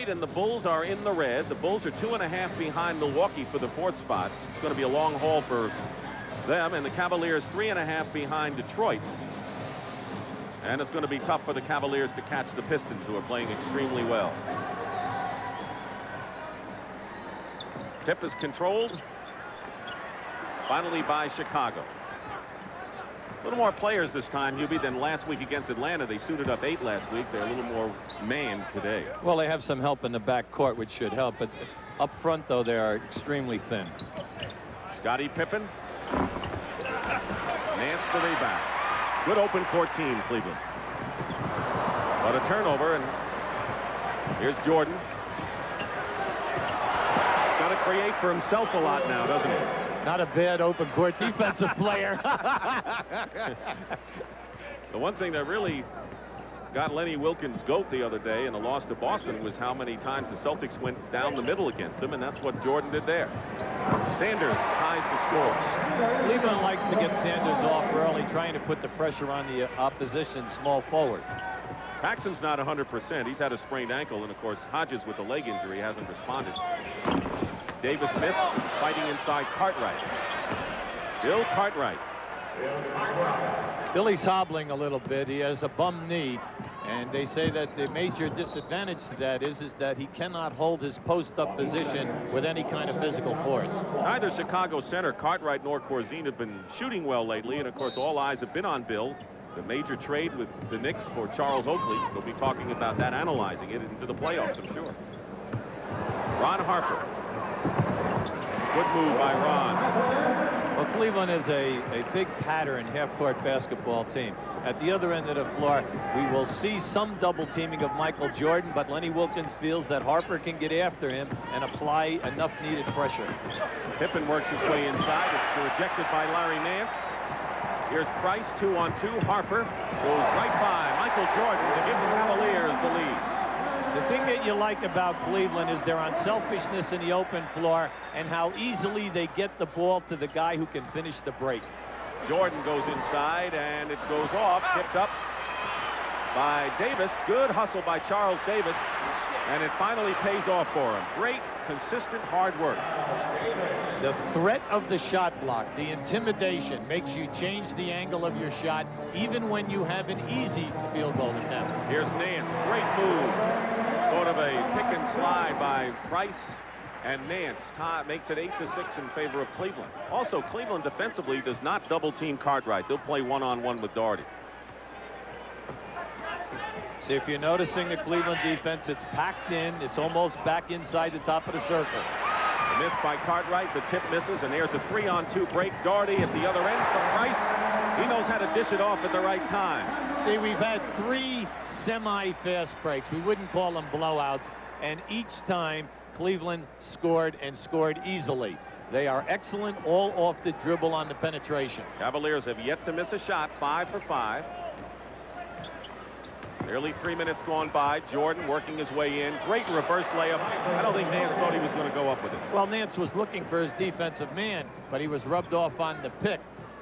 Detroit and the Bulls are in the red. The Bulls are 2.5 behind Milwaukee for the 4th spot. It's going to be a long haul for them, and the Cavaliers 3.5 behind Detroit. And it's going to be tough for the Cavaliers to catch the Pistons, who are playing extremely well. Tip is controlled finally by Chicago. A little more players this time, Hubie, than last week against Atlanta. They suited up 8 last week. They're a little more manned today. Well, they have some help in the back court, which should help. But up front, though, they are extremely thin. Scottie Pippen. Nance the rebound. Good open court team, Cleveland. But a turnover, and here's Jordan. Got to create for himself a lot now, doesn't he? Not a bad open court defensive player. The one thing that really got Lenny Wilkins' goat the other day in the loss to Boston was how many times the Celtics went down the middle against him, and that's what Jordan did there. Sanders ties the score. Cleveland likes to get Sanders off early, trying to put the pressure on the opposition small forward. Paxson's not 100%. He's had a sprained ankle, and of course Hodges with the leg injury hasn't responded. Davis missed, fighting inside Cartwright. Bill Cartwright. Billy's hobbling a little bit. He has a bum knee, and they say that the major disadvantage to that is that he cannot hold his post-up position with any kind of physical force. Neither Chicago center Cartwright nor Corzine have been shooting well lately, and of course all eyes have been on Bill. The major trade with the Knicks for Charles Oakley. We'll be talking about that, analyzing it into the playoffs, I'm sure. Ron Harper. Good move by Ron. Well, Cleveland is a big pattern half-court basketball team. At the other end of the floor, we will see some double teaming of Michael Jordan, but Lenny Wilkins feels that Harper can get after him and apply enough needed pressure. Pippen works his way inside. It's rejected by Larry Nance. Here's Price, 2-on-2. Harper goes right by Michael Jordan to give the Cavaliers the lead. The thing that you like about Cleveland is their unselfishness in the open floor and how easily they get the ball to the guy who can finish the break. Jordan goes inside, and it goes off, tipped up by Davis. Good hustle by Charles Davis, and it finally pays off for him. Great, consistent, hard work. The threat of the shot block, the intimidation, makes you change the angle of your shot, even when you have an easy field goal attempt. Here's Nance. Great move. Sort of a pick and slide by Price, and Nance makes it 8-6 in favor of Cleveland. Also, Cleveland defensively does not double team Cartwright. They'll play one-on-one with Doherty. See, if you're noticing the Cleveland defense, it's packed in. It's almost back inside the top of the circle. A miss by Cartwright. The tip misses, and there's a 3-on-2 break. Doherty at the other end for Price. He knows how to dish it off at the right time. See, we've had 3 semi-fast breaks. We wouldn't call them blowouts. And each time, Cleveland scored and scored easily. They are excellent all off the dribble on the penetration. Cavaliers have yet to miss a shot, 5 for 5. Nearly 3 minutes gone by. Jordan working his way in. Great reverse layup. I don't think Nance thought he was going to go up with it. Well, Nance was looking for his defensive man, but he was rubbed off on the pick.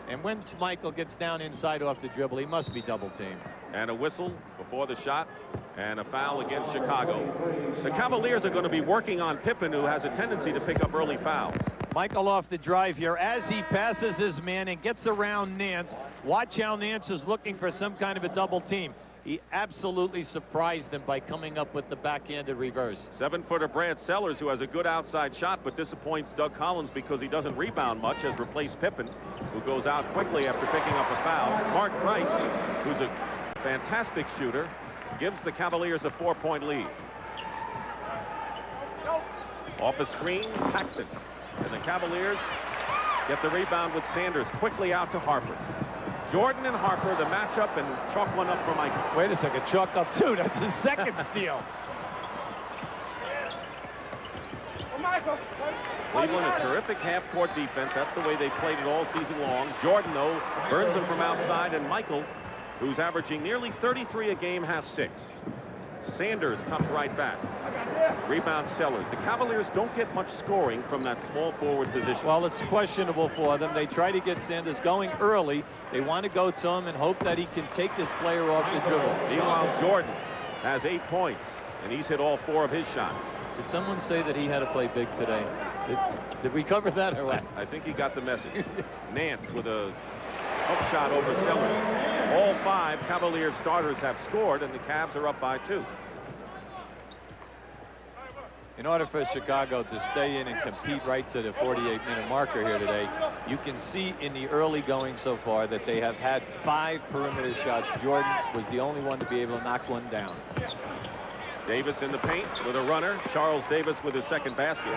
And when Michael gets down inside off the dribble, he must be double teamed. And a whistle before the shot, and a foul against Chicago. The Cavaliers are going to be working on Pippen, who has a tendency to pick up early fouls. Michael off the drive here as he passes his man and gets around Nance. Watch how Nance is looking for some kind of a double team. He absolutely surprised them by coming up with the backhanded reverse. 7-footer Brad Sellers, who has a good outside shot but disappoints Doug Collins because he doesn't rebound much, has replaced Pippen, who goes out quickly after picking up a foul. Mark Price, who's a fantastic shooter, gives the Cavaliers a 4-point lead. Off a screen, Paxson. And the Cavaliers get the rebound with Sanders quickly out to Harper. Jordan and Harper, the matchup, and chalk one up for Michael. Wait a second, chalk up 2. That's his second steal. Cleveland, a terrific half-court defense. That's the way they played it all season long. Jordan, though, burns them from outside, and Michael, who's averaging nearly 33 a game, has 6. Sanders comes right back. Rebound Sellers. The Cavaliers don't get much scoring from that small forward position. Well, it's questionable for them. They try to get Sanders going early. They want to go to him and hope that he can take this player off the dribble. Meanwhile, Jordan has 8 points. and he's hit all 4 of his shots. Did someone say that he had to play big today? Did we cover that or what? I think he got the message. Nance with a hook shot over Sellers. All 5 Cavaliers starters have scored, and the Cavs are up by 2. In order for Chicago to stay in and compete right to the 48-minute marker here today, you can see in the early going so far that they have had 5 perimeter shots. Jordan was the only one to be able to knock one down. Davis in the paint with a runner. Charles Davis with his second basket.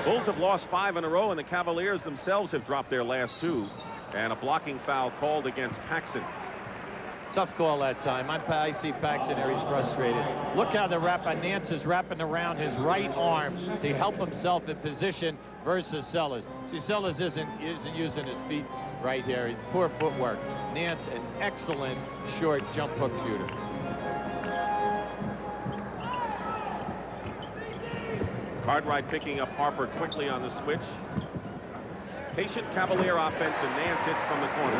Bulls have lost 5 in a row, and the Cavaliers themselves have dropped their last 2. And a blocking foul called against Paxson. Tough call that time. I see Paxson there. He's frustrated. Look how the Nance is wrapping around his right arm to help himself in position versus Sellers. See, Sellers isn't using his feet right here. It's poor footwork. Nance, an excellent short jump hook shooter. Cartwright picking up Harper quickly on the switch. Patient Cavalier offense, and Nance hits from the corner.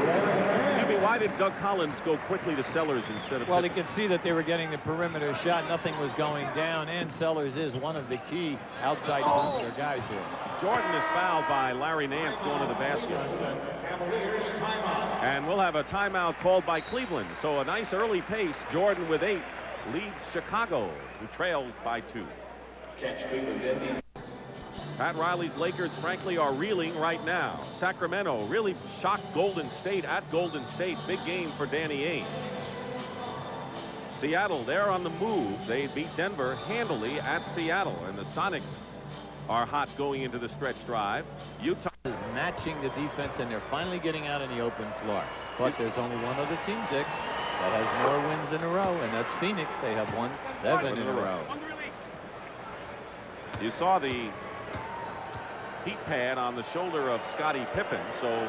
Excuse me, why did Doug Collins go quickly to Sellers instead of... Well, he could see that they were getting the perimeter shot. Nothing was going down, and Sellers is one of the key outside perimeter guys here. Jordan is fouled by Larry Nance going to the basket. And we'll have a timeout called by Cleveland. So a nice early pace. Jordan with 8 leads Chicago, who trails by 2. Pat Riley's Lakers, frankly, are reeling right now. Sacramento really shocked Golden State at Golden State. Big game for Danny Ainge. Seattle, they're on the move. They beat Denver handily at Seattle, and the Sonics are hot going into the stretch drive. Utah is matching the defense, and they're finally getting out on the open floor. But there's only one other team, Dick, that has more wins in a row, and that's Phoenix. They have won 7 in a row. You saw the heat pad on the shoulder of Scottie Pippen, so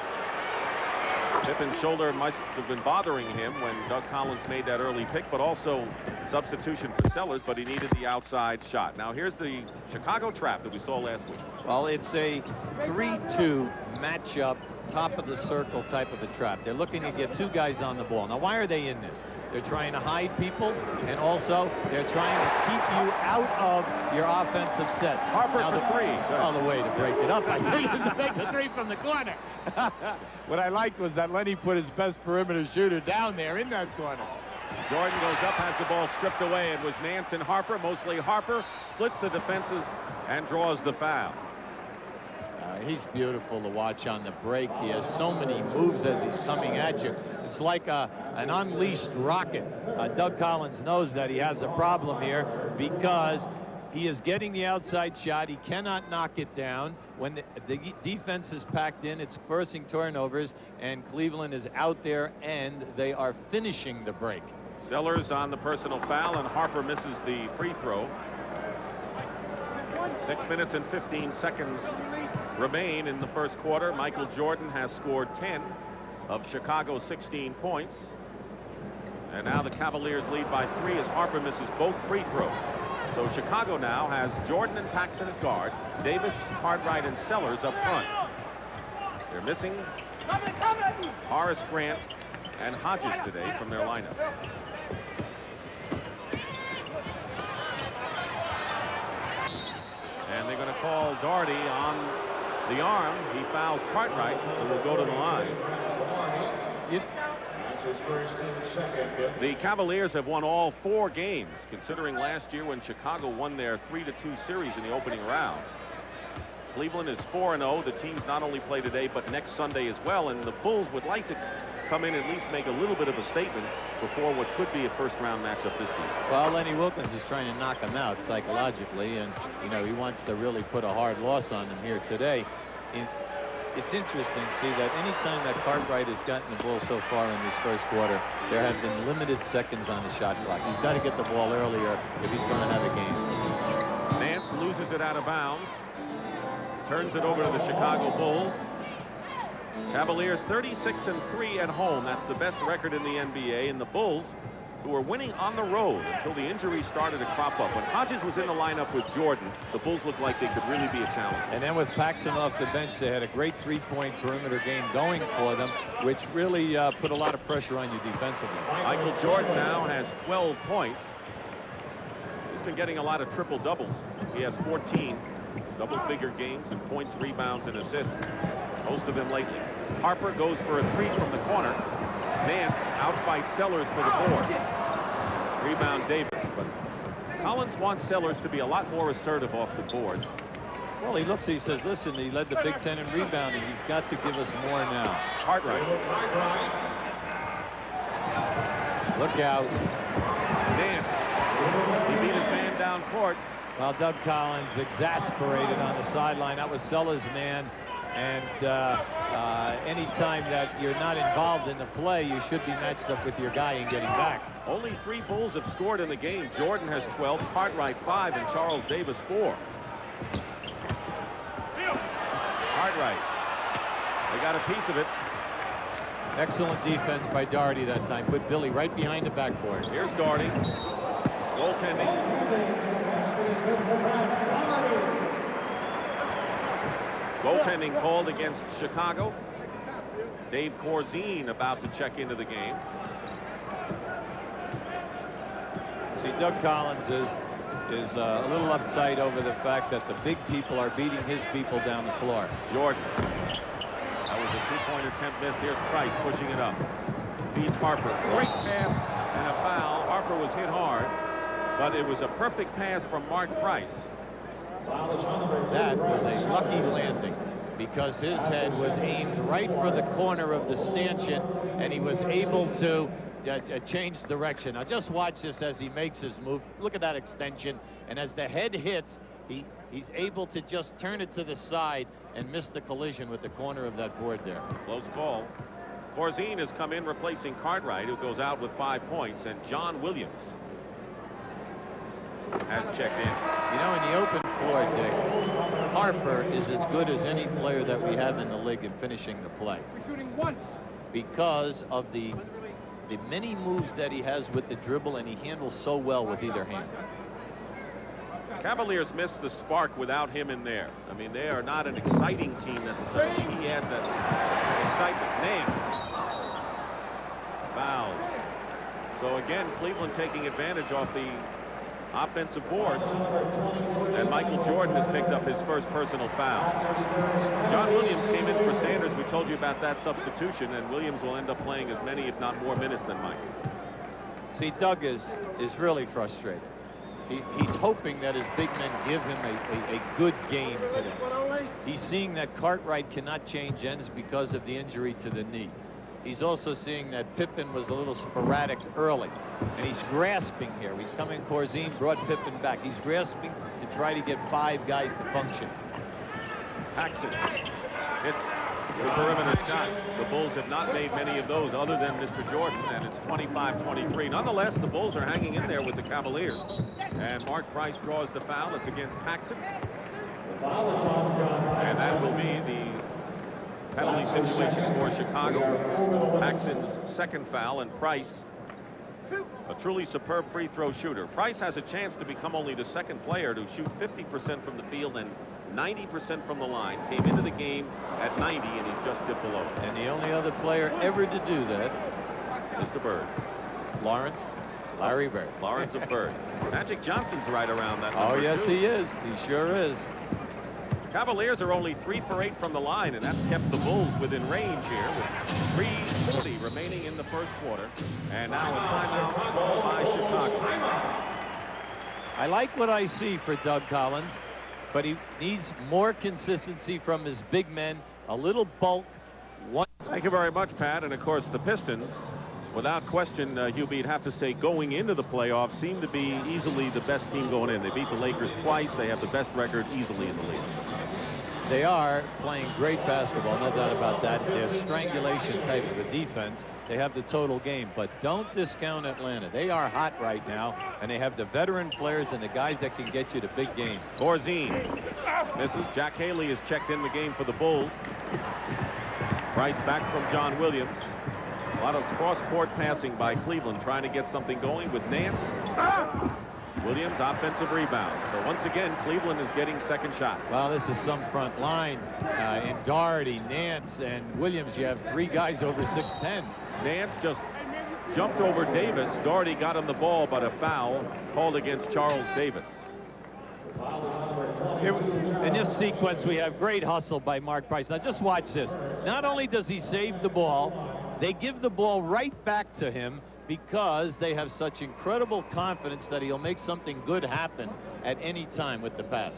Pippen's shoulder must have been bothering him when Doug Collins made that early pick, but also substitution for Sellers, but he needed the outside shot. Now here's the Chicago trap that we saw last week. Well, it's a 3-2 matchup, top of the circle type of a trap. They're looking to get 2 guys on the ball. Now, why are they in this? They're trying to hide people, and also they're trying to keep you out of your offensive sets. Harper now for 3. All the way to break it up, I think, is to make the 3 from the corner. What I liked was that Lenny put his best perimeter shooter down there in that corner. Jordan goes up, has the ball stripped away. It was Nance and Harper, mostly Harper, splits the defenses and draws the foul. He's beautiful to watch on the break. He has so many moves as he's coming at you. It's like an unleashed rocket. Doug Collins knows that he has a problem here because he is getting the outside shot. He cannot knock it down. When the defense is packed in, it's forcing turnovers, and Cleveland is out there, and they are finishing the break. Sellers on the personal foul, and Harper misses the free throw. 6 minutes and 15 seconds remain in the first quarter. Michael Jordan has scored 10 of Chicago's 16 points. And now the Cavaliers lead by 3 as Harper misses both free throws. So Chicago now has Jordan and Paxson at guard, Davis, Cartwright, and Sellers up front. They're missing Horace Grant and Hodges today from their lineup. And they're going to call Doherty on the arm. He fouls Cartwright and will go to the line. The Cavaliers have won all 4 games, considering last year when Chicago won their 3-2 series in the opening round. Cleveland is 4-0. The teams not only play today, but next Sunday as well. And the Bulls would like to come in and at least make a little bit of a statement before what could be a first-round matchup this season. Well, Lenny Wilkins is trying to knock him out psychologically, and, you know, he wants to really put a hard loss on him here today. It's interesting to see that any time that Cartwright has gotten the ball so far in this first quarter, there have been limited seconds on the shot clock. He's got to get the ball earlier if he's going to have a game. Nance loses it out of bounds. Turns it over to the Chicago Bulls. Cavaliers 36-3 at home. That's the best record in the NBA. And the Bulls, who were winning on the road until the injuries started to crop up. When Hodges was in the lineup with Jordan, the Bulls looked like they could really be a challenge. And then with Paxson off the bench, they had a great 3-point perimeter game going for them, which really put a lot of pressure on you defensively. Michael Jordan now has 12 points. His been getting a lot of triple doubles. He has 14 double-figure games in points, rebounds, and assists. Most of them lately. Harper goes for a three from the corner. Nance outfights Sellers for the board. Rebound Davis, but Collins wants Sellers to be a lot more assertive off the boards. Well, he looks, he says, listen, he led the Big Ten in rebounding. He's got to give us more now. Cartwright. Look out. Nance. He beat his man down court. Well, Doug Collins exasperated on the sideline. That was Sellers' man. And anytime that you're not involved in the play, you should be matched up with your guy and getting back. Only 3 Bulls have scored in the game. Jordan has 12, Cartwright 5, and Charles Davis 4. Cartwright. They got a piece of it. Excellent defense by Doherty that time. Put Billy right behind the backboard. Here's Doherty. Goaltending. Goaltending called against Chicago. Dave Corzine about to check into the game. See, Doug Collins is a little uptight over the fact that the big people are beating his people down the floor. Jordan. That was a 2-point attempt miss. Here's Price pushing it up. Feeds Harper. Great pass and a foul. Harper was hit hard, but it was a perfect pass from Mark Price. That was a lucky landing because his head was aimed right for the corner of the stanchion, and he was able to change direction. Now just watch this as he makes his move. Look at that extension, and as the head hits, he's able to just turn it to the side and miss the collision with the corner of that board there. Close call. Corzine has come in replacing Cartwright, who goes out with 5 points, and John Williams has checked in. You know, in the open floor, Dick, Harper is as good as any player that we have in the league in finishing the play. Because of the many moves that he has with the dribble, and he handles so well with either hand. Cavaliers missed the spark without him in there. I mean, they are not an exciting team necessarily. He had that excitement. Nance. Foul. So again, Cleveland taking advantage off the offensive boards, and Michael Jordan has picked up his first personal foul. John Williams came in for Sanders. We told you about that substitution, and Williams will end up playing as many, if not more, minutes than Mike. See, Doug is really frustrated. He's hoping that his big men give him a good game today. He's seeing that Cartwright cannot change ends because of the injury to the knee. He's also seeing that Pippen was a little sporadic early, and he's grasping here. He's coming. Corzine brought Pippen back. He's grasping to try to get 5 guys to function. Paxson hits the perimeter shot. The Bulls have not made many of those other than Mr. Jordan, and it's 25-23. Nonetheless, the Bulls are hanging in there with the Cavaliers. And Mark Price draws the foul. It's against Paxson. And that will be the penalty situation for Chicago. Paxson's second foul, and Price, a truly superb free throw shooter. Price has a chance to become only the second player to shoot 50% from the field and 90% from the line. Came into the game at 90, and he's just dipped below. And the only other player ever to do that, Mr. Bird. Larry Bird. Lawrence of Bird. Magic Johnson's right around that number. Oh, yes, too. he is. He sure is. Cavaliers are only 3 for 8 from the line, and that's kept the Bulls within range here with 3:40 remaining in the first quarter. And now a timeout called by Chicago. I like what I see for Doug Collins, but he needs more consistency from his big men, a little bulk. Thank you very much, Pat. And of course, the Pistons, without question, Hubie, you'd have to say going into the playoffs, seem to be easily the best team going in. They beat the Lakers twice. They have the best record easily in the league. They are playing great basketball, no doubt about that. Their strangulation type of a defense. They have the total game, but don't discount Atlanta. They are hot right now, and they have the veteran players and the guys that can get you to big games. Corzine misses. Jack Haley has checked in the game for the Bulls. Price back from John Williams. A lot of cross-court passing by Cleveland, trying to get something going with Nance. Williams, offensive rebound. So once again, Cleveland is getting second shot. Well, this is some front line. In Doherty, Nance, and Williams, you have 3 guys over 6'10". Nance just jumped over Davis. Doherty got him the ball, but a foul called against Charles Davis. Here, in this sequence, we have great hustle by Mark Price. Now, just watch this. Not only does he save the ball, they give the ball right back to him because they have such incredible confidence that he'll make something good happen at any time with the pass.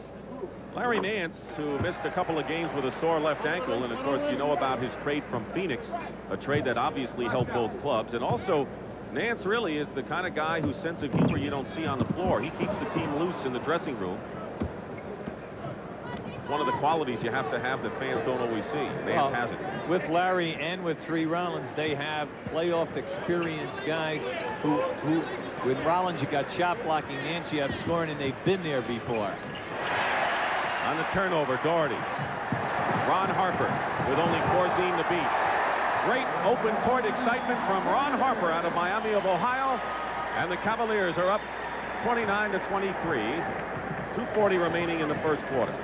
Larry Nance, who missed a couple of games with a sore left ankle, and of course you know about his trade from Phoenix, a trade that obviously helped both clubs. And also, Nance really is the kind of guy whose sense of humor you don't see on the floor. He keeps the team loose in the dressing room. It's one of the qualities you have to have that fans don't always see. Nance has it. With Larry and with Tree Rollins, they have playoff experienced guys who with Rollins, you got shot blocking, Nance, you have scoring, and they've been there before. On the turnover, Doherty. Ron Harper with only Corzine to beat. Great open court excitement from Ron Harper out of Miami of Ohio. And the Cavaliers are up 29-23. 2:40 remaining in the first quarter.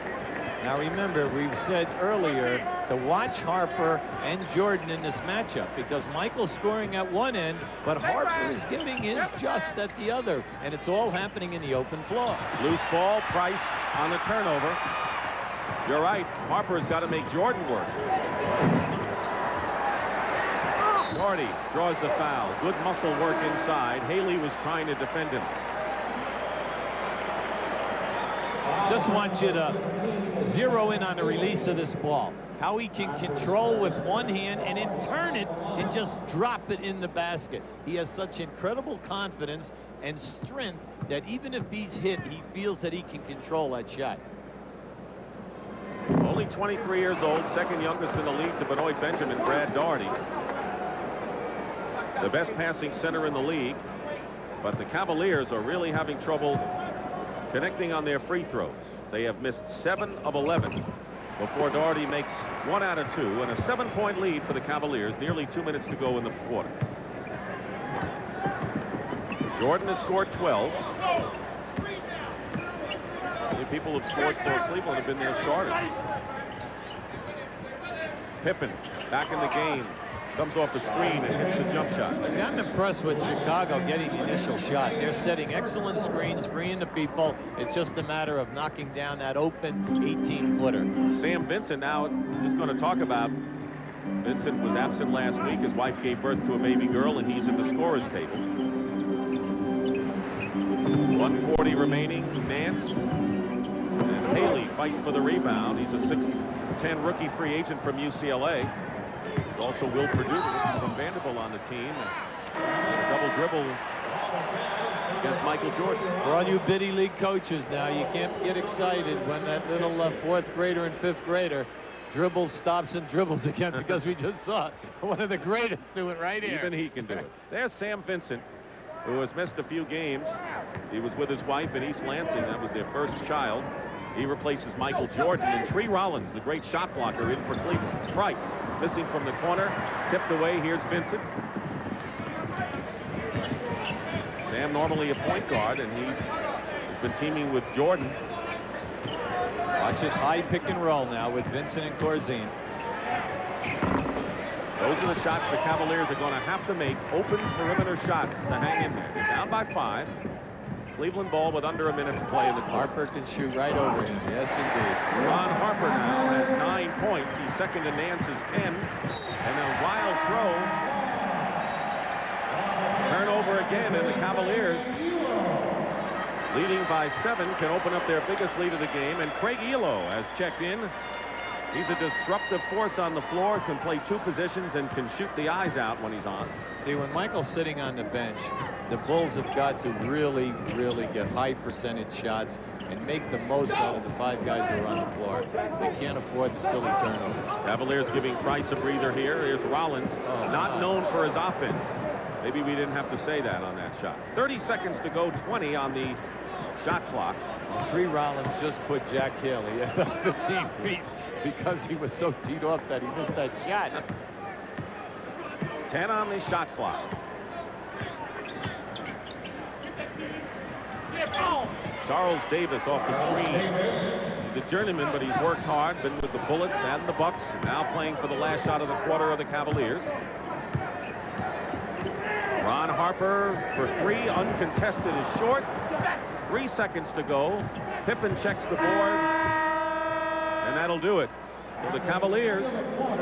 Now remember, we've said earlier to watch Harper and Jordan in this matchup because Michael's scoring at one end, but Harper is giving his just at the other, and it's all happening in the open floor. Loose ball, Price on the turnover. You're right, Harper's got to make Jordan work. Doherty draws the foul. Good muscle work inside. Haley was trying to defend him. Just want you to zero in on the release of this ball. How he can control with one hand and then turn it and just drop it in the basket. He has such incredible confidence and strength that even if he's hit, he feels that he can control that shot. Only 23 years old, second youngest in the league to Benoit Benjamin, Brad Doherty. The best passing center in the league, but the Cavaliers are really having trouble connecting on their free throws. They have missed 7 of 11 before Doherty makes 1 out of 2, and a 7-point lead for the Cavaliers. Nearly 2 minutes to go in the quarter. Jordan has scored 12. Many people have scored for Cleveland have been their starters. Pippen back in the game. Comes off the screen and hits the jump shot. See, I'm impressed with Chicago getting the initial shot. They're setting excellent screens, freeing the people. It's just a matter of knocking down that open 18-footer. Sam Vincent now is going to talk about. Vincent was absent last week. His wife gave birth to a baby girl, and he's in the scorer's table. 1:40 remaining. Nance. And Haley fights for the rebound. He's a 6'10" rookie free agent from UCLA. There's also Will Perdue from Vanderbilt on the team. A double dribble against Michael Jordan. For all you Biddy League coaches now, you can't get excited when that little 4th grader and 5th grader dribbles, stops, and dribbles again because we just saw one of the greatest do it right here. Even he can do it. There's Sam Vincent, who has missed a few games. He was with his wife in East Lansing. That was their first child. He replaces Michael Jordan, and Tree Rollins, the great shot blocker, in for Cleveland. Price missing from the corner, tipped away. Here's Vincent. Sam normally a point guard, and he has been teaming with Jordan. Watch this high pick and roll now with Vincent and Corzine. Those are the shots the Cavaliers are going to have to make. Open perimeter shots to hang in there. They're down by 5. Cleveland ball with under a minute to play in the quarter. Harper can shoot right over him. Yes, indeed. Ron Harper now has 9 points. He's second to Nance's 10. And a wild throw. Turnover again, and the Cavaliers, leading by 7, can open up their biggest lead of the game. And Craig Elo has checked in. He's a disruptive force on the floor, can play 2 positions, and can shoot the eyes out when he's on. See, when Michael's sitting on the bench, the Bulls have got to really, really get high percentage shots and make the most out of the 5 guys who are on the floor. They can't afford the silly turnovers. Cavaliers giving Price a breather here. Here's Rollins, not known for his offense. Maybe we didn't have to say that on that shot. 30 seconds to go, 20 on the shot clock. Tree Rollins just put Jack Haley at about 15 feet because he was so teed off that he missed that shot. 10 on the shot clock. Charles Davis off the screen. He's a journeyman, but he's worked hard, been with the Bullets and the Bucks, now playing for the last shot of the quarter of the Cavaliers. Ron Harper for three, uncontested, is short. 3 seconds to go. Pippen checks the board, and that'll do it. So the Cavaliers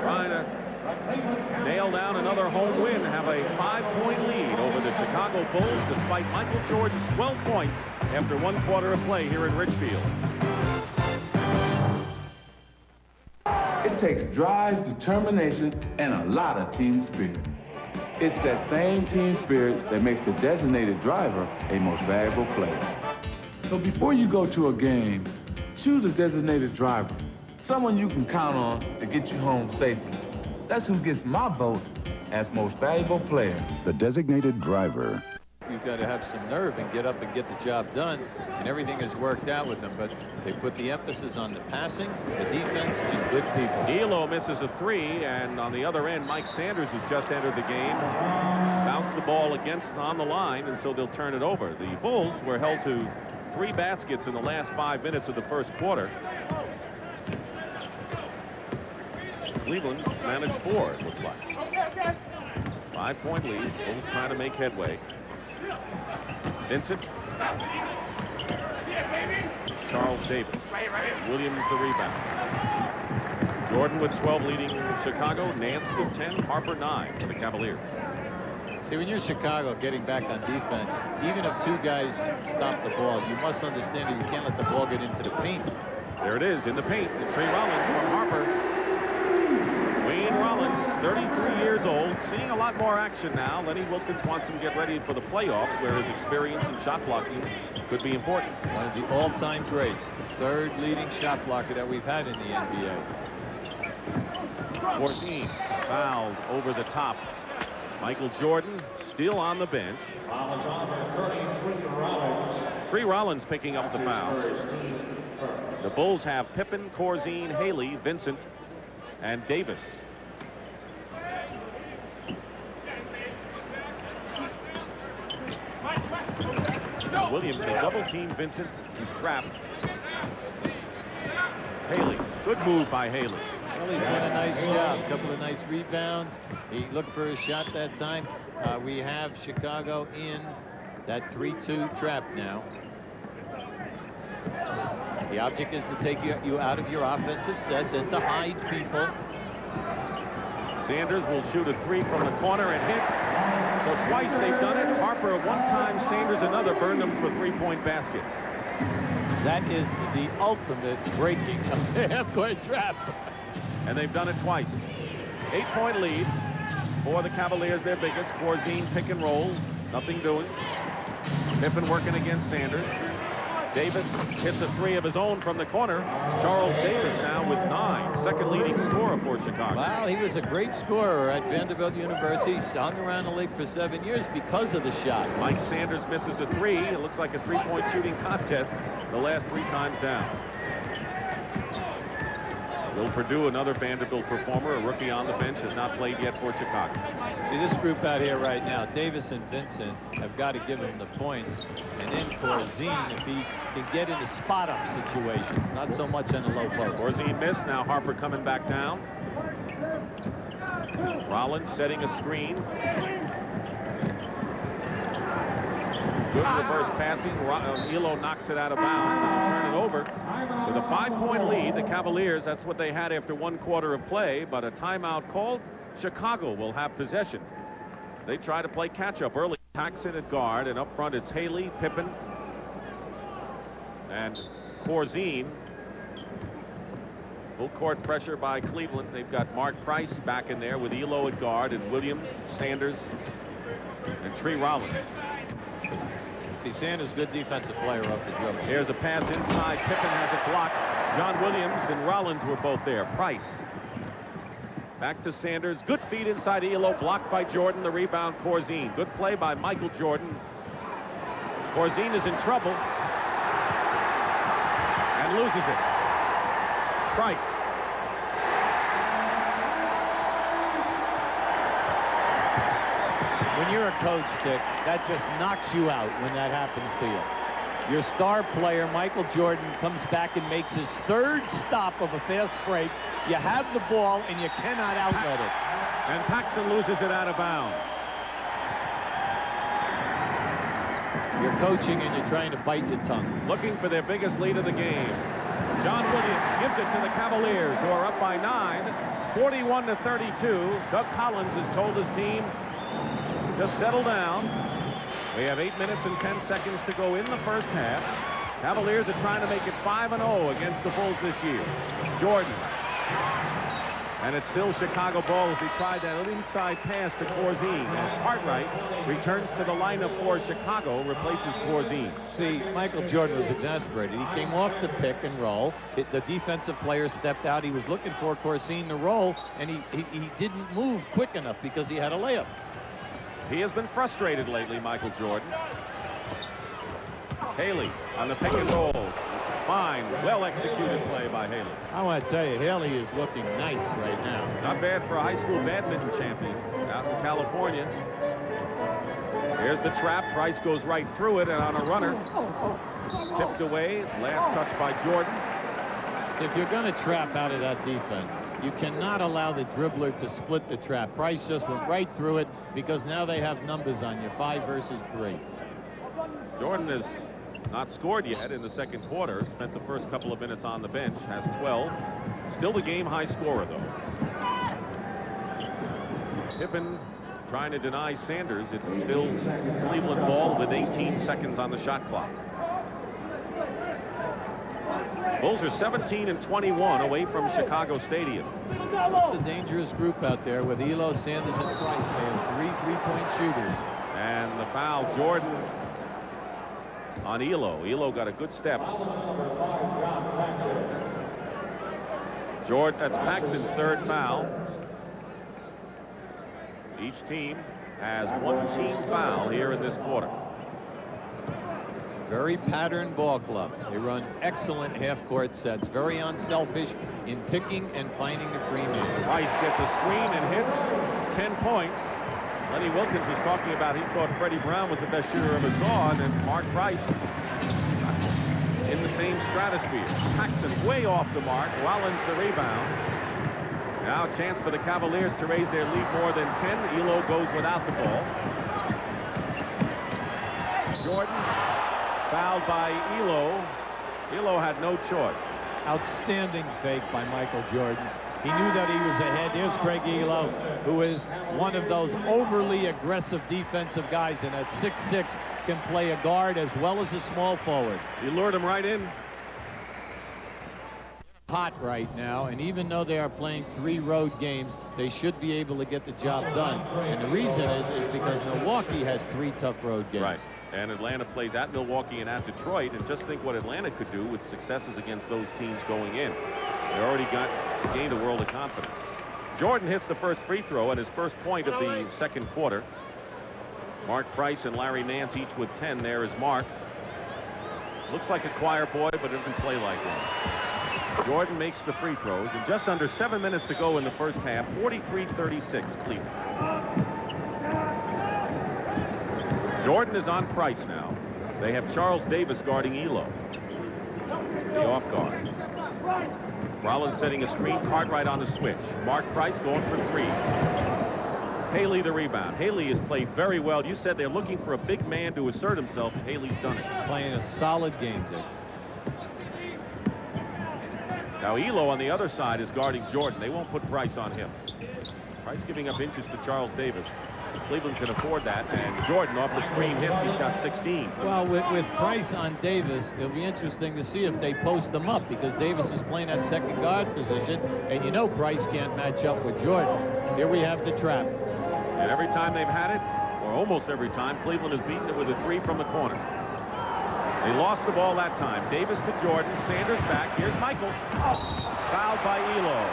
trying to nail down another home win, have a 5-point lead over the Chicago Bulls despite Michael Jordan's 12 points after 1 quarter of play here in Richfield. It takes drive, determination, and a lot of team spirit. It's that same team spirit that makes the designated driver a most valuable player. So before you go to a game, choose a designated driver, someone you can count on to get you home safely. That's who gets my vote as most valuable player. The designated driver. You've got to have some nerve and get up and get the job done, and everything has worked out with them, but they put the emphasis on the passing, the defense, and good people. Elo misses a 3, and on the other end, Mike Sanders, who's just entered the game, bounced the ball on the line, and so they'll turn it over. The Bulls were held to 3 baskets in the last 5 minutes of the first quarter. Cleveland managed 4, it looks like. 5-point lead. Bulls trying to make headway. Vincent. Charles Davis. Williams the rebound. Jordan with 12 leading Chicago. Nance with 10. Harper 9 for the Cavaliers. See, when you're Chicago getting back on defense, even if 2 guys stop the ball, you must understand that you can't let the ball get into the paint. There it is in the paint. The Trey Rollins from Harper. Wayne Rollins, 33 years old, seeing a lot more action now. Lenny Wilkins wants him to get ready for the playoffs, where his experience in shot blocking could be important. One of the all-time greats, the 3rd leading shot blocker that we've had in the NBA. 14 fouled over the top. Michael Jordan still on the bench. Tree Rollins picking up the foul. The Bulls have Pippen, Corzine, Haley, Vincent, and Davis. Williams will double team Vincent. He's trapped. Haley, good move by Haley. Well, he's done a nice job. A couple of nice rebounds. He looked for a shot that time. We have Chicago in that 3-2 trap now. The object is to take you out of your offensive sets and to hide people. Sanders will shoot a 3 from the corner and hits. So twice they've done it. Harper one time, Sanders another, burned them for 3-point baskets. That is the ultimate breaking of the half-court trap. And they've done it twice. 8-point lead for the Cavaliers, their biggest. Corzine pick and roll, nothing doing. Pippen working against Sanders. Davis hits a 3 of his own from the corner. Charles Davis now with 9, second leading scorer for Chicago. Wow, he was a great scorer at Vanderbilt University. Hung around the league for 7 years because of the shot. Mike Sanders misses a 3. It looks like a 3-point shooting contest the last 3 times down. Will Perdue, another Vanderbilt performer, a rookie on the bench, has not played yet for Chicago. See, this group out here right now, Davis and Vincent have got to give him the points. And then Corzine, if he can get into spot-up situations, not so much on the low post. Corzine missed. Now Harper coming back down. Rollins setting a screen. Good reverse passing. Elo knocks it out of bounds and will turn it over. With a 5-point lead, the Cavaliers, that's what they had after 1 quarter of play, but a timeout called. Chicago will have possession. They try to play catch-up early. Paxson at guard, and up front it's Haley, Pippen, and Corzine. Full court pressure by Cleveland. They've got Mark Price back in there with Elo at guard, and Williams, Sanders, and Tree Rollins. See, Sanders, good defensive player off the dribble. Here's a pass inside. Pippen has it blocked. John Williams and Rollins were both there. Price. Back to Sanders. Good feed inside Elo. Blocked by Jordan. The rebound, Corzine. Good play by Michael Jordan. Corzine is in trouble. And loses it. Price. When you're a coach, Dick, that just knocks you out when that happens to you. Your star player, Michael Jordan, comes back and makes his 3rd stop of a fast break. You have the ball, and you cannot outlet it. And Paxson loses it out of bounds. you're coaching and you're trying to bite your tongue. Looking for their biggest lead of the game. John Williams gives it to the Cavaliers, who are up by 9, 41-32. Doug Collins has told his team, just settle down. We have 8 minutes and 10 seconds to go in the first half. Cavaliers are trying to make it 5-0 against the Bulls this year. Jordan. And it's still Chicago ball as he tried that inside pass to Corzine. As Cartwright returns to the lineup for Chicago, replaces Corzine. See, Michael Jordan was exasperated. He came off the pick and roll. The defensive player stepped out. He was looking for Corzine to roll, and he didn't move quick enough because he had a layup. He has been frustrated lately, Michael Jordan. Haley on the pick and roll. Fine, well-executed play by Haley. I want to tell you, Haley is looking nice right now. Not bad for a high school badminton champion out in California. Here's the trap. Price goes right through it and on a runner. Tipped away. Last touch by Jordan. If you're going to trap out of that defense, you cannot allow the dribbler to split the trap. Price just went right through it because now they have numbers on you, 5 versus 3. Jordan has not scored yet in the second quarter. Spent the first couple of minutes on the bench. Has 12. Still the game high scorer, though. Pippen trying to deny Sanders. It's still Cleveland ball with 18 seconds on the shot clock. Bulls are 17-21 away from Chicago Stadium. It's a dangerous group out there with Elo, Sanders, and Price. They have 3 three-point shooters. And the foul, Jordan on Elo. Elo got a good step. Jordan, that's Paxson's 3rd foul. Each team has 1 team foul here in this quarter. Very patterned ball club. They run excellent half-court sets. Very unselfish in picking and finding the free man. Price gets a screen and hits 10 points. Lenny Wilkins was talking about he thought Freddie Brown was the best shooter ever saw, and then Mark Price in the same stratosphere. Paxson way off the mark. Rollins the rebound. Now a chance for the Cavaliers to raise their lead more than 10. Elo goes without the ball. Jordan fouled by Elo. Elo had no choice. Outstanding fake by Michael Jordan. He knew that he was ahead. Here's Craig Elo, who is one of those overly aggressive defensive guys, and at 6'6", can play a guard as well as a small forward. He lured him right in. Hot right now, and even though they are playing 3 road games, they should be able to get the job done. And the reason is because Milwaukee has 3 tough road games. Right. And Atlanta plays at Milwaukee and at Detroit, and just think what Atlanta could do with successes against those teams going in. They already gained a world of confidence. Jordan hits the first free throw at his first point of the second quarter. Mark Price and Larry Nance each with 10. There is Mark. Looks like a choir boy, but doesn't play like one. Jordan makes the free throws, and just under 7 minutes to go in the first half, 43-36 Cleveland. Jordan is on Price now. They have Charles Davis guarding Elo. The off guard. Rollins setting a screen. Cartwright on the switch. Mark Price going for 3. Haley the rebound. Haley has played very well. You said they're looking for a big man to assert himself. Haley's done it. Playing a solid game, Dick. Now Elo on the other side is guarding Jordan. They won't put Price on him. Price giving up inches to Charles Davis. Cleveland can afford that, and Jordan off the screen hits. He's got 16. Well, with Price on Davis, it'll be interesting to see if they post them up, because Davis is playing that second guard position, and you know Price can't match up with Jordan. Here we have the trap. And every time they've had it, or almost every time, Cleveland has beaten it with a 3 from the corner. They lost the ball that time. Davis to Jordan. Sanders back. Here's Michael. Fouled by Elo.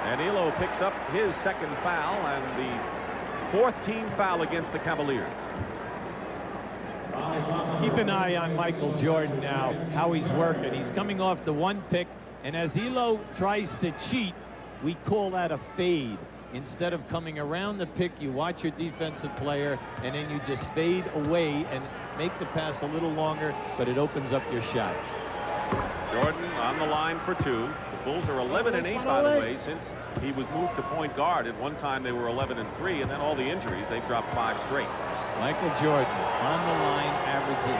And Elo picks up his second foul, and the 4th team foul against the Cavaliers. Keep an eye on Michael Jordan now, how he's working. He's coming off the 1 pick, and as Elo tries to cheat, we call that a fade. Instead of coming around the pick, you watch your defensive player, and then you just fade away and make the pass a little longer, but it opens up your shot. Jordan on the line for 2. The Bulls are 11-8, by the way, since he was moved to point guard. At one time, they were 11-3, and then all the injuries, they've dropped 5 straight. Michael Jordan on the line averages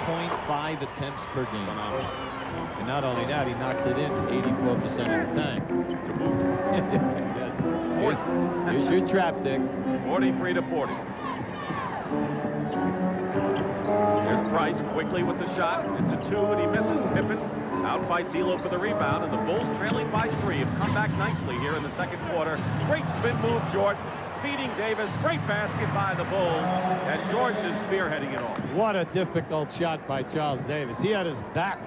9.5 attempts per game. Phenomenal. And not only that, he knocks it in 84% of the time. Yes. Here's your trap, Dick. 43 to 40. Here's Price quickly with the shot. It's a 2 and he misses. Pippen outfights Elo for the rebound, and the Bulls trailing by 3 have come back nicely here in the second quarter. Great spin move, Jordan. Feeding Davis. Great basket by the Bulls, and Jordan is spearheading it all. What a difficult shot by Charles Davis. He had his back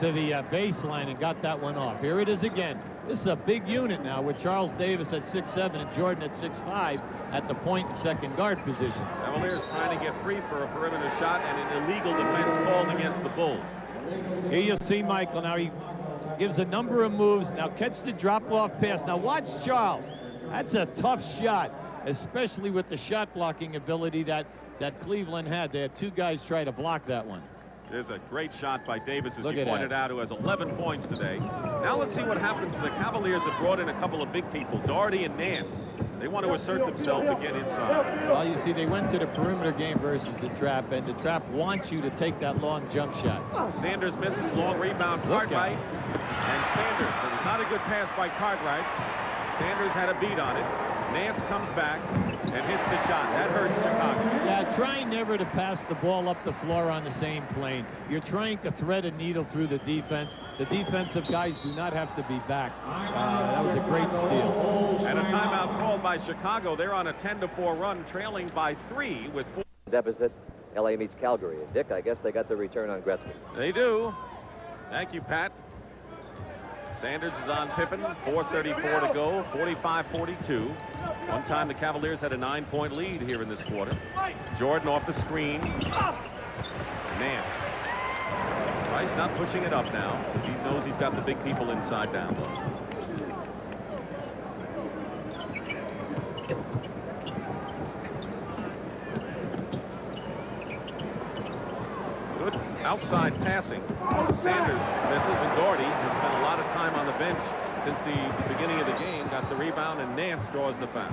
to the baseline and got that one off. Here it is again. This is a big unit now with Charles Davis at 6'7" and Jordan at 6'5" at the point and second guard positions. Cavaliers trying to get free for a perimeter shot, and an illegal defense called against the Bulls. Here you see Michael. Now he gives a number of moves. Now catch the drop-off pass. Now watch Charles. That's a tough shot, especially with the shot blocking ability that Cleveland had. They had 2 guys try to block that one. There's a great shot by Davis, as Look you at pointed out, who has 11 points today. Now let's see what happens. The Cavaliers have brought in a couple of big people, Doherty and Nance. They want to assert themselves again inside. Well, you see, they went to the perimeter game versus the trap, and the trap wants you to take that long jump shot. Sanders misses, long rebound, Cartwright. And Sanders, it was not a good pass by Cartwright. Sanders had a beat on it. Nance comes back and hits the shot. That hurts Chicago. Yeah, try never to pass the ball up the floor on the same plane. You're trying to thread a needle through the defense. The defensive guys do not have to be back. That was a great steal. And a timeout called by Chicago. They're on a 10-4 run, trailing by 3 with 4. Deficit. LA meets Calgary. Dick, I guess they got the return on Gretzky. They do. Thank you, Pat. Sanders is on Pippen. 4:34 to go. 45-42. One time the Cavaliers had a 9-point lead here in this quarter. Jordan off the screen. Nance. Price not pushing it up now. He knows he's got the big people inside down low. Good outside passing. Sanders misses, and Doherty has spent a lot of time on the bench since the beginning of the game. Got the rebound, and Nance draws the foul.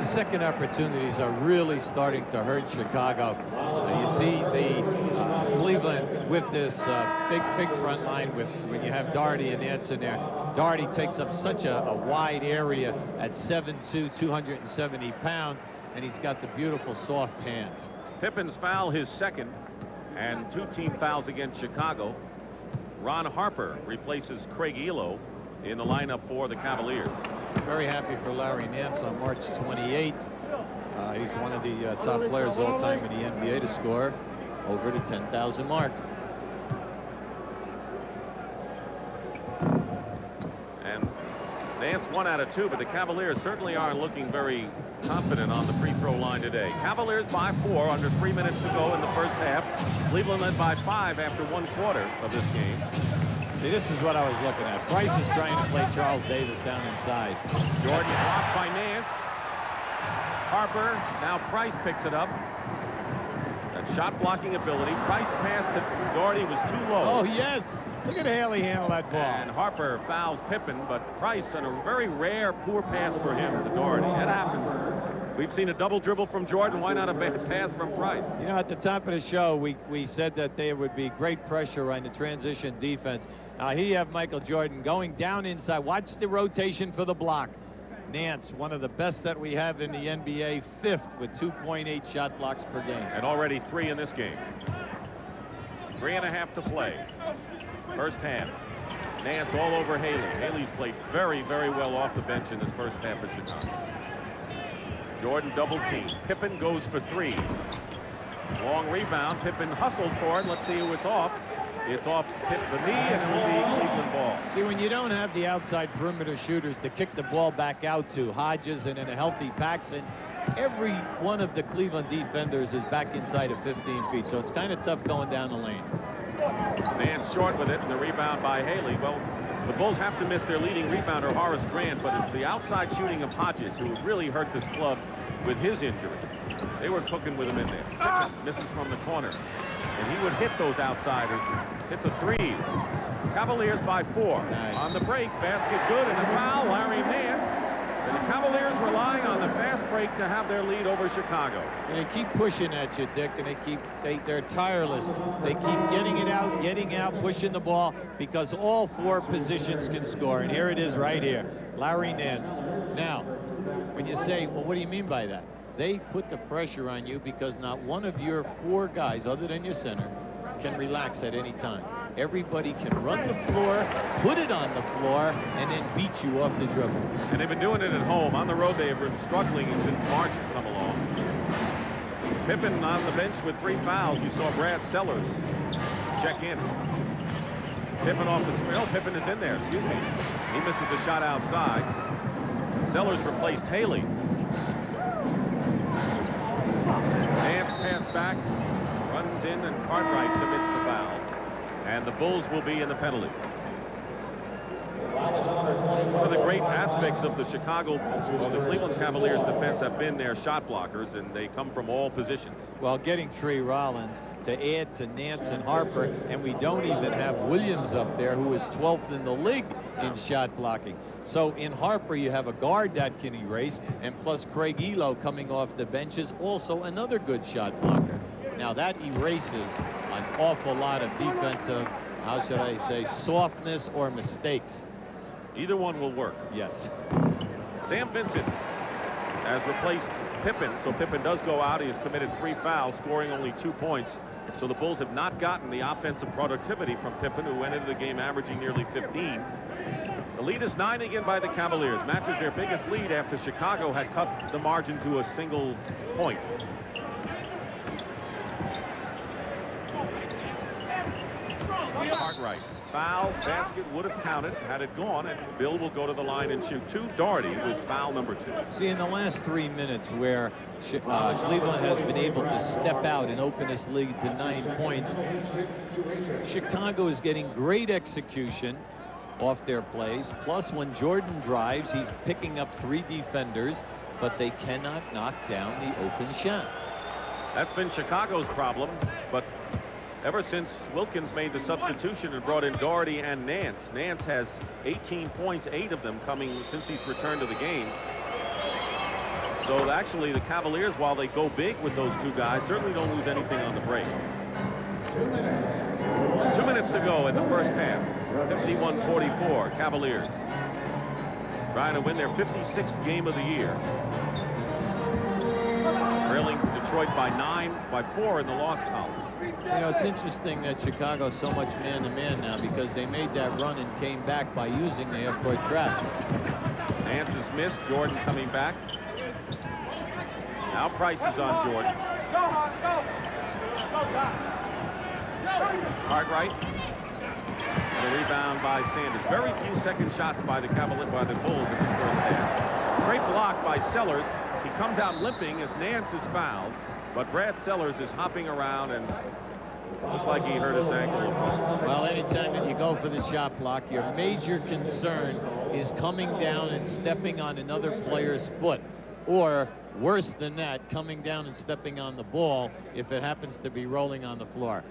The second opportunities are really starting to hurt Chicago. You see the Cleveland with this big front line with when you have Doherty and Nance in there. Doherty takes up such a wide area at 7'2", 270 pounds, and he's got the beautiful soft hands. Pippen's foul, his second, and 2 team fouls against Chicago. Ron Harper replaces Craig Elo in the lineup for the Cavaliers. Very happy for Larry Nance on March 28th. He's one of the top players all time in the NBA to score over the 10,000 mark. And Nance 1 out of 2, but the Cavaliers certainly aren't looking very confident on the free throw line today. Cavaliers by 4, under 3 minutes to go in the first half. Cleveland led by 5 after 1 quarter of this game. See, this is what I was looking at. Price is trying to play Charles Davis down inside. Jordan blocked by Nance. Harper, now Price picks it up. That shot blocking ability. Price pass to Doherty was too low. Oh, yes. Look at Haley handle that ball. And Harper fouls Pippen, but Price on a very rare poor pass for him to Doherty. That happens. We've seen a double dribble from Jordan. Why not a bad pass from Price? You know, at the top of the show, we said that there would be great pressure on the transition defense. Now, here you have Michael Jordan going down inside. Watch the rotation for the block. Nance, one of the best that we have in the NBA, 5th with 2.8 shot blocks per game. And already 3 in this game. 3.5 to play. First half. Nance all over Haley. Haley's played very, very well off the bench in this first half of Chicago. Jordan double team. Pippen goes for 3. Long rebound. Pippen hustled for it. Let's see who it's off. It's off the knee, and it will be Cleveland ball. See, when you don't have the outside perimeter shooters to kick the ball back out to, Hodges and in a healthy Paxson, every one of the Cleveland defenders is back inside of 15 feet, so it's kind of tough going down the lane. Nance short with it, and the rebound by Haley. Well, the Bulls have to miss their leading rebounder, Horace Grant, but it's the outside shooting of Hodges who really hurt this club with his injury. They were cooking with him in there. Pippen misses from the corner, and he would hit those outsiders, hit the threes. Cavaliers by 4. Nice. On the break, basket good, and a foul. Larry Nance And the Cavaliers relying on the fast break to have their lead over Chicago. And they keep pushing at you, Dick, and they're tireless. They keep getting out, pushing the ball, because all 4 positions can score. And here it is right here, Larry Nance. Now, when you say, well, what do you mean by that? They put the pressure on you because not one of your 4 guys, other than your center, can relax at any time. Everybody can run the floor, put it on the floor, and then beat you off the dribble. And they've been doing it at home. On the road, they have been struggling since March has come along. Pippen on the bench with 3 fouls. You saw Brad Sellers check in. Pippen off the screen. Oh, Pippen is in there. Excuse me. He misses the shot outside. Sellers replaced Haley. Nance pass back, runs in, and Cartwright commits the foul. And the Bulls will be in the penalty. One of the great aspects of the Cleveland Cavaliers defense have been their shot blockers, and they come from all positions. Well, getting Trey Rollins to add to Nance and Harper, and we don't even have Williams up there, who is 12th in the league in shot blocking. So in Harper, you have a guard that can erase, and plus Craig Elo coming off the bench is also another good shot blocker. Now that erases an awful lot of defensive, how should I say, softness or mistakes. Either one will work. Yes. Sam Vincent has replaced Pippen, so Pippen does go out. He has committed 3 fouls, scoring only 2 points. So the Bulls have not gotten the offensive productivity from Pippen, who went into the game averaging nearly 15. The lead is 9 again by the Cavaliers. Matches their biggest lead after Chicago had cut the margin to a single point. Cartwright. Foul, basket would have counted had it gone, and Bill will go to the line and shoot 2. Doherty with foul number 2. See, in the last 3 minutes where Cleveland has been able to step out and open this lead to 9 points, Chicago is getting great execution off their plays. Plus, when Jordan drives, he's picking up 3 defenders, but they cannot knock down the open shot. That's been Chicago's problem, but ever since Wilkins made the substitution and brought in Doherty and Nance, Nance has 18 points, 8 of them coming since he's returned to the game. So actually the Cavaliers, while they go big with those 2 guys, certainly don't lose anything on the break. 2 minutes to go in the first half. 51-44, Cavaliers trying to win their 56th game of the year. Trailing Detroit by 4 in the loss column. You know, it's interesting that Chicago's so much man-to-man now, because they made that run and came back by using the half-court trap. Nance is missed. Jordan coming back. Now Price is on Jordan. Cartwright. And a rebound by Sanders. Very few second shots by the Bulls in this first half. Great block by Sellers. He comes out limping as Nance is fouled, but Brad Sellers is hopping around and looks like he hurt his ankle. Well, anytime that you go for the shot block, your major concern is coming down and stepping on another player's foot, or worse than that, coming down and stepping on the ball if it happens to be rolling on the floor.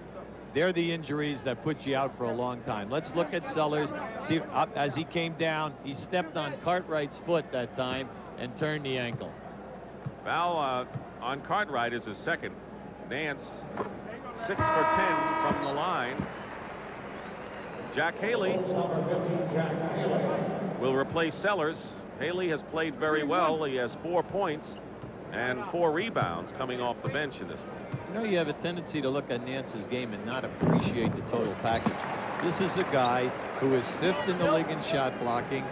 They're the injuries that put you out for a long time. Let's look at Sellers. See, as he came down, he stepped on Cartwright's foot that time and turned the ankle. Foul on Cartwright is his second. Nance 6 for 10 from the line. Jack Haley will replace Sellers. Haley has played very well. He has 4 points and 4 rebounds coming off the bench in this one. You know, you have a tendency to look at Nance's game and not appreciate the total package. This is a guy who is 5th in the league in shot blocking,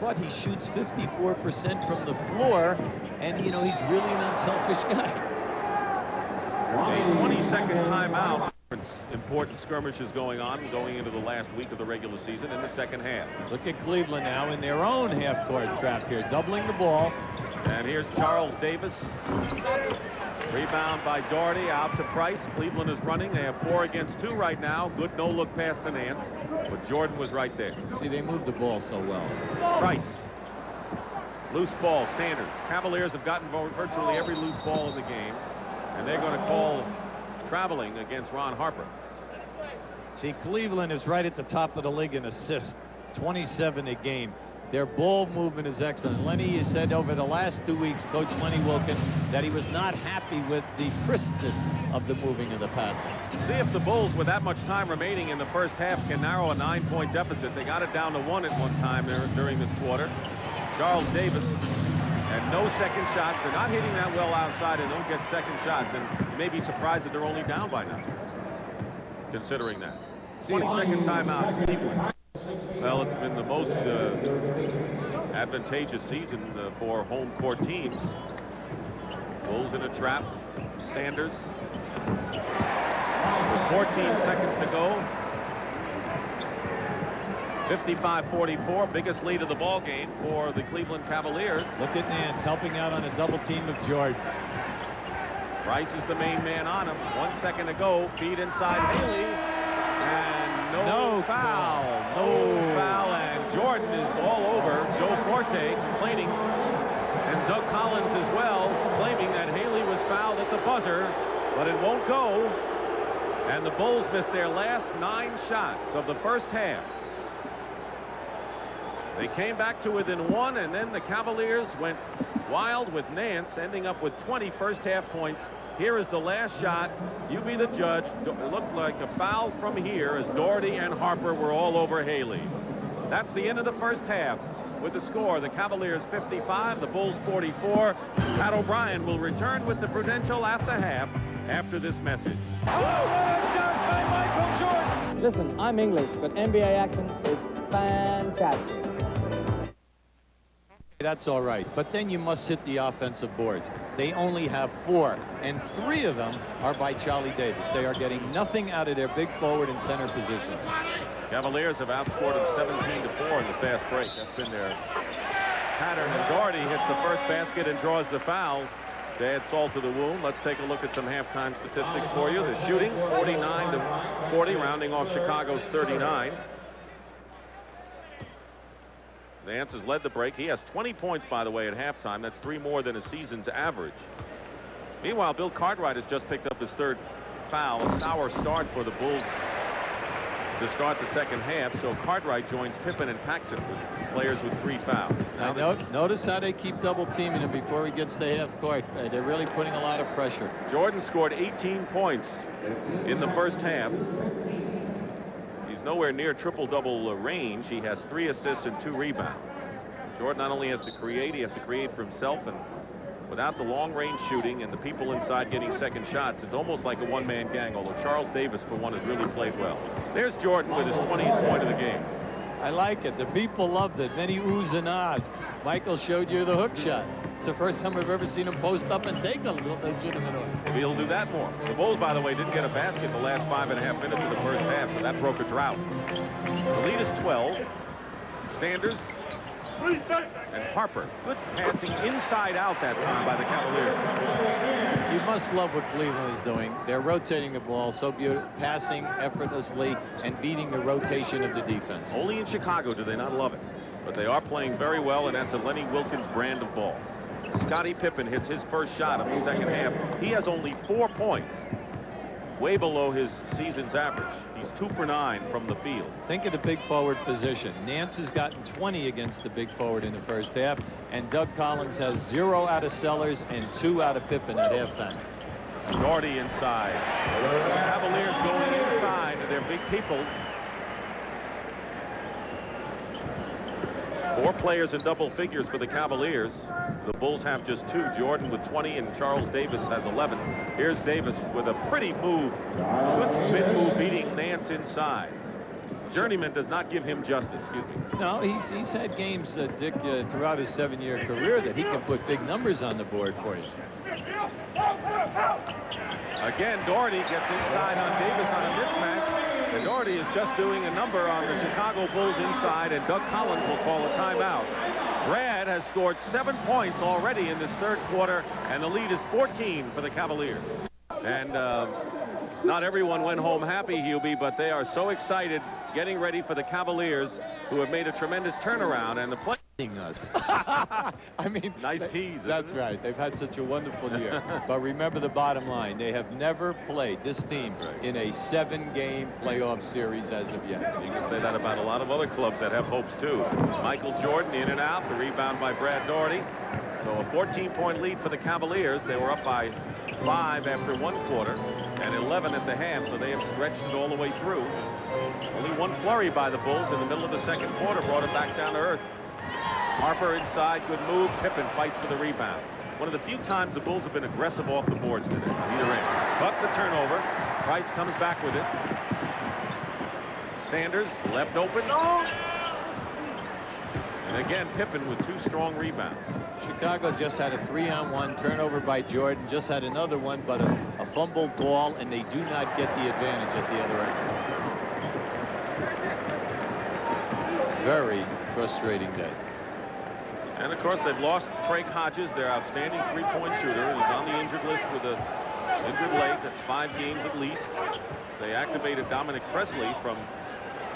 but he shoots 54% from the floor, and, you know, he's really an unselfish guy. A 20-second timeout. Important skirmishes going into the last week of the regular season in the second half. Look at Cleveland now in their own half-court trap here, doubling the ball. And here's Charles Davis. Rebound by Doherty, out to Price. Cleveland is running. They have 4 against 2 right now. Good no-look pass to Nance, but Jordan was right there. See, they moved the ball so well. Price. Loose ball, Sanders. Cavaliers have gotten virtually every loose ball in the game, and they're going to call traveling against Ron Harper. See, Cleveland is right at the top of the league in assists, 27 a game. Their ball movement is excellent. Lenny has said over the last 2 weeks, Coach Lenny Wilkins, that he was not happy with the crispness of the moving and the passing. See if the Bulls, with that much time remaining in the first half, can narrow a 9-point deficit. They got it down to 1 at one time during this quarter. Charles Davis, and no second shots. They're not hitting that well outside and don't get second shots. And you may be surprised that they're only down by now, considering that. 22nd timeout, Cleveland. Well, it's been the most advantageous season for home court teams. Bulls in a trap. Sanders. With 14 seconds to go. 55-44, biggest lead of the ball game for the Cleveland Cavaliers. Look at Nance helping out on a double team of Jordan. Rice is the main man on him. 1 second to go. Feed inside Haley. And no foul. No foul. And Jordan is all over Joe Forte complaining. And Doug Collins as well, claiming that Haley was fouled at the buzzer. But it won't go. And the Bulls missed their last 9 shots of the first half. They came back to within 1, and then the Cavaliers went wild with Nance, ending up with 20 first-half points. Here is the last shot. You be the judge. It looked like a foul from here as Doherty and Harper were all over Haley. That's the end of the first half. With the score, the Cavaliers 55, the Bulls 44. Pat O'Brien will return with the Prudential at the half after this message. Oh, done by Michael Jordan. Listen, I'm English, but NBA action is fantastic. That's all right, but then you must hit the offensive boards. They only have 4, and 3 of them are by Charlie Davis. They are getting nothing out of their big forward and center positions. Cavaliers have outscored them 17-4 in the fast break. That's been their pattern, and Doherty hits the first basket and draws the foul to add salt to the wound. Let's take a look at some halftime statistics for you. The shooting, 49-40, rounding off Chicago's 39. Nance has led the break. He has 20 points, by the way, at halftime. That's 3 more than a season's average. Meanwhile, Bill Cartwright has just picked up his 3rd foul. A sour start for the Bulls to start the second half. So Cartwright joins Pippen and Paxson, with players with 3 fouls. Now notice how they keep double teaming him before he gets to half court. They're really putting a lot of pressure. Jordan scored 18 points in the first half. Nowhere near triple-double range. He has 3 assists and 2 rebounds. Jordan not only has to create, he has to create for himself, and without the long-range shooting and the people inside getting second shots, it's almost like a one-man gang, although Charles Davis, for one, has really played well. There's Jordan with his 20th point of the game. I like it. The people loved it. Many oohs and ahs. Michael showed you the hook shot. It's the first time I've ever seen him post up and take a legitimate hook. Maybe he'll do that more. The Bulls, by the way, didn't get a basket in the last 5.5 minutes of the first half, so that broke a drought. The lead is 12. Sanders and Harper. Good passing inside out that time by the Cavaliers. You must love what Cleveland is doing. They're rotating the ball so beautiful, passing effortlessly and beating the rotation of the defense. Only in Chicago do they not love it. But they are playing very well, and that's a Lenny Wilkins brand of ball. Scottie Pippen hits his first shot of the second half. He has only 4 points, way below his season's average. He's 2 for 9 from the field. Think of the big forward position. Nance has gotten 20 against the big forward in the first half, and Doug Collins has 0 out of Sellers and 2 out of Pippen at halftime. Doherty inside. The Cavaliers going inside to their big people. 4 players in double figures for the Cavaliers. The Bulls have just 2. Jordan with 20 and Charles Davis has 11. Here's Davis with a pretty move. Good spin move beating Nance inside. Journeyman does not give him justice. Excuse me. No, he's had games, Dick, throughout his 7-year career that he can put big numbers on the board for you. Again, Doherty gets inside on Davis on a mismatch. And Doherty is just doing a number on the Chicago Bulls inside, and Doug Collins will call a timeout. Brad has scored 7 points already in this 3rd quarter, and the lead is 14 for the Cavaliers. And Not everyone went home happy, Hubie, but they are so excited getting ready for the Cavaliers, who have made a tremendous turnaround, and the play. Us. I mean, nice tease. That's right. They've had such a wonderful year. But remember the bottom line. They have never played, this team, in a 7-game playoff series as of yet. You can say that about a lot of other clubs that have hopes, too. Michael Jordan in and out. The rebound by Brad Daugherty. So a 14-point lead for the Cavaliers. They were up by 5 after 1 quarter and 11 at the half, so they have stretched it all the way through. Only one flurry by the Bulls in the middle of the second quarter brought it back down to earth. Harper inside, good move. Pippen fights for the rebound. One of the few times the Bulls have been aggressive off the boards today. Either end. But the turnover. Price comes back with it. Sanders left open. And again, Pippen with 2 strong rebounds. Chicago just had a 3-on-1 turnover by Jordan. Just had another one, but a fumbled ball, and they do not get the advantage at the other end. Very frustrating day. And of course, they've lost Craig Hodges, their outstanding 3-point shooter. He's on the injured list with an injured leg. That's 5 games at least. They activated Dominic Presley from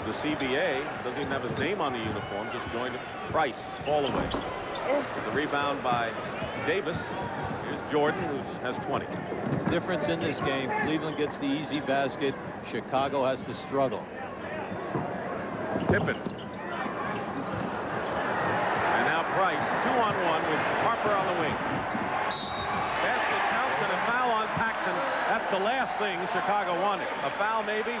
the CBA. Doesn't even have his name on the uniform. Just joined Price. Fall away. The rebound by Davis. Here's Jordan, who has 20. The difference in this game, Cleveland gets the easy basket. Chicago has to struggle. Pippen. Price 2-on-1 with Harper on the wing. Basket counts and a foul on Paxson. That's the last thing Chicago wanted. A foul maybe.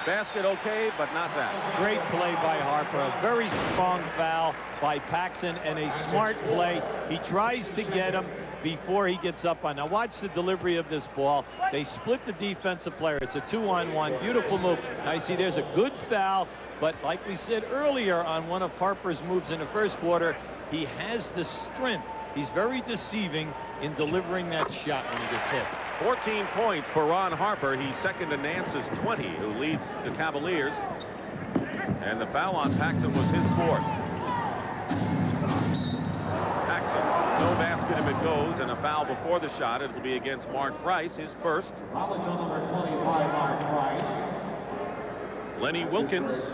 Basket okay, but not that. Great play by Harper. A very strong foul by Paxson and a smart play. He tries to get him before he gets up on. Now watch the delivery of this ball. They split the defensive player. It's a 2-on-1. Beautiful move. Now you see there's a good foul, but like we said earlier on one of Harper's moves in the first quarter, he has the strength. He's very deceiving in delivering that shot when he gets hit. 14 points for Ron Harper. He's second to Nance's 20, who leads the Cavaliers. And the foul on Paxson was his 4th. Paxson, no basket if it goes, and a foul before the shot. It'll be against Mark Price, his 1st. Foul on number 25, Mark Price. Lenny Wilkins,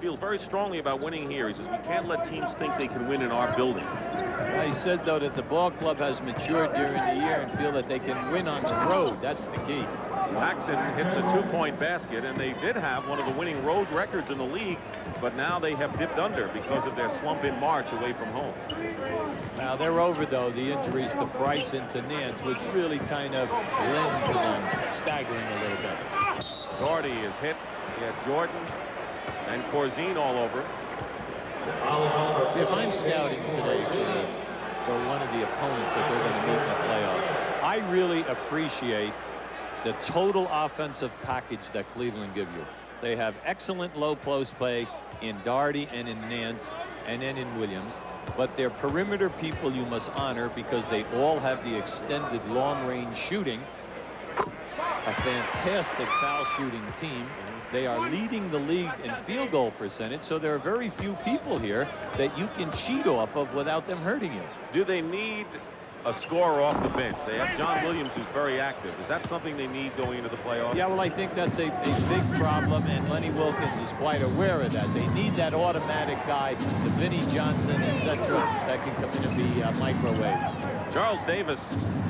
feels very strongly about winning here. He says, we can't let teams think they can win in our building. He said, though, that the ball club has matured during the year and feel that they can win on the road. That's the key. Paxson hits a 2-point basket, and they did have one of the winning road records in the league, but now they have dipped under because of their slump in March away from home. Now they're over, though, the injuries to Price and to Nance, which really kind of lend to them staggering a little bit. Daugherty is hit. He had Jordan and Corzine all over. See, if I'm scouting today for one of the opponents that they're going to meet in the playoffs, I really appreciate the total offensive package that Cleveland give you. They have excellent low post play in Daugherty and in Nance and then in Williams. But their perimeter people you must honor because they all have the extended long-range shooting. A fantastic foul shooting team. They are leading the league in field goal percentage, so there are very few people here that you can cheat off of without them hurting you. Do they need a scorer off the bench? They have John Williams, who's very active. Is that something they need going into the playoffs? Yeah, well, I think that's a big problem, and Lenny Wilkins is quite aware of that. They need that automatic guy, the Vinnie Johnson, etc., that can come in and be microwave. Charles Davis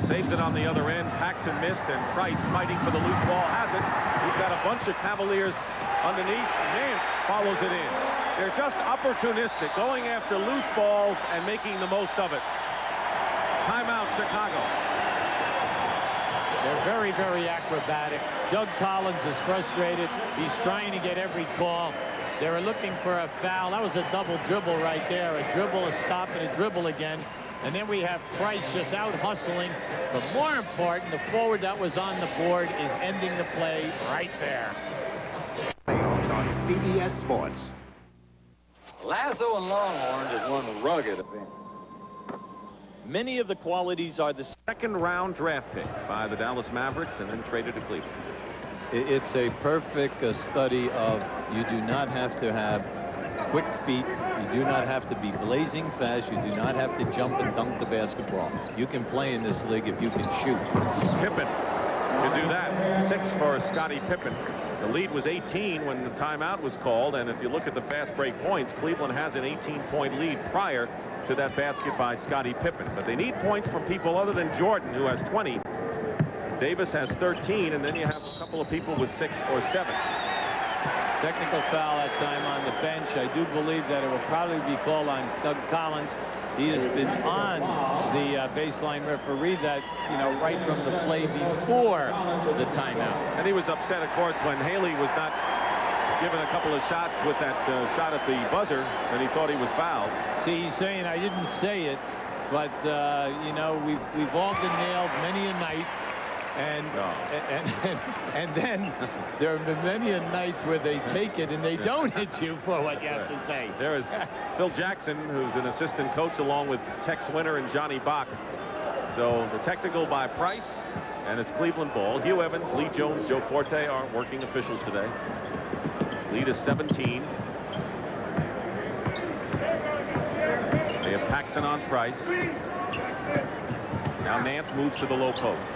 saves it on the other end. Paxson missed, and Price fighting for the loose ball has it. He's got a bunch of Cavaliers underneath. Nance follows it in. They're just opportunistic, going after loose balls and making the most of it. Timeout, Chicago. They're very, very acrobatic. Doug Collins is frustrated. He's trying to get every call. They were looking for a foul. That was a double dribble right there. A dribble, a stop, and a dribble again. And then we have Price just out hustling. But more important, the forward that was on the board is ending the play right there. Playoffs on CBS Sports. Lasso and Longhorns is one of the rugged events. Many of the qualities are the second-round draft pick by the Dallas Mavericks and then traded to Cleveland. It's a perfect study of you do not have to have quick feet. You do not have to be blazing fast. You do not have to jump and dunk the basketball. You can play in this league if you can shoot. Pippen can do that. 6 for Scottie Pippen. The lead was 18 when the timeout was called, and if you look at the fast break points, Cleveland has an 18-point lead prior to that basket by Scottie Pippen. But they need points from people other than Jordan, who has 20. Davis has 13, and then you have a couple of people with 6 or 7. Technical foul that time on the bench. I do believe that it will probably be called on Doug Collins. He has been on the baseline referee that, right from the play before the timeout. And he was upset, of course, when Haley was not given a couple of shots with that shot at the buzzer, and he thought he was fouled. See, he's saying, I didn't say it, but, we've all been nailed many a night. And then there have been many nights where they take it and they don't hit you for what you have to say. There is Phil Jackson, who's an assistant coach, along with Tex Winter and Johnny Bach. So the technical by Price, and it's Cleveland ball. Hugh Evans, Lee Jones, Joe Forte are working officials today. Lead is 17. They have Paxson on Price. Now Nance moves to the low post.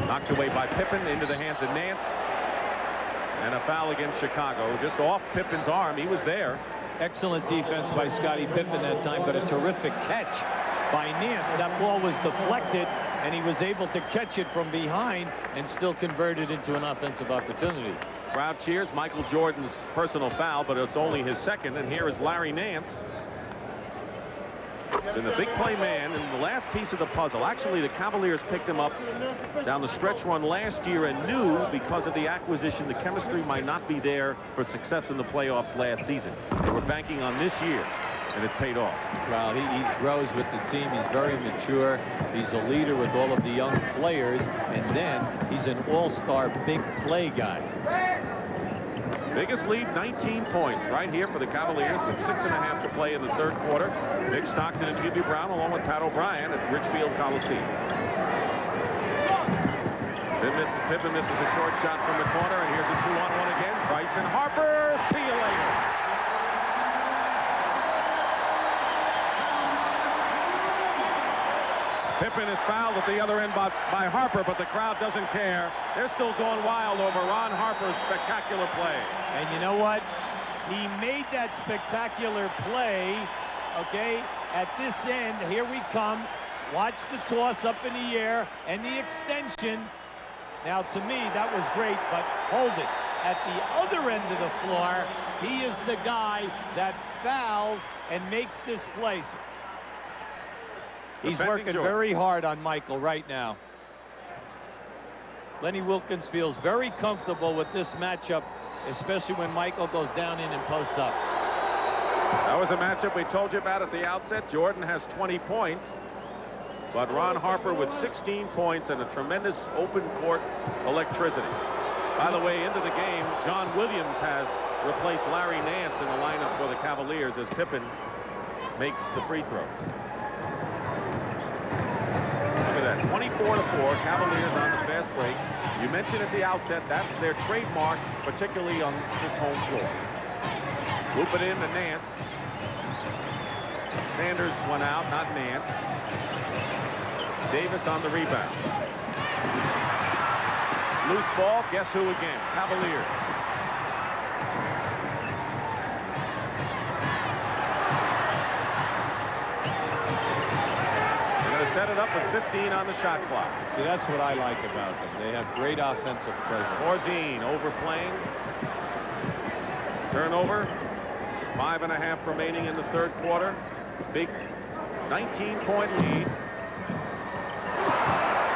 Knocked away by Pippen, into the hands of Nance. And a foul against Chicago, just off Pippen's arm. He was there. Excellent defense by Scottie Pippen that time, but a terrific catch by Nance. That ball was deflected, and he was able to catch it from behind and still convert it into an offensive opportunity. Crowd cheers. Michael Jordan's personal foul, but it's only his second. And here is Larry Nance. Been the big play man in the last piece of the puzzle. Actually, the Cavaliers picked him up down the stretch run last year and knew because of the acquisition the chemistry might not be there for success in the playoffs last season. They were banking on this year, and it's paid off. Well, he grows with the team. He's very mature. He's a leader with all of the young players, and then he's an all-star big play guy. Biggest lead, 19 points right here for the Cavaliers with 6.5 to play in the third quarter. Nick Stockton and Hubie Brown along with Pat O'Brien at Richfield Coliseum. Pippen misses a short shot from the corner, and here's a 2-on-1 again. Price and Harper. See you later. Pippen is fouled at the other end by Harper, but the crowd doesn't care. They're still going wild over Ron Harper's spectacular play. And you know what? He made that spectacular play, okay, at this end. Here we come. Watch the toss up in the air and the extension. Now, to me, that was great, but hold it. At the other end of the floor, he is the guy that fouls and makes this play. He's working very hard on Michael right now. Lenny Wilkens feels very comfortable with this matchup, especially when Michael goes down in and posts up. That was a matchup we told you about at the outset. Jordan has 20 points, but Ron Harper with 16 points and a tremendous open court electricity. By the way, into the game, John Williams has replaced Larry Nance in the lineup for the Cavaliers as Pippen makes the free throw. 24-4, Cavaliers on the fast break. You mentioned at the outset that's their trademark, particularly on this home floor. Loop it in to Nance. Sanders went out, not Nance. Davis on the rebound. Loose ball, guess who again? Cavaliers. Set it up with 15 on the shot clock. See, that's what I like about them. They have great offensive presence. Morzine overplaying. Turnover. 5.5 remaining in the third quarter. Big 19-point lead.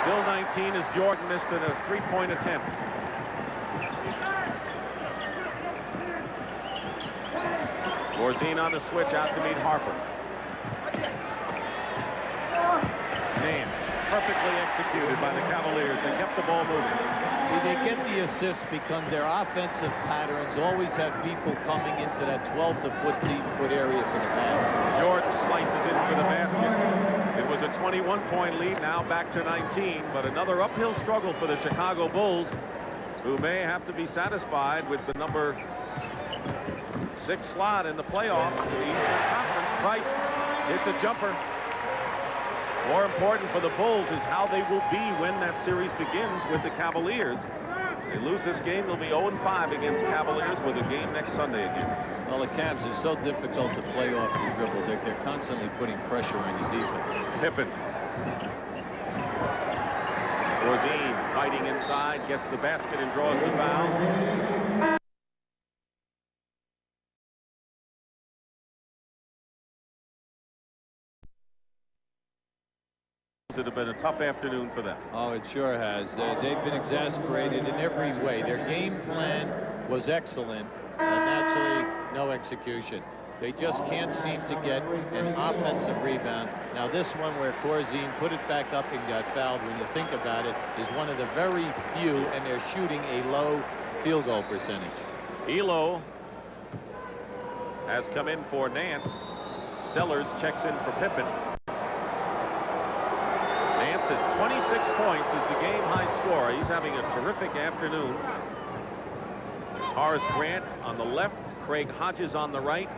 Still 19 as Jordan missed a three-point attempt. Morzine on the switch out to meet Harper. Nance, perfectly executed by the Cavaliers. They kept the ball moving. See, they get the assists because their offensive patterns always have people coming into that 12 to 14-foot area for the pass. Jordan slices in for the basket. It was a 21-point lead, now back to 19, but another uphill struggle for the Chicago Bulls, who may have to be satisfied with the number Sixth slot in the playoffs in the Eastern Conference. Price hits a jumper. More important for the Bulls is how they will be when that series begins with the Cavaliers. If they lose this game, they'll be 0-5 against Cavaliers with a game next Sunday against. Well, the Cavs are so difficult to play off the dribble. They're constantly putting pressure on your defense. Pippen. Corzine fighting inside, gets the basket and draws the foul. It have been a tough afternoon for them. Oh, it sure has. They've been exasperated in every way. Their game plan was excellent, and naturally, no execution. They just can't seem to get an offensive rebound. Now, this one where Corzine put it back up and got fouled, when you think about it, is one of the very few, and they're shooting a low field goal percentage. Elo has come in for Nance. Sellers checks in for Pippen. Nance at 26 points is the game-high scorer. He's having a terrific afternoon. There's Horace Grant on the left, Craig Hodges on the right.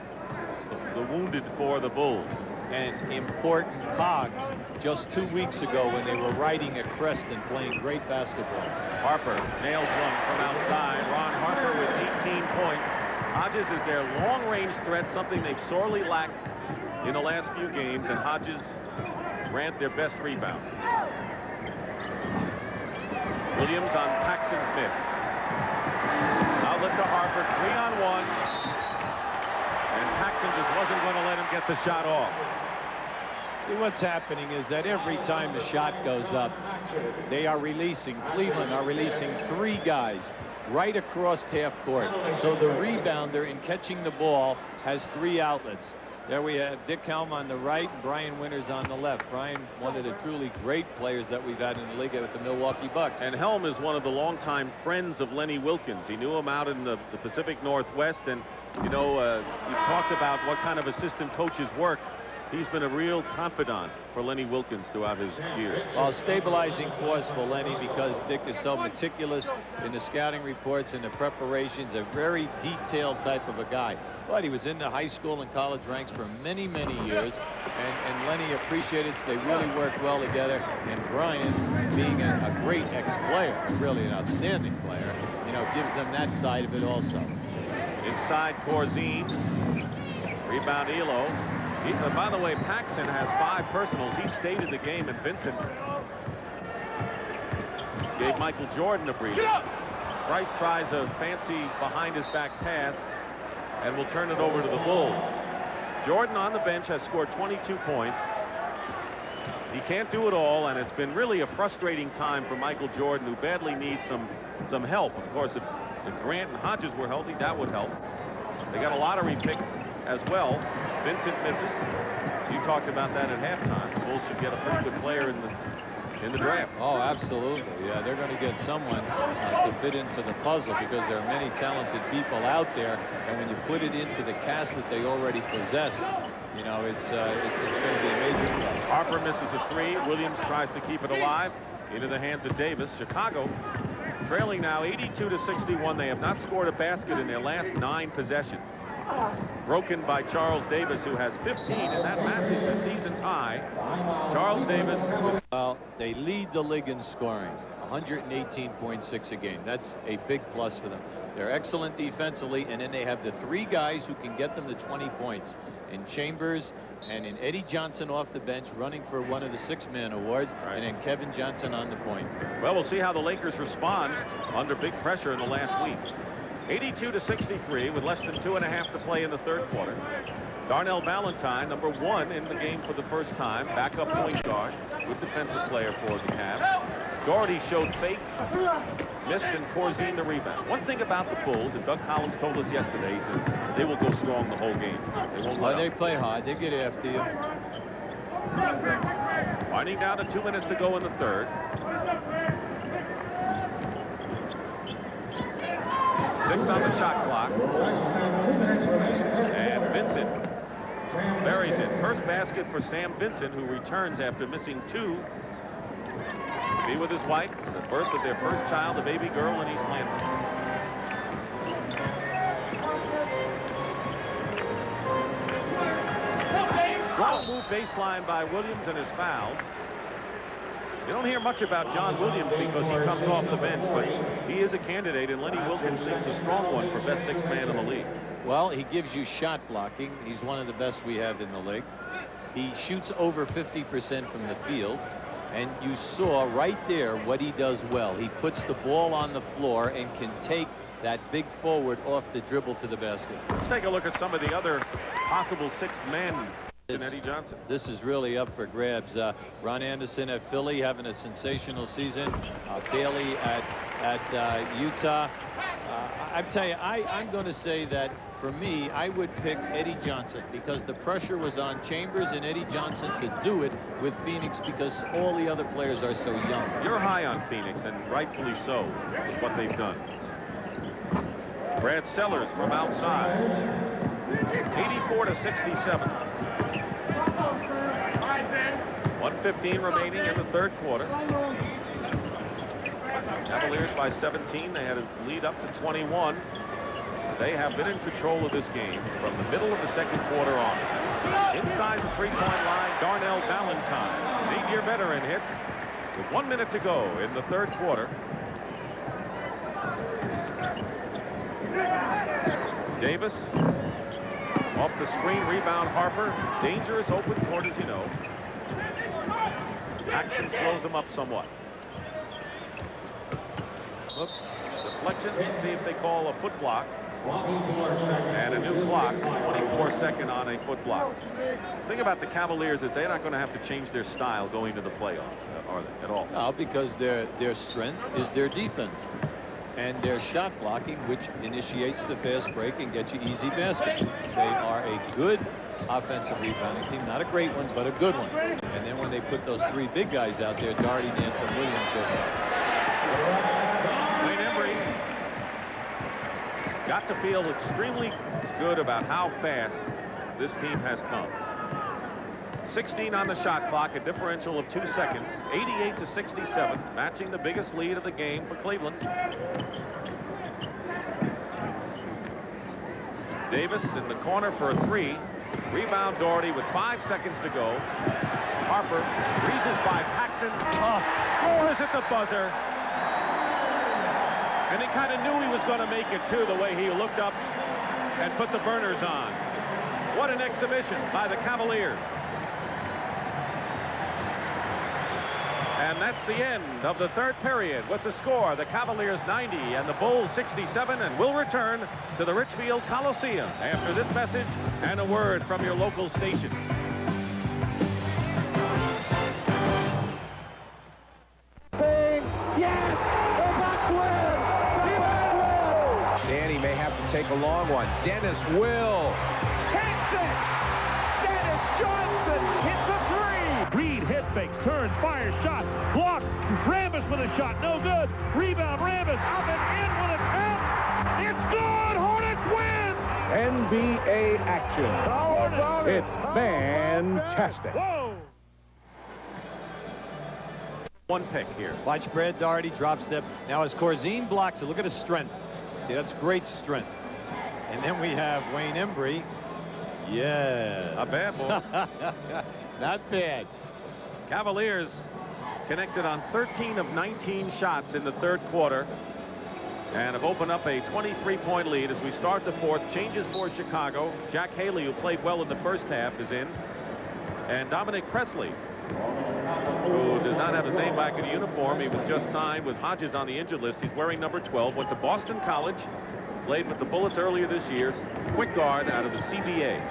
The wounded for the Bulls. And important cogs just 2 weeks ago when they were riding a crest and playing great basketball. Harper nails one from outside. Ron Harper with 18 points. Hodges is their long-range threat, something they've sorely lacked in the last few games, and Hodges Grant their best rebound. Williams on Paxson's miss. Outlet to Harper, 3-on-1. And Paxson just wasn't going to let him get the shot off. See, what's happening is that every time the shot goes up, they are releasing, Cleveland are releasing 3 guys right across half court. So the rebounder in catching the ball has 3 outlets. There we have Dick Helm on the right, and Brian Winters on the left. Brian, one of the truly great players that we've had in the league with the Milwaukee Bucks. And Helm is one of the longtime friends of Lenny Wilkens. He knew him out in the Pacific Northwest, and you know, you talked about what kind of assistant coaches work. He's been a real confidant for Lenny Wilkens throughout his years. Well, stabilizing force for Lenny, because Dick is so meticulous in the scouting reports and the preparations, a very detailed type of a guy. But he was in the high school and college ranks for many, many years, and Lenny appreciated it. So they really worked well together. And Brian, being a great ex-player, really an outstanding player, you know, gives them that side of it also. Inside Corzine. Rebound Elo. By the way, Paxson has 5 personals. He stayed in the game, and Vincent gave Michael Jordan a breather. Price tries a fancy behind-his-back pass and will turn it over to the Bulls. Jordan on the bench has scored 22 points. He can't do it all, and it's been really a frustrating time for Michael Jordan, who badly needs some help. Of course, if Grant and Hodges were healthy, that would help. They got a lottery pick as well. Vincent misses. You talked about that at halftime. The Bulls should get a pretty good player in the draft. Oh, absolutely. Yeah, they're going to get someone to fit into the puzzle, because there are many talented people out there, and when you put it into the cast that they already possess, you know, it's going to be a major plus. Harper misses a 3. Williams tries to keep it alive into the hands of Davis. Chicago trailing now 82-61. They have not scored a basket in their last 9 possessions. Broken by Charles Davis, who has 15, and that matches the season's high. Charles Davis. Well, they lead the league in scoring, 118.6 a game. That's a big plus for them. They're excellent defensively, and then they have the 3 guys who can get them to 20 points in Chambers and in Eddie Johnson off the bench, running for one of the 6-man awards, and then Kevin Johnson on the point. Well, we'll see how the Lakers respond under big pressure in the last week. 82-63 with less than 2.5 to play in the 3rd quarter. Darnell Valentine, number 1 in the game for the first time, backup point guard, good defensive player for the Cavs. Doherty showed fake, missed, and Corzine the rebound. One thing about the Bulls, and Doug Collins told us yesterday, he says they will go strong the whole game. They won't let up. They play hard. They get after you. Winding down to 2 minutes to go in the 3rd. 6 on the shot clock. And Vincent buries it. First basket for Sam Vincent, who returns after missing 2. Be with his wife for the birth of their first child, a baby girl in East Lansing. baseline by Williams and is fouled. You don't hear much about John Williams because he comes off the bench, but he is a candidate, and Lenny Wilkens thinks a strong one for best sixth man in the league. Well, he gives you shot blocking. He's one of the best we have in the league. He shoots over 50% from the field. And you saw right there what he does well. He puts the ball on the floor and can take that big forward off the dribble to the basket. Let's take a look at some of the other possible sixth men in Eddie Johnson. This is really up for grabs. Ron Anderson at Philly having a sensational season. Bailey at Utah. I tell you, I'm going to say that for me, I would pick Eddie Johnson because the pressure was on Chambers and Eddie Johnson to do it with Phoenix because all the other players are so young. You're high on Phoenix, and rightfully so, with what they've done. Brad Sellers from outside. 84-67. 1:15 remaining in the third quarter. Cavaliers by 17. They had a lead up to 21. They have been in control of this game from the middle of the second quarter on. Inside the three-point line, Darnell Valentine, an 8-year veteran, hits with 1 minute to go in the third quarter. Davis off the screen, rebound Harper. Dangerous open court, as you know. Paxson slows him up somewhat. Oops. Deflection. See if they call a foot block. And a new clock, 24-second on a foot block. The thing about the Cavaliers is they're not going to have to change their style going to the playoffs, are they, at all? No, because their strength is their defense and their shot blocking, which initiates the fast break and gets you easy baskets. They are a good offensive rebounding team, not a great one, but a good one. And then when they put those three big guys out there, Doherty, Nance, and Williams, got to feel extremely good about how fast this team has come. 16 on the shot clock, a differential of 2 seconds, 88-67, matching the biggest lead of the game for Cleveland. Davis in the corner for a three. Rebound Doherty with 5 seconds to go. Harper breezes by Paxson. Scores at the buzzer. And he kind of knew he was going to make it, too, the way he looked up and put the burners on. What an exhibition by the Cavaliers. And that's the end of the third period with the score, the Cavaliers 90 and the Bulls 67, and we'll return to the Richfield Coliseum after this message and a word from your local station. Danny may have to take a long one. Dennis will. Hits it! Dennis Johnson hits a three! Reed hit fakes, turns, fires, shot, blocked. Rambis with a shot, no good. Rebound, Rambis up and in with a tap. It's good! Hornets win! NBA action. It's fantastic. Whoa! One pick here. watch Brad Doherty drop step. Now as Corzine blocks it, look at his strength. See, that's great strength. And then we have Wayne Embry. Yeah. Not bad, boy. Not bad. Cavaliers connected on 13 of 19 shots in the third quarter and have opened up a 23-point lead as we start the fourth. Changes for Chicago. Jack Haley, who played well in the first half, is in. And Dominic Presley, who does not have his name back in the uniform. He was just signed with Hodges on the injured list. He's wearing number 12. Went to Boston College. Played with the Bullets earlier this year. Quick guard out of the CBA.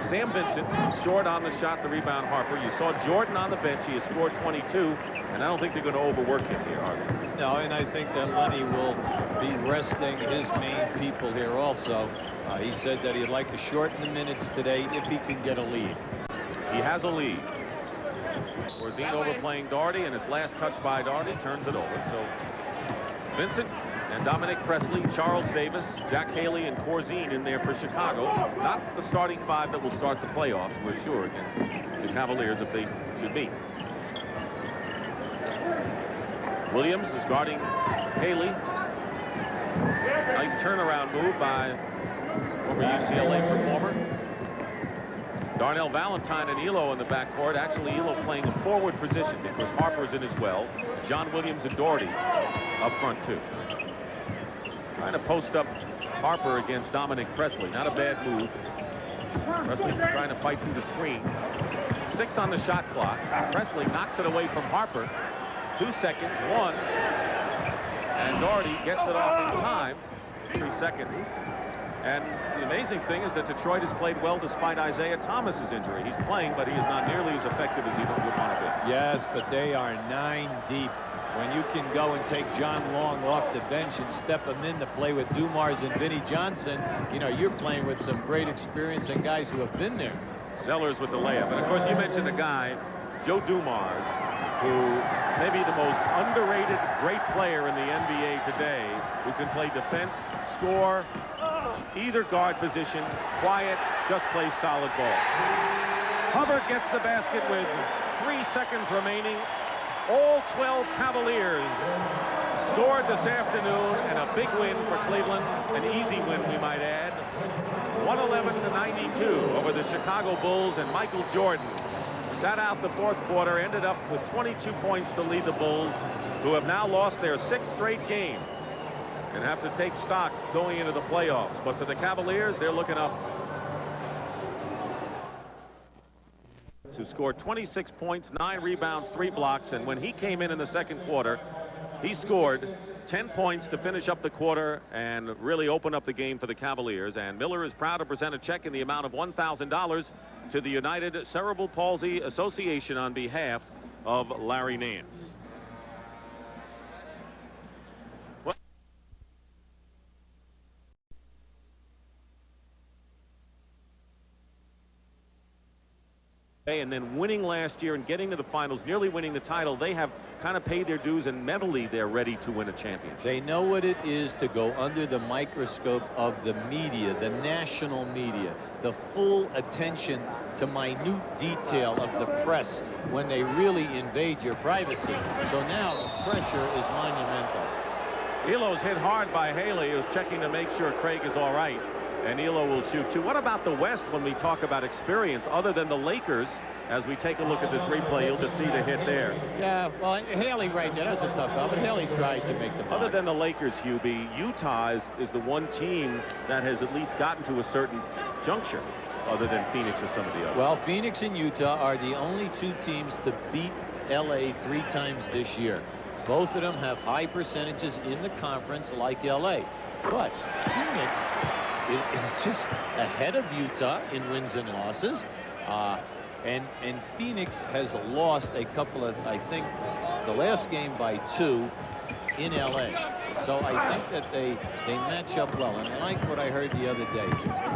Sam Vincent, short on the shot, the rebound Harper. You saw Jordan on the bench. He has scored 22, and I don't think they're going to overwork him here, are they? No, and I think that Lenny will be resting his main people here also. He said that he'd like to shorten the minutes today if he can get a lead. He has a lead. Corzine overplaying Doherty, and his last touch by Doherty turns it over. So Vincent and Dominic Presley, Charles Davis, Jack Haley, and Corzine in there for Chicago. Not the starting five that will start the playoffs, we're sure, against the Cavaliers if they should meet. Williams is guarding Haley. Nice turnaround move by former UCLA performer. Darnell Valentine and Elo in the backcourt. Actually, Elo playing a forward position because Harper's in as well. John Williams and Doherty up front, too. Trying to post up Harper against Dominic Presley. Not a bad move. Presley trying to fight through the screen. 6 on the shot clock. Presley knocks it away from Harper. 2 seconds, 1. And Doherty gets it off in time. 3 seconds. And the amazing thing is that Detroit has played well despite Isaiah Thomas's injury. He's playing, but he is not nearly as effective as he would want to be. Yes, but they are 9 deep. When you can go and take John Long off the bench and step him in to play with Dumars and Vinnie Johnson, you know, you're playing with some great experience and guys who have been there. Sellers with the layup. And, of course, you mentioned a guy, Joe Dumars, who may be the most underrated great player in the NBA today, who can play defense, score, either guard position, quiet, just plays solid ball. Hubbard gets the basket with 3 seconds remaining. All 12 Cavaliers scored this afternoon, and a big win for Cleveland, an easy win, we might add. 111-92 over the Chicago Bulls, and Michael Jordan sat out the fourth quarter, ended up with 22 points to lead the Bulls, who have now lost their 6th straight game and have to take stock going into the playoffs. But for the Cavaliers, they're looking up. Who scored 26 points, 9 rebounds, 3 blocks, and when he came in the second quarter, he scored 10 points to finish up the quarter and really open up the game for the Cavaliers. And Miller is proud to present a check in the amount of $1,000 to the United Cerebral Palsy Association on behalf of Larry Nance. And then winning last year and getting to the finals, nearly winning the title, they have kind of paid their dues, and mentally they're ready to win a championship. They know what it is to go under the microscope of the media, the national media, the full attention to minute detail of the press when they really invade your privacy. So now the pressure is monumental. Elo's hit hard by Haley, who's checking to make sure Craig is all right. And Elo will shoot too. What about the West when we talk about experience? Other than the Lakers, as we take a look at this replay, you'll just see the hit there. Yeah, well, Haley right there, that's a tough call, but Haley tries to make the block. Other than the Lakers, Hubie, Utah is the one team that has at least gotten to a certain juncture, other than Phoenix or some of the others. Well, Phoenix and Utah are the only 2 teams to beat LA 3 times this year. Both of them have high percentages in the conference like LA. But Phoenix is just ahead of Utah in wins and losses. And Phoenix has lost a couple of, I think, the last game by 2 in LA. So I think that they match up well. And I like what I heard the other day.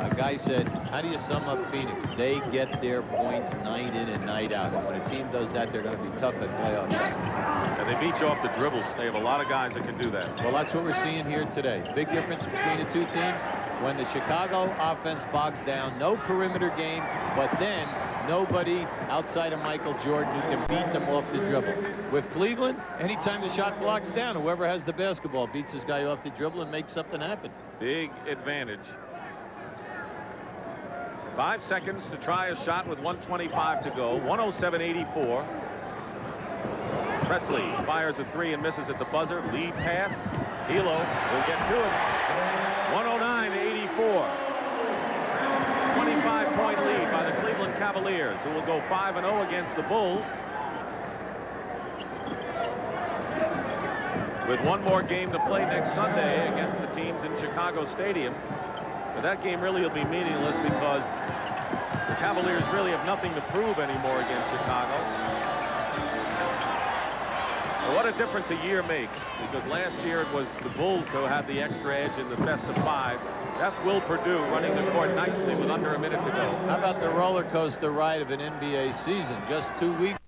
A guy said, how do you sum up Phoenix? They get their points night in and night out. And when a team does that, they're going to be tough at playoff time. And they beat you off the dribbles. They have a lot of guys that can do that. Well, that's what we're seeing here today. Big difference between the 2 teams. When the Chicago offense bogs down, no perimeter game, but then nobody outside of Michael Jordan who can beat them off the dribble. With Cleveland, anytime the shot clock's down, whoever has the basketball beats this guy off the dribble and makes something happen. Big advantage. 5 seconds to try a shot with 1:25 to go. 107-84. Presley fires a 3 and misses at the buzzer. Lead pass. Elo will get to him. 109-84. 25-point lead by the Cleveland Cavaliers, who will go 5-0 against the Bulls. With one more game to play next Sunday against the teams in Chicago Stadium. But that game really will be meaningless because the Cavaliers really have nothing to prove anymore against Chicago. Well, what a difference a year makes, because last year it was the Bulls who had the extra edge in the best of 5. That's Will Perdue running the court nicely with under a minute to go. How about the roller coaster ride of an NBA season? Just 2 weeks.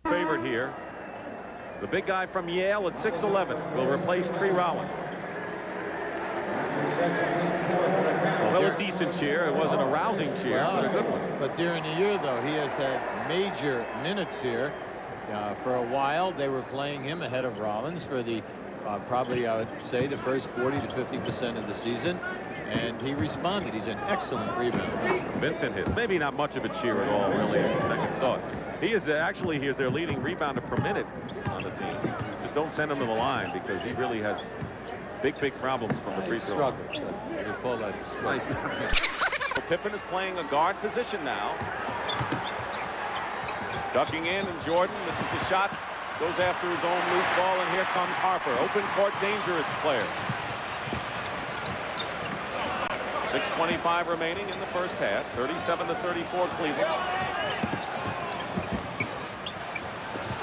Favorite here. The big guy from Yale at 6'11" will replace Tree Rollins. Well, a decent cheer. It wasn't a rousing cheer, but a good one. But during the year, though, he has had major minutes here. For a while, they were playing him ahead of Rollins for the probably I would say the first 40 to 50% of the season, and he responded. He's an excellent rebounder. Vincent hits. Maybe not much of a cheer at all, really, on second thought. He is actually he is their leading rebounder per minute on the team. Just don't send him to the line because he really has big problems from the free throw. Struggles. You call that Nice. So Pippen is playing a guard position now. Ducking in, and Jordan misses the shot. Goes after his own loose ball, and here comes Harper. Open court, dangerous player. 6:25 remaining in the first half. 37-34 Cleveland.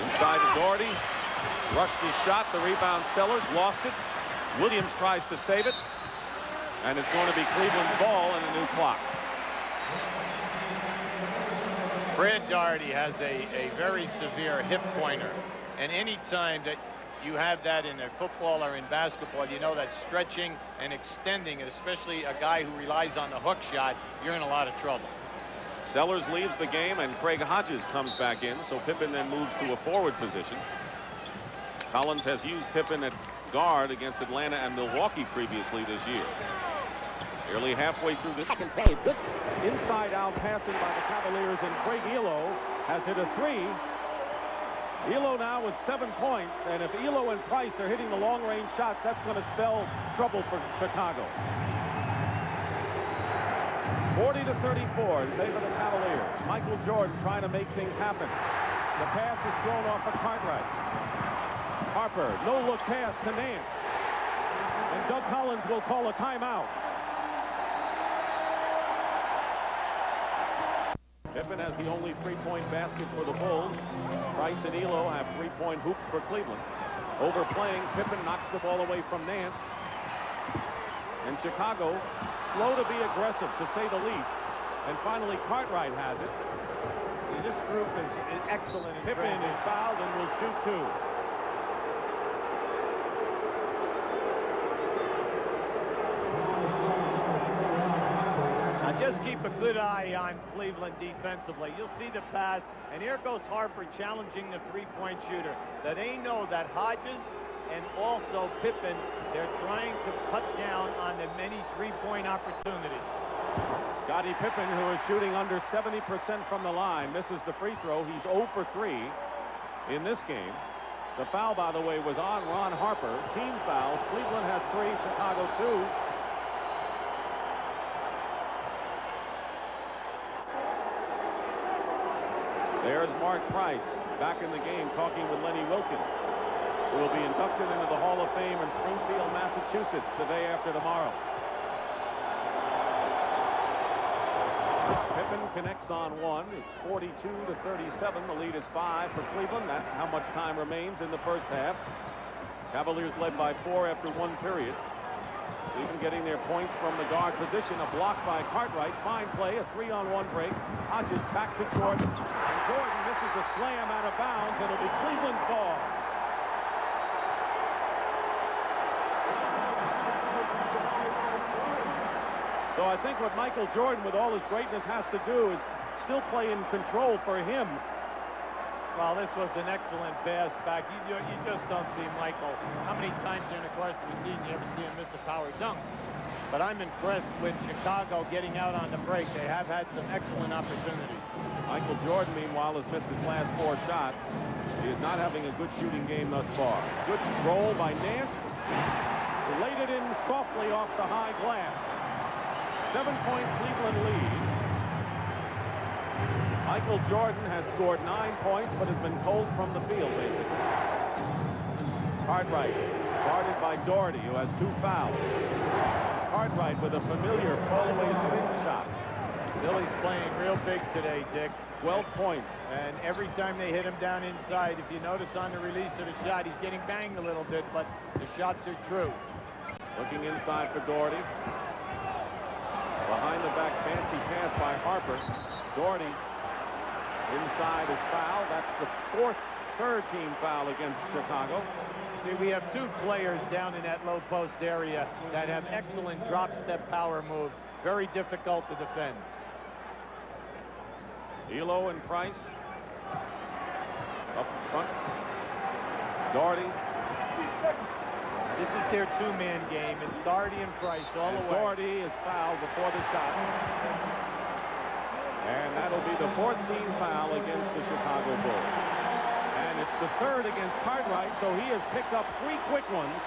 Inside to Doherty. Rushed his shot. The rebound, Sellers lost it. Williams tries to save it. And it's going to be Cleveland's ball and a new clock. Brad Doherty has a very severe hip pointer. And any time that you have that in a football or in basketball, you know that stretching and extending, especially a guy who relies on the hook shot, you're in a lot of trouble. Sellers leaves the game, and Craig Hodges comes back in, so Pippen then moves to a forward position. Collins has used Pippen at guard against Atlanta and Milwaukee previously this year. Nearly halfway through the second phase. Good inside-out passing by the Cavaliers, and Craig Elo has hit a three. Elo now with 7 points, and if Elo and Price are hitting the long-range shots, that's going to spell trouble for Chicago. 40-34 in favor of the Cavaliers. Michael Jordan trying to make things happen. The pass is thrown off of Cartwright. Harper, no-look pass to Nance. And Doug Collins will call a timeout. Pippen has the only three-point basket for the Bulls. Price and Elo have three-point hoops for Cleveland. Overplaying, Pippen knocks the ball away from Nance. And Chicago, slow to be aggressive, to say the least. And finally, Cartwright has it. See, this group is excellent. Pippen is fouled and will shoot two. Just keep a good eye on Cleveland defensively. You'll see the pass, and here goes Harper challenging the three-point shooter. That they know that Hodges and also Pippen, they're trying to cut down on the many three-point opportunities. Scottie Pippen, who is shooting under 70% from the line, misses the free throw. He's 0 for 3 in this game. The foul, by the way, was on Ron Harper. Team fouls. Cleveland has 3, Chicago 2. There's Mark Price back in the game talking with Lenny Wilkins, who will be inducted into the Hall of Fame in Springfield, Massachusetts, the day after tomorrow. Pippen connects on one. It's 42-37. The lead is 5 for Cleveland. That's how much time remains in the first half. Cavaliers led by 4 after 1 period. Cleveland getting their points from the guard position. A block by Cartwright. Fine play. A 3-on-1 break. Hodges back to Jordan. And Jordan misses a slam out of bounds. It'll be Cleveland's ball. So I think what Michael Jordan, with all his greatness, has to do is still play in control for him. Well, this was an excellent pass back. You just don't see Michael. How many times during the course of the season you ever see him miss a power dunk? But I'm impressed with Chicago getting out on the break. They have had some excellent opportunities. Michael Jordan, meanwhile, has missed his last 4 shots. He is not having a good shooting game thus far. Good roll by Nance. Laid it in softly off the high glass. 7-point Cleveland lead. Michael Jordan has scored 9 points, but has been cold from the field, basically. Cartwright, guarded by Doherty, who has 2 fouls. Cartwright with a familiar fall-away spin shot. Billy's playing real big today, Dick. 12 points. And every time they hit him down inside, if you notice on the release of the shot, he's getting banged a little bit, but the shots are true. Looking inside for Doherty. Behind the back, fancy pass by Harper. Doherty inside is fouled. That's the third team foul against Chicago. See, we have 2 players down in that low post area that have excellent drop step power moves. Very difficult to defend. Elo and Price up front. Doherty This is their two-man game. It's Doherty and Price all the way. Doherty is fouled before the shot. And that'll be the 14th foul against the Chicago Bulls. And it's the third against Cartwright, so he has picked up 3 quick ones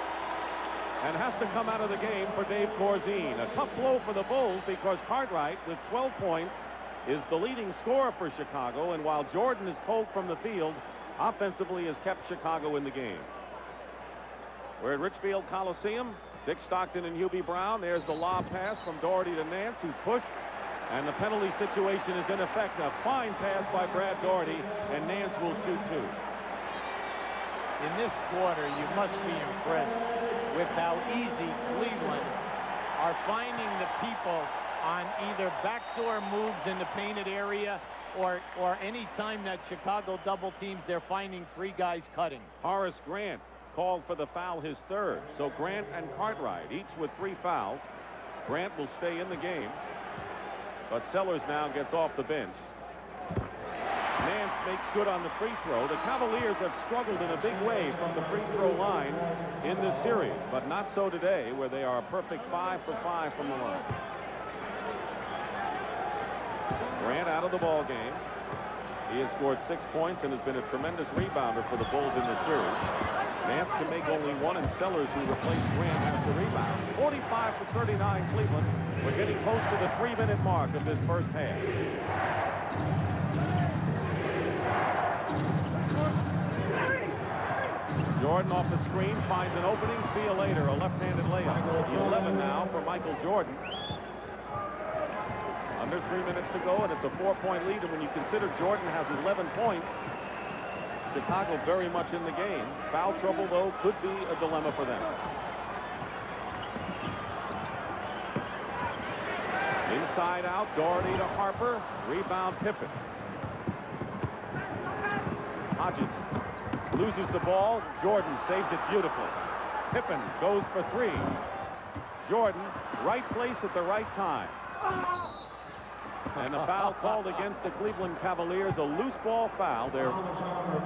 and has to come out of the game for Dave Corzine. A tough blow for the Bulls because Cartwright, with 12 points, is the leading scorer for Chicago, and while Jordan is cold from the field, offensively has kept Chicago in the game. We're at Richfield Coliseum. Dick Stockton and Hubie Brown. There's the lob pass from Doherty to Nance, who's pushed, and the penalty situation is in effect. A fine pass by Brad Doherty, and Nance will shoot 2. In this quarter, you must be impressed with how easy Cleveland are finding the people on either backdoor moves in the painted area or any time that Chicago double teams, they're finding 3 guys cutting. Horace Grant called for the foul, his 3rd. So Grant and Cartwright, each with 3 fouls. Grant will stay in the game, but Sellers now gets off the bench. Nance makes good on the free throw. The Cavaliers have struggled in a big way from the free throw line in this series, but not so today, where they are a perfect 5 for 5 from the line. Grant out of the ball game. He has scored 6 points and has been a tremendous rebounder for the Bulls in this series. Nance can make only 1, and Sellers, who replaced Grant, has to rebound. 45 for 39 Cleveland. We're getting close to the 3-minute mark of this first half. Jordan off the screen, finds an opening. See you later. A left-handed layup. 11 now for Michael Jordan. Under 3 minutes to go, and it's a 4-point lead. And when you consider Jordan has 11 points, Chicago very much in the game. Foul trouble, though, could be a dilemma for them. Inside out, Doherty to Harper. Rebound, Pippen. Hodges loses the ball. Jordan saves it beautifully. Pippen goes for 3. Jordan, right place at the right time. And a foul called against the Cleveland Cavaliers, a loose ball foul, their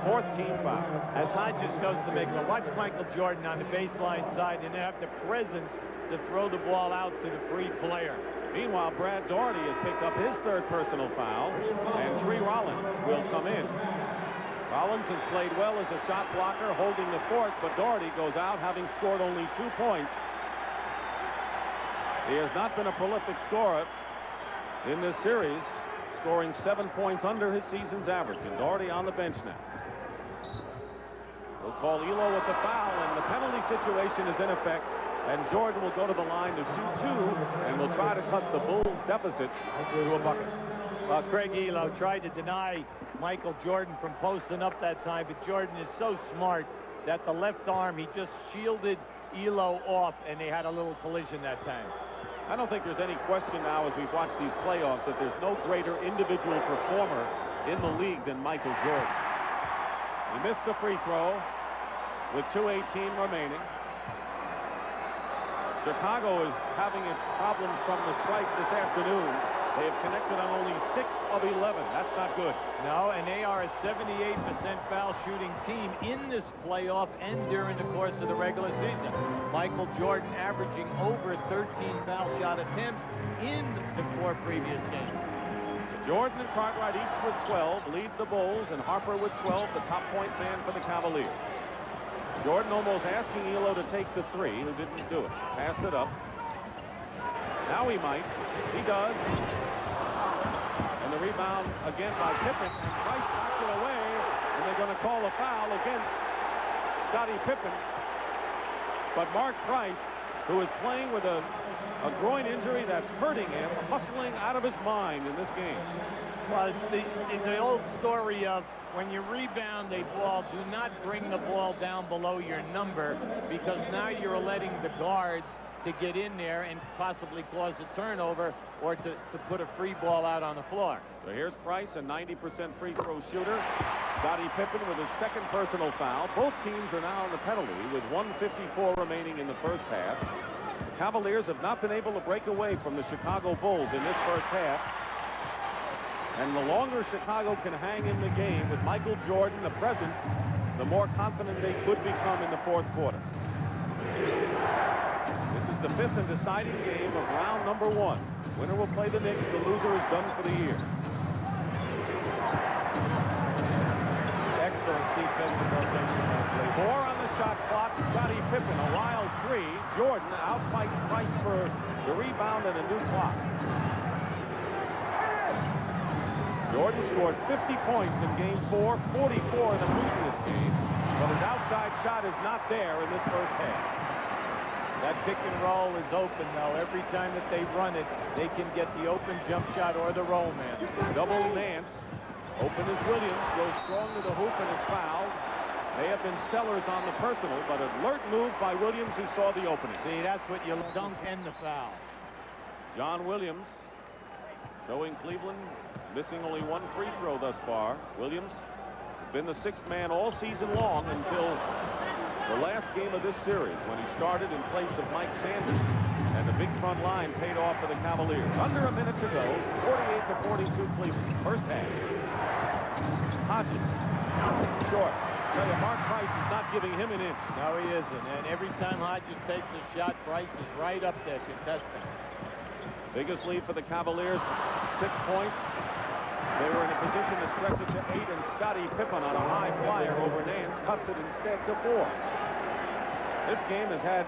4th team foul. As Hodges goes to make one, watch Michael Jordan on the baseline side and have the presence to throw the ball out to the free player. Meanwhile, Brad Doherty has picked up his 3rd personal foul, and Tree Rollins will come in. Rollins has played well as a shot blocker, holding the fort, but Doherty goes out having scored only 2 points. He has not been a prolific scorer in this series, scoring 7 points under his season's average, and Doherty on the bench now. We'll call Elo with the foul, and the penalty situation is in effect, and Jordan will go to the line to shoot 2, and will try to cut the Bulls' deficit to a bucket. Craig Elo tried to deny Michael Jordan from posting up that time, but Jordan is so smart that the left arm, he just shielded Elo off, and they had a little collision that time. I don't think there's any question now as we've watched these playoffs that there's no greater individual performer in the league than Michael Jordan. He missed the free throw with 2:18 remaining. Chicago is having its problems from the strike this afternoon. They have connected on only 6 of 11. That's not good. No, and they are a 78% foul shooting team in this playoff and during the course of the regular season. Michael Jordan averaging over 13 foul shot attempts in the 4 previous games. Jordan and Cartwright each with 12 lead the Bulls, and Harper with 12, the top point man for the Cavaliers. Jordan almost asking Elo to take the 3, who didn't do it. Passed it up. Now he might. He does. And the rebound again by Pippen, and Price knocks it away, and they're going to call a foul against Scottie Pippen. But Mark Price, who is playing with a groin injury that's hurting him, hustling out of his mind in this game. Well, it's the old story of when you rebound a ball, do not bring the ball down below your number, because now you're letting the guards to get in there and possibly cause a turnover or to put a free ball out on the floor. So here's Price, a 90% free throw shooter. Scottie Pippen with his 2nd personal foul. Both teams are now in the penalty with 1:54 remaining in the first half. The Cavaliers have not been able to break away from the Chicago Bulls in this first half. And the longer Chicago can hang in the game with Michael Jordan, the presence, the more confident they could become in the 4th quarter. This is the 5th and deciding game of round number 1. Winner will play the Knicks. The loser is done for the year. Excellent defensive rotation. 4 on the shot clock. Scottie Pippen, a wild 3. Jordan outfights Price for the rebound and a new clock. Jordan scored 50 points in game 4, 44 in the previous game, but his outside shot is not there in this first half. That pick and roll is open, though. Every time that they run it, they can get the open jump shot or the roll man. Double Nance. Open is Williams. Goes strong to the hoop and is fouled. May have been Sellers on the personal, but an alert move by Williams, who saw the opening. See, that's what you dunk and the foul. John Williams showing Cleveland missing only 1 free throw thus far. Williams has been the 6th man all season long until the last game of this series, when he started in place of Mike Sanders, and the big front line paid off for the Cavaliers. Under a minute to go, 48-42 Cleveland. First half. Hodges, short. Tell you, Mark Price is not giving him an inch. No, he isn't. And every time Hodges takes a shot, Price is right up there contesting. Biggest lead for the Cavaliers, 6 points. They were in a position to stretch it to 8, and Scottie Pippen on a high flyer over Nance cuts it instead to 4. This game has had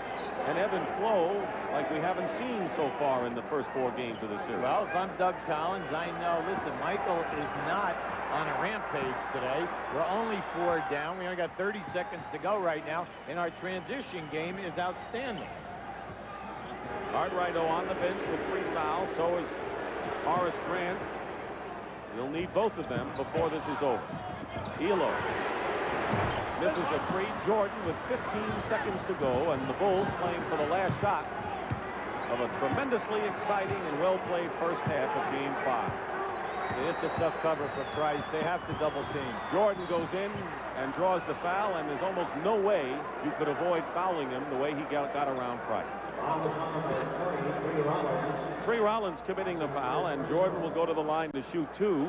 an ebb and flow like we haven't seen so far in the first 4 games of the series. Well, if I'm Doug Collins, I know, listen, Michael is not on a rampage today. We're only 4 down. We only got 30 seconds to go right now, and our transition game is outstanding. Cartwright on the bench with 3 fouls. So is Horace Grant. He'll need both of them before this is over. Elo misses a 3. Jordan with 15 seconds to go, and the Bulls playing for the last shot of a tremendously exciting and well-played first half of Game 5. It's a tough cover for Price. They have to double team. Jordan goes in and draws the foul, and there's almost no way you could avoid fouling him the way he got around Price. Tree Rollins committing the foul, and Jordan will go to the line to shoot 2.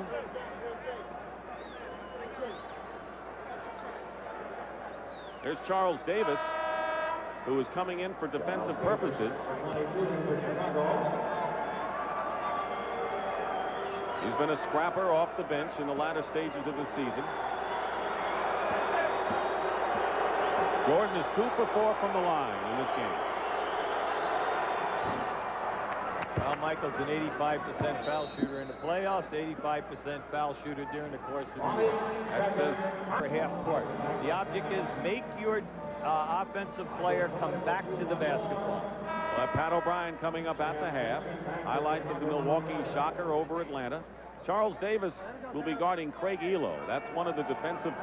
There's Charles Davis, who is coming in for defensive purposes. He's been a scrapper off the bench in the latter stages of the season. Jordan is 2 for 4 from the line in this game. Well, Michael's an 85% foul shooter in the playoffs, 85% foul shooter during the course of the year. That says for half court. The object is make your offensive player come back to the basketball. We'll have Pat O'Brien coming up at the half. Highlights of the Milwaukee Shocker over Atlanta. Charles Davis will be guarding Craig Elo. That's one of the defensive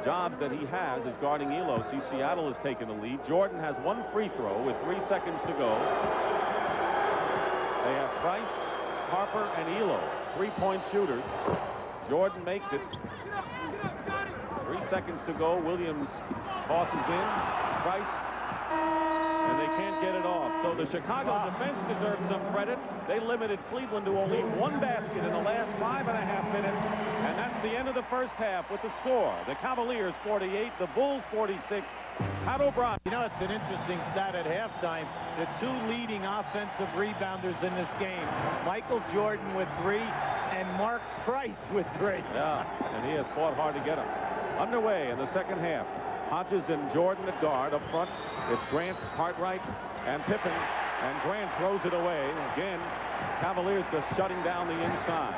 jobs that he has, is guarding Elo. See, Seattle has taken the lead. Jordan has 1 free throw with 3 seconds to go. They have Price, Harper, and Elo, 3-point shooters. Jordan makes it. 3 seconds to go. Williams tosses in. Price, and they can't get it off. So the Chicago defense deserves some credit. They limited Cleveland to only 1 basket in the last 5.5 minutes, and that's the end of the first half with the score. The Cavaliers 48, the Bulls 46. Pat O'Brien. You know, it's an interesting stat at halftime. The 2 leading offensive rebounders in this game, Michael Jordan with 3 and Mark Price with 3. Yeah, and he has fought hard to get them. Underway in the second half. Hodges and Jordan at guard. Up front, it's Grant, Cartwright, and Pippen. And Grant throws it away. Again, Cavaliers just shutting down the inside.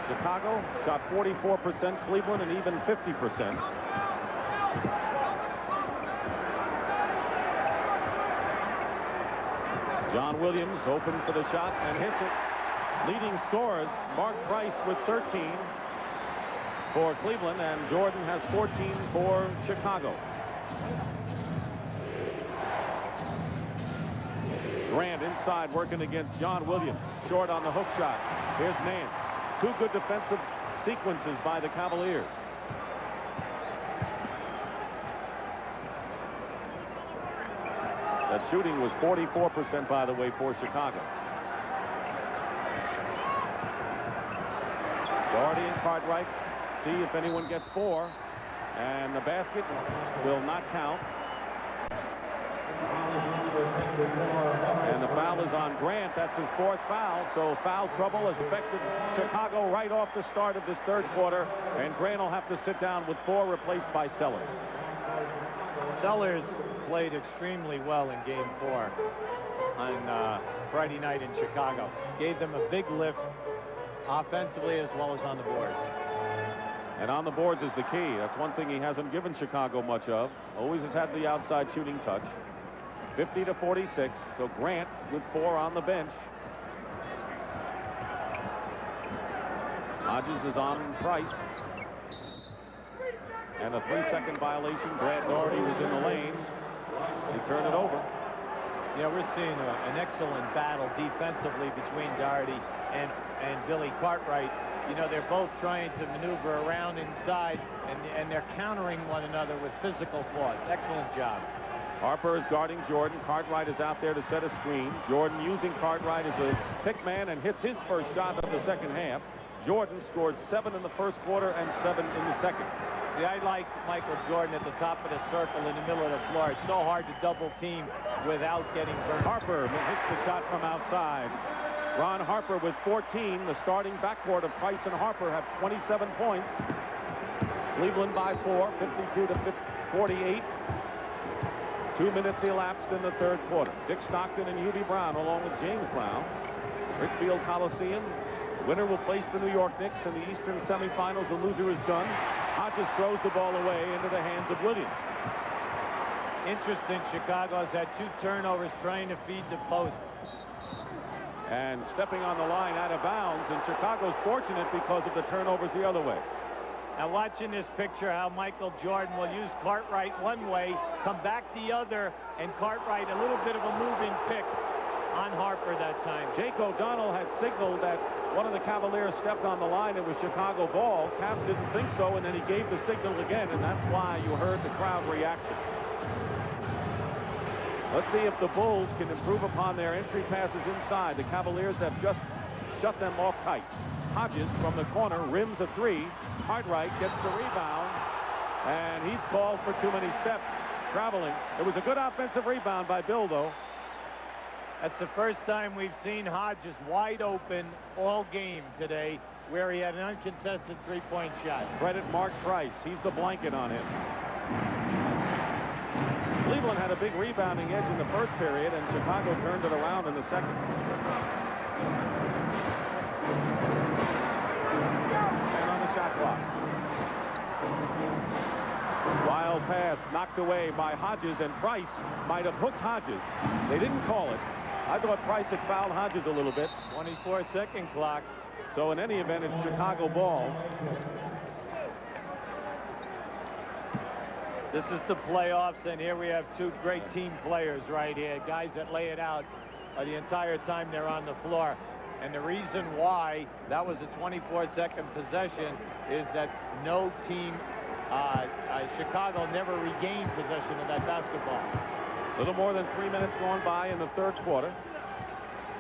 Chicago shot 44%, Cleveland an even 50%. John Williams open for the shot and hits it. Leading scorers, Mark Price with 13 for Cleveland, and Jordan has 14 for Chicago. Grant inside working against John Williams. Short on the hook shot. Here's Nance. 2 good defensive sequences by the Cavaliers. That shooting was 44%, by the way, for Chicago. Doherty and Cartwright see if anyone gets 4. And the basket will not count. And the foul is on Grant. That's his 4th foul. So foul trouble has affected Chicago right off the start of this 3rd quarter. And Grant will have to sit down with 4, replaced by Sellers. Sellers played extremely well in Game 4 on Friday night in Chicago. Gave them a big lift offensively as well as on the boards. And on the boards is the key. That's one thing he hasn't given Chicago much of. Always has had the outside shooting touch. 50-46. So Grant with 4 on the bench. Hodges is on Price. And a 3-second violation. Brad Doherty was in the lane. He turned it over. Yeah, we're seeing an excellent battle defensively between Doherty and Billy Cartwright. You know, they're both trying to maneuver around inside, and they're countering one another with physical force. Excellent job. Harper is guarding Jordan. Cartwright is out there to set a screen. Jordan using Cartwright as a pick man and hits his first shot of the 2nd half. Jordan scored 7 in the 1st quarter and 7 in the 2nd. See, I like Michael Jordan at the top of the circle in the middle of the floor. It's so hard to double team without getting burned. Harper hits the shot from outside. Ron Harper with 14. The starting backcourt of Price and Harper have 27 points. Cleveland by 4, 52-48. 2 minutes elapsed in the 3rd quarter. Dick Stockton and Hubie Brown along with James Brown. Richfield Coliseum. Winner will place the New York Knicks in the Eastern semifinals. The loser is done. Hodges throws the ball away into the hands of Williams. Interesting, Chicago has had 2 turnovers trying to feed the post. And stepping on the line out of bounds, and Chicago's fortunate because of the turnovers the other way. Now watching this picture, how Michael Jordan will use Cartwright one way, come back the other, and Cartwright a little bit of a moving pick on Harper that time. Jake O'Donnell had signaled that one of the Cavaliers stepped on the line. It was Chicago ball. Cavs didn't think so, and then he gave the signal again, and that's why you heard the crowd reaction. Let's see if the Bulls can improve upon their entry passes inside. The Cavaliers have just shut them off tight. Hodges from the corner rims a 3. Cartwright gets the rebound, and he's called for too many steps traveling. It was a good offensive rebound by Bill, though. That's the first time we've seen Hodges wide open all game today, where he had an uncontested 3-point shot. Credit Mark Price. He's the blanket on him. Cleveland had a big rebounding edge in the 1st period, and Chicago turned it around in the 2nd. And on the shot clock. Wild pass knocked away by Hodges, and Price might have hooked Hodges. They didn't call it. I thought Price had fouled Hodges a little bit. 24-second clock. So in any event, it's Chicago ball. This is the playoffs, and here we have 2 great team players right here, guys that lay it out the entire time they're on the floor. And the reason why that was a 24-second possession is that no team, Chicago never regained possession of that basketball. A little more than 3 minutes gone by in the 3rd quarter.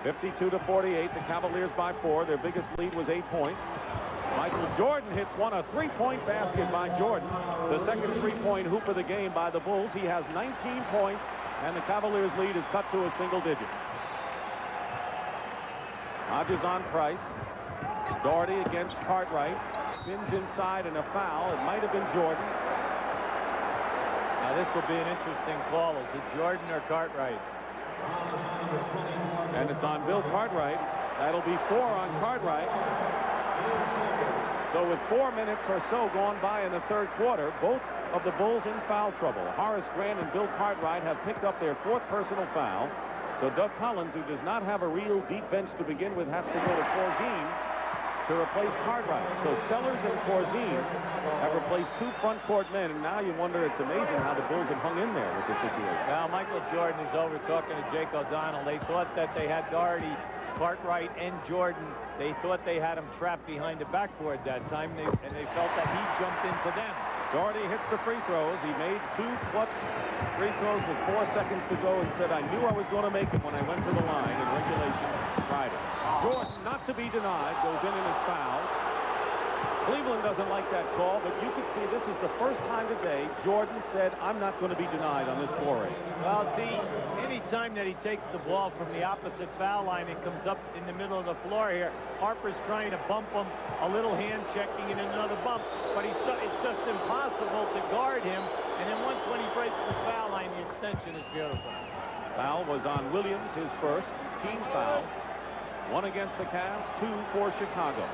52-48, the Cavaliers by 4. Their biggest lead was 8 points. Michael Jordan hits one, a 3-point basket by Jordan. The second 3-point hoop of the game by the Bulls. He has 19 points, and the Cavaliers' lead is cut to a single digit. Hodges on Price. Doherty against Cartwright. Spins inside and a foul. It might have been Jordan. Now this will be an interesting call. Is it Jordan or Cartwright? And it's on Bill Cartwright. That'll be 4 on Cartwright. So with 4 minutes or so gone by in the 3rd quarter, both of the Bulls in foul trouble. Horace Grant and Bill Cartwright have picked up their 4th personal foul. So Doug Collins, who does not have a real deep bench to begin with, has to go to Corzine to replace Cartwright. So Sellers and Corzine have replaced 2 front court men, and now you wonder, it's amazing how the Bulls have hung in there with the situation. Now Michael Jordan is over talking to Jake O'Donnell. They thought that they had Doherty, Cartwright, and Jordan. They thought they had him trapped behind the backboard that time, and they felt that he jumped into them. Doherty hits the free throws. He made 2 clutch free throws with 4 seconds to go and said, I knew I was going to make it when I went to the line in regulation Friday. Jordan, not to be denied, goes in and is fouled. Cleveland doesn't like that call, but you can see this is the first time today Jordan said, I'm not going to be denied on this foray. Well, see, any time that he takes the ball from the opposite foul line and comes up in the middle of the floor here, Harper's trying to bump him, a little hand checking and another bump, but it's just impossible to guard him. And then once when he breaks the foul line, the extension is beautiful. Foul was on Williams, his first. Team foul. 1 against the Cavs, 2 for Chicago.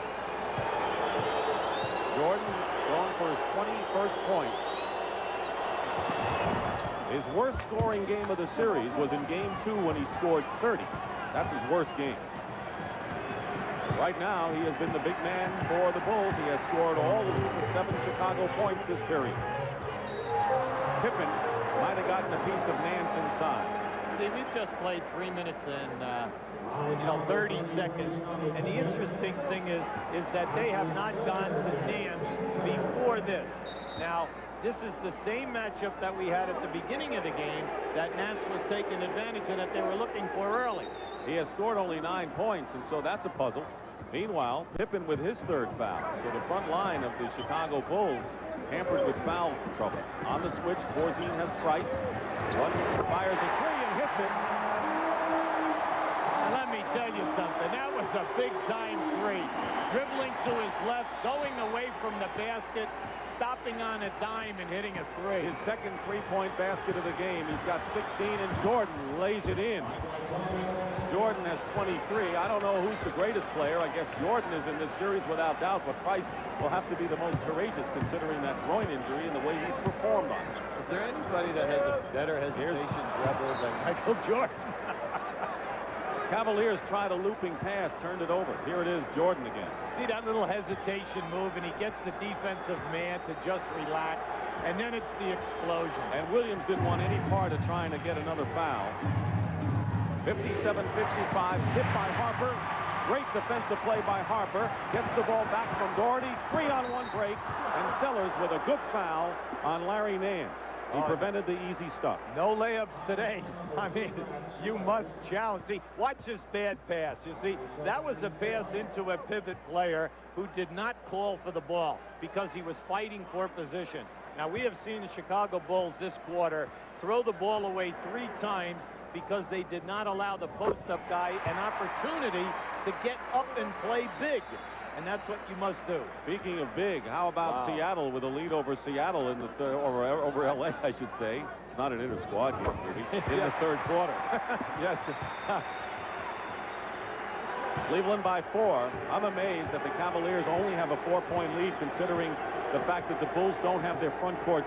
Jordan going for his 21st point. His worst scoring game of the series was in game 2 when he scored 30. That's his worst game. Right now, he has been the big man for the Bulls. He has scored all of the 7 Chicago points this period. Pippen might have gotten a piece of Nance inside. See, we've just played 3 minutes and 30 seconds, and the interesting thing is that they have not gone to Nance before this. Now, this is the same matchup that we had at the beginning of the game that Nance was taking advantage of, that they were looking for early. He has scored only 9 points, and so that's a puzzle. Meanwhile, Pippen with his 3rd foul. So the front line of the Chicago Bulls hampered with foul trouble. On the switch, Corzine has Price. Fires a 3 and hits it. Now, let me tell you something. That was a big-time 3. Dribbling to his left, going away from the basket, stopping on a dime and hitting a 3. His second 3-point basket of the game. He's got 16, and Jordan lays it in. Jordan has 23. I don't know who's the greatest player. I guess Jordan is in this series without doubt, but Price will have to be the most courageous considering that groin injury and the way he's performed on it. Is there anybody that has a better hesitation dribble than Michael Jordan? Cavaliers tried a looping pass, turned it over. Here it is, Jordan again. See that little hesitation move, and he gets the defensive man to just relax, and then it's the explosion. And Williams didn't want any part of trying to get another foul. 57-55, tipped by Harper. Great defensive play by Harper. Gets the ball back from Doherty. 3-on-1 break, and Sellers with a good foul on Larry Nance. He prevented the easy stuff. No layups today. I mean, you must challenge. See, watch this bad pass. You see, that was a pass into a pivot player who did not call for the ball because he was fighting for position. Now, we have seen the Chicago Bulls this quarter throw the ball away 3 times because they did not allow the post-up guy an opportunity to get up and play big. And that's what you must do. Speaking of big, how about Seattle with a lead over Seattle in the over LA, I should say. It's not an inter-squad game, really. In the 3rd quarter. Yes. Cleveland by 4. I'm amazed that the Cavaliers only have a 4-point lead considering the fact that the Bulls don't have their front court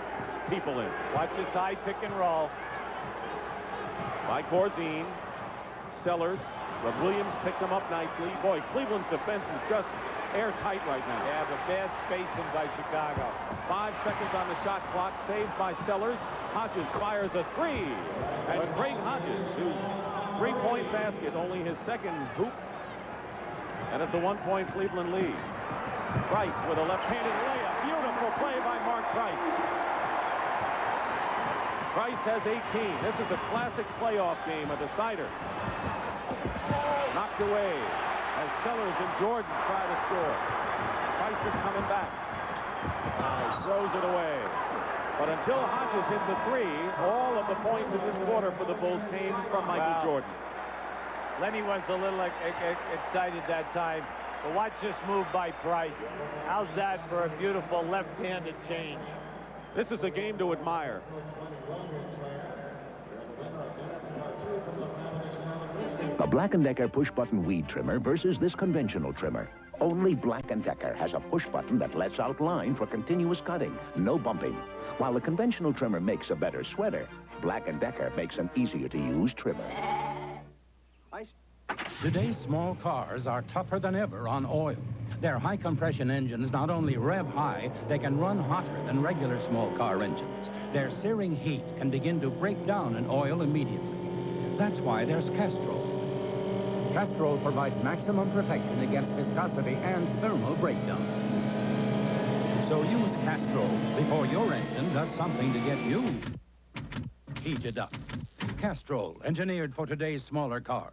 people in. Watch this high pick and roll. By Corzine. Sellers. But Williams picked them up nicely. Boy, Cleveland's defense is just airtight right now. Yeah, but bad spacing by Chicago. 5 seconds on the shot clock. Saved by Sellers. Hodges fires a 3. And Craig Hodges, whose 3-point basket, only his 2nd hoop. And it's a 1-point Cleveland lead. Price with a left-handed layup. Beautiful play by Mark Price. Price has 18. This is a classic playoff game, a decider. Knocked away as Sellers and Jordan try to score. Price is coming back. Throws it away. But until Hodges hit the 3, all of the points in this quarter for the Bulls came from Michael Jordan. Lenny was a little excited that time. But watch this move by Price. How's that for a beautiful left-handed change? This is a game to admire. The Black & Decker push-button weed trimmer versus this conventional trimmer. Only Black & Decker has a push button that lets out line for continuous cutting, no bumping. While the conventional trimmer makes a better sweater, Black & Decker makes an easier-to-use trimmer. Today's small cars are tougher than ever on oil. Their high-compression engines not only rev high, they can run hotter than regular small car engines. Their searing heat can begin to break down an oil immediately. That's why there's Castrol. Castrol provides maximum protection against viscosity and thermal breakdown. So use Castrol before your engine does something to get you heated up. Castrol, engineered for today's smaller cars.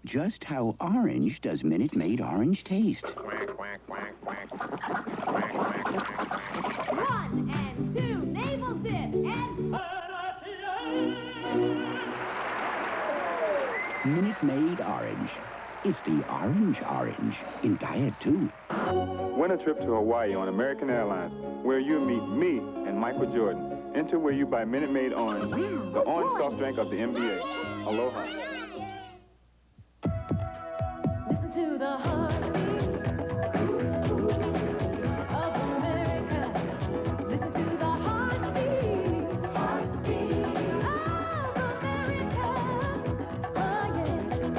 Just how orange does Minute Maid orange taste? Quack, quack, quack, quack. Minute Maid Orange. It's the orange in diet, too. Win a trip to Hawaii on American Airlines, where you meet me and Michael Jordan. Enter where you buy Minute Maid Orange, the orange soft drink of the NBA. Aloha. Listen to the heartbeat of America. Listen to the heartbeat of America. Oh,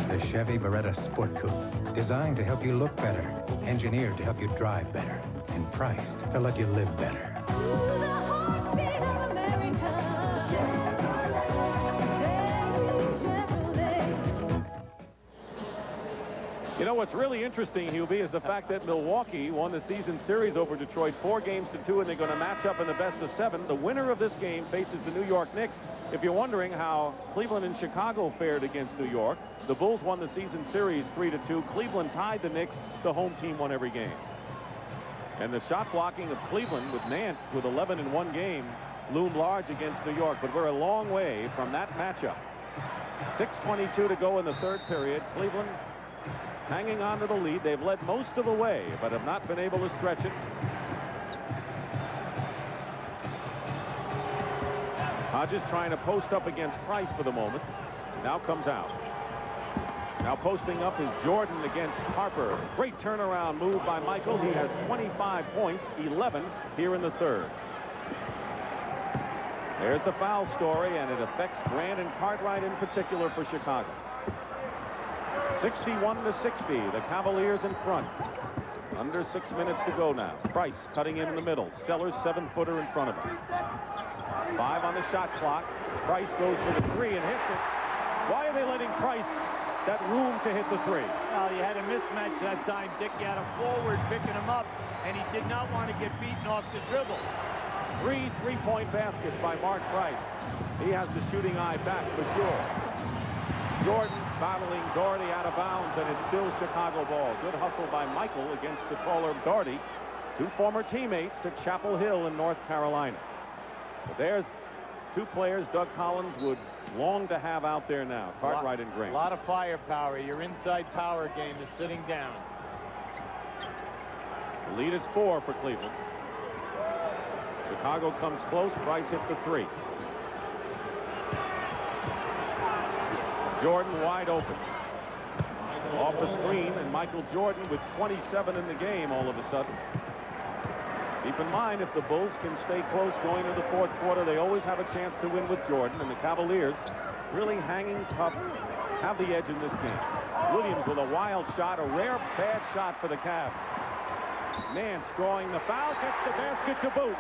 yeah. The Chevy Beretta Sport Coupe, designed to help you look better, engineered to help you drive better, and priced to let you live better. You know what's really interesting, Hubie, is the fact that Milwaukee won the season series over Detroit 4-2, and they're going to match up in the best of 7. The winner of this game faces the New York Knicks. If you're wondering how Cleveland and Chicago fared against New York, the Bulls won the season series 3-2. Cleveland tied the Knicks. The home team won every game. And the shot blocking of Cleveland with Nance with 11 in one game loomed large against New York, but we're a long way from that matchup. 6:22 to go in the third period. Cleveland hanging on to the lead. They've led most of the way, but have not been able to stretch it. Hodges trying to post up against Price for the moment. Now comes out. Now posting up is Jordan against Harper. Great turnaround move by Michael. He has 25 points, 11 here in the third. There's the foul story, and it affects Grant and Cartwright in particular for Chicago. 61-60, the Cavaliers in front. Under 6 minutes to go now. Price cutting in the middle. Sellers 7-footer in front of him. 5 on the shot clock. Price goes for the 3 and hits it. Why are they letting Price that room to hit the 3? Well, you had a mismatch that time, Dick. You had a forward picking him up, and he did not want to get beaten off the dribble. 3 3-point baskets by Mark Price. He has the shooting eye back for sure. Jordan battling Doherty out of bounds, and it's still Chicago ball. Good hustle by Michael against the taller Doherty. 2 former teammates at Chapel Hill in North Carolina. But there's 2 players Doug Collins would long to have out there now, Cartwright and Grant. A lot of firepower. Your inside power game is sitting down. The lead is 4 for Cleveland. Chicago comes close. Price hit the 3. Jordan wide open. Off the screen, and Michael Jordan with 27 in the game all of a sudden. Keep in mind, if the Bulls can stay close going into the fourth quarter, they always have a chance to win with Jordan, and the Cavaliers really hanging tough, have the edge in this game. Williams with a wild shot, a rare bad shot for the Cavs. Nance drawing the foul, gets the basket to boot.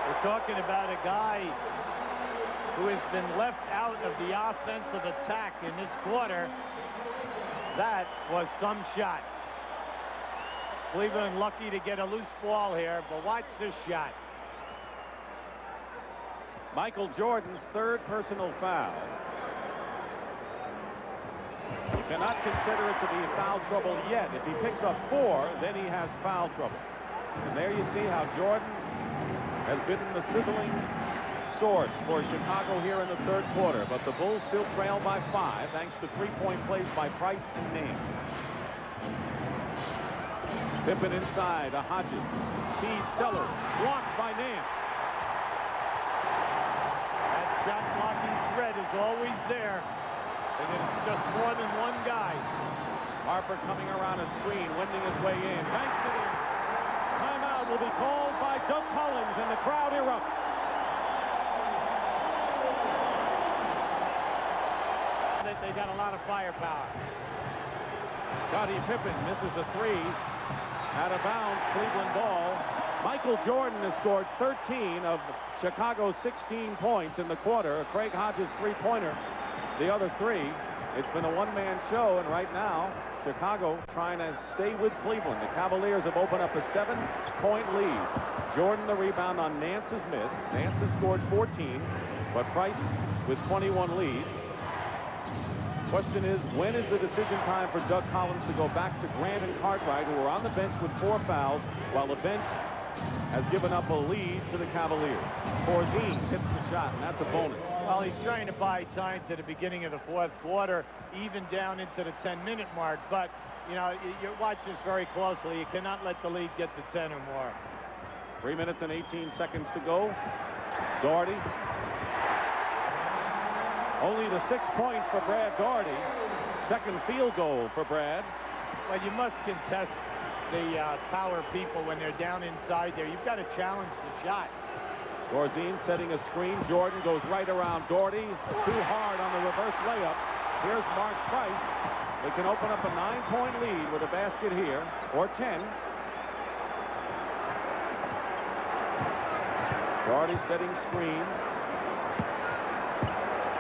We're talking about a guy who has been left out of the offensive attack in this quarter. That was some shot. Cleveland lucky to get a loose ball here, but watch this shot. Michael Jordan's 3rd personal foul. You cannot consider it to be foul trouble yet. If he picks up 4, then he has foul trouble. And there you see how Jordan has bitten the sizzling swords for Chicago here in the third quarter, but the Bulls still trail by 5 thanks to 3-point plays by Price and Nance. Pippen inside to Hodges. Feeds Sellers. Blocked by Nance. That shot blocking threat is always there, and it's just more than one guy. Harper coming around a screen, winding his way in. Banks it in. Timeout will be called by Doug Collins, and the crowd erupts. They got a lot of firepower. Scottie Pippen misses a 3. Out of bounds, Cleveland ball. Michael Jordan has scored 13 of Chicago's 16 points in the quarter. Craig Hodges 3-pointer. The other 3. It's been a one-man show, and right now, Chicago trying to stay with Cleveland. The Cavaliers have opened up a 7-point lead. Jordan the rebound on Nance's miss. Nance has scored 14, but Price with 21 leads. Question is, when is the decision time for Doug Collins to go back to Grant and Cartwright, who are on the bench with 4 fouls, while the bench has given up a lead to the Cavaliers. Corzine hits the shot, and that's a bonus. Well, he's trying to buy time to the beginning of the fourth quarter, even down into the 10-minute mark. But, you know, you watch this very closely. You cannot let the lead get to 10 or more. 3 minutes and 18 seconds to go. Doherty. Only the 6-point for Brad Doherty. Second field goal for Brad. Well, you must contest the power people when they're down inside there. You've got to challenge the shot. Corzine setting a screen. Jordan goes right around Doherty. Too hard on the reverse layup. Here's Mark Price. They can open up a 9-point lead with a basket here, or 10. Doherty setting screens.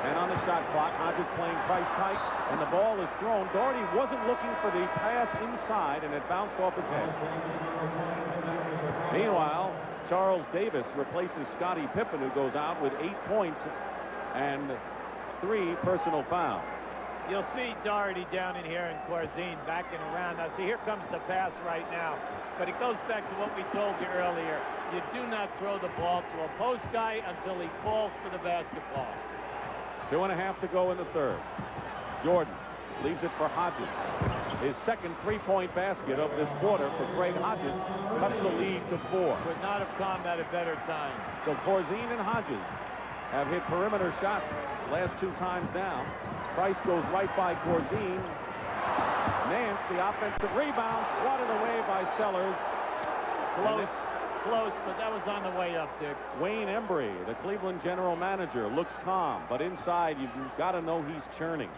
10 on the shot clock. Hodges playing Price tight, and the ball is thrown. Doherty wasn't looking for the pass inside, and it bounced off his head. Meanwhile, Charles Davis replaces Scottie Pippen, who goes out with 8 points and 3 personal fouls. You'll see Doherty down in here and Corzine backing around. Now, see, here comes the pass right now. But it goes back to what we told you earlier. You do not throw the ball to a post guy until he falls for the basketball. 2.5 to go in the third. Jordan leaves it for Hodges. His second 3-point basket of this quarter for Craig Hodges cuts the lead to 4. Could not have come at a better time. So Corzine and Hodges have hit perimeter shots last 2 times down. Price goes right by Corzine. Nance, the offensive rebound, swatted away by Sellers. Close, but that was on the way up, Dick. Wayne Embry, the Cleveland general manager, looks calm, but inside you've got to know he's churning.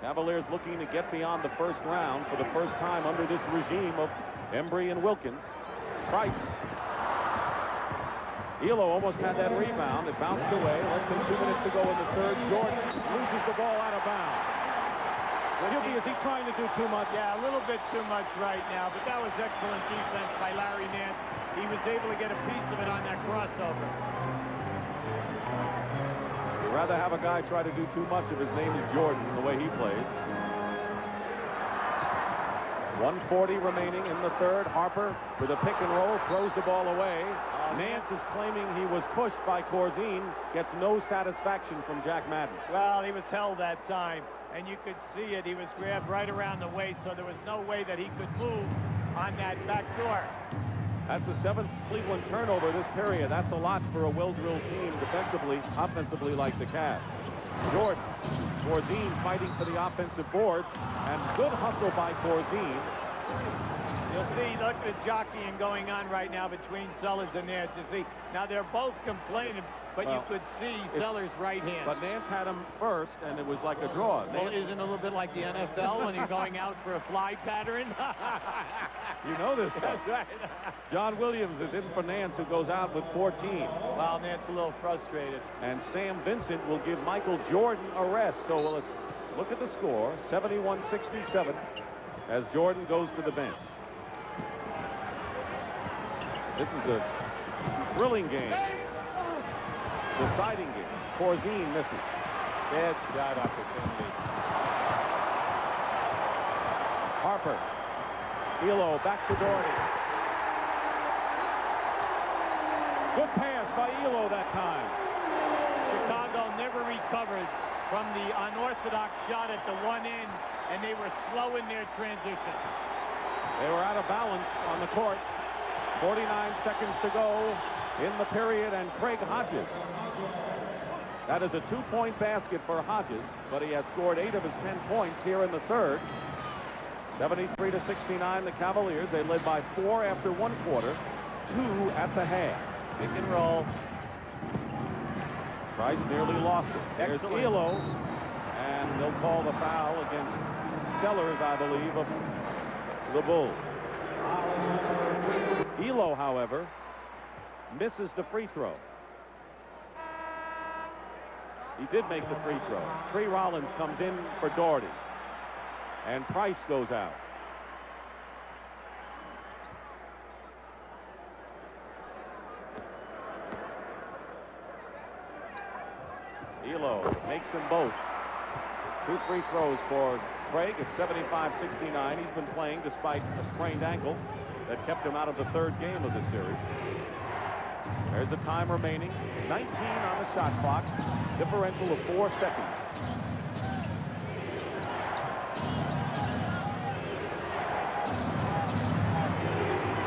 Cavaliers looking to get beyond the first round for the first time under this regime of Embry and Wilkins. Price. Elo almost had that rebound. It bounced away. Less than 2 minutes to go in the third. Jordan loses the ball out of bounds. Is he trying to do too much? Yeah, a little bit too much right now, but that was excellent defense by Larry Nance. He was able to get a piece of it on that crossover. You'd rather have a guy try to do too much if his name is Jordan, the way he plays. 1:40 remaining in the third. Harper with a pick and roll throws the ball away. Nance is claiming he was pushed by Corzine. Gets no satisfaction from Jack Madden. Well, he was held that time, and you could see it. He was grabbed right around the waist, so there was no way that he could move on that back door. That's the 7th Cleveland turnover this period. That's a lot for a well-drilled team defensively, offensively like the Cavs. Jordan, Corzine fighting for the offensive boards, and good hustle by Corzine. You'll see, look at the jockeying going on right now between Sellers and Nance. You see, now they're both complaining, but you could see Sellers' right hand. But Nance had him first, and it was like a draw. Well, isn't it a little bit like the NFL when you're going out for a fly pattern? You know this stuff. That's right. John Williams is in for Nance, who goes out with 14. Well, Nance a little frustrated. And Sam Vincent will give Michael Jordan a rest. So let's look at the score, 71-67, as Jordan goes to the bench. This is a thrilling game. Deciding game. Corzine misses. Bad shot opportunity. Harper. Elo back to Doherty. Good pass by Elo that time. Chicago never recovered from the unorthodox shot at the one end, and they were slow in their transition. They were out of balance on the court. 49 seconds to go in the period, and Craig Hodges. That is a 2-point basket for Hodges, but he has scored 8 of his 10 points here in the third. 73-69, the Cavaliers. They led by 4 after 1 quarter, 2 at the half. Pick and roll. Price nearly lost it. There's Elo, and they'll call the foul against Sellers, I believe, of the Bulls. Elo, however, misses the free throw. He did make the free throw. Tree Rollins comes in for Doherty. And Price goes out. Elo makes them both. 2 free throws for Craig. It's 75-69. He's been playing despite a sprained ankle. that kept him out of the third game of the series. There's the time remaining. 19 on the shot clock. Differential of 4 seconds.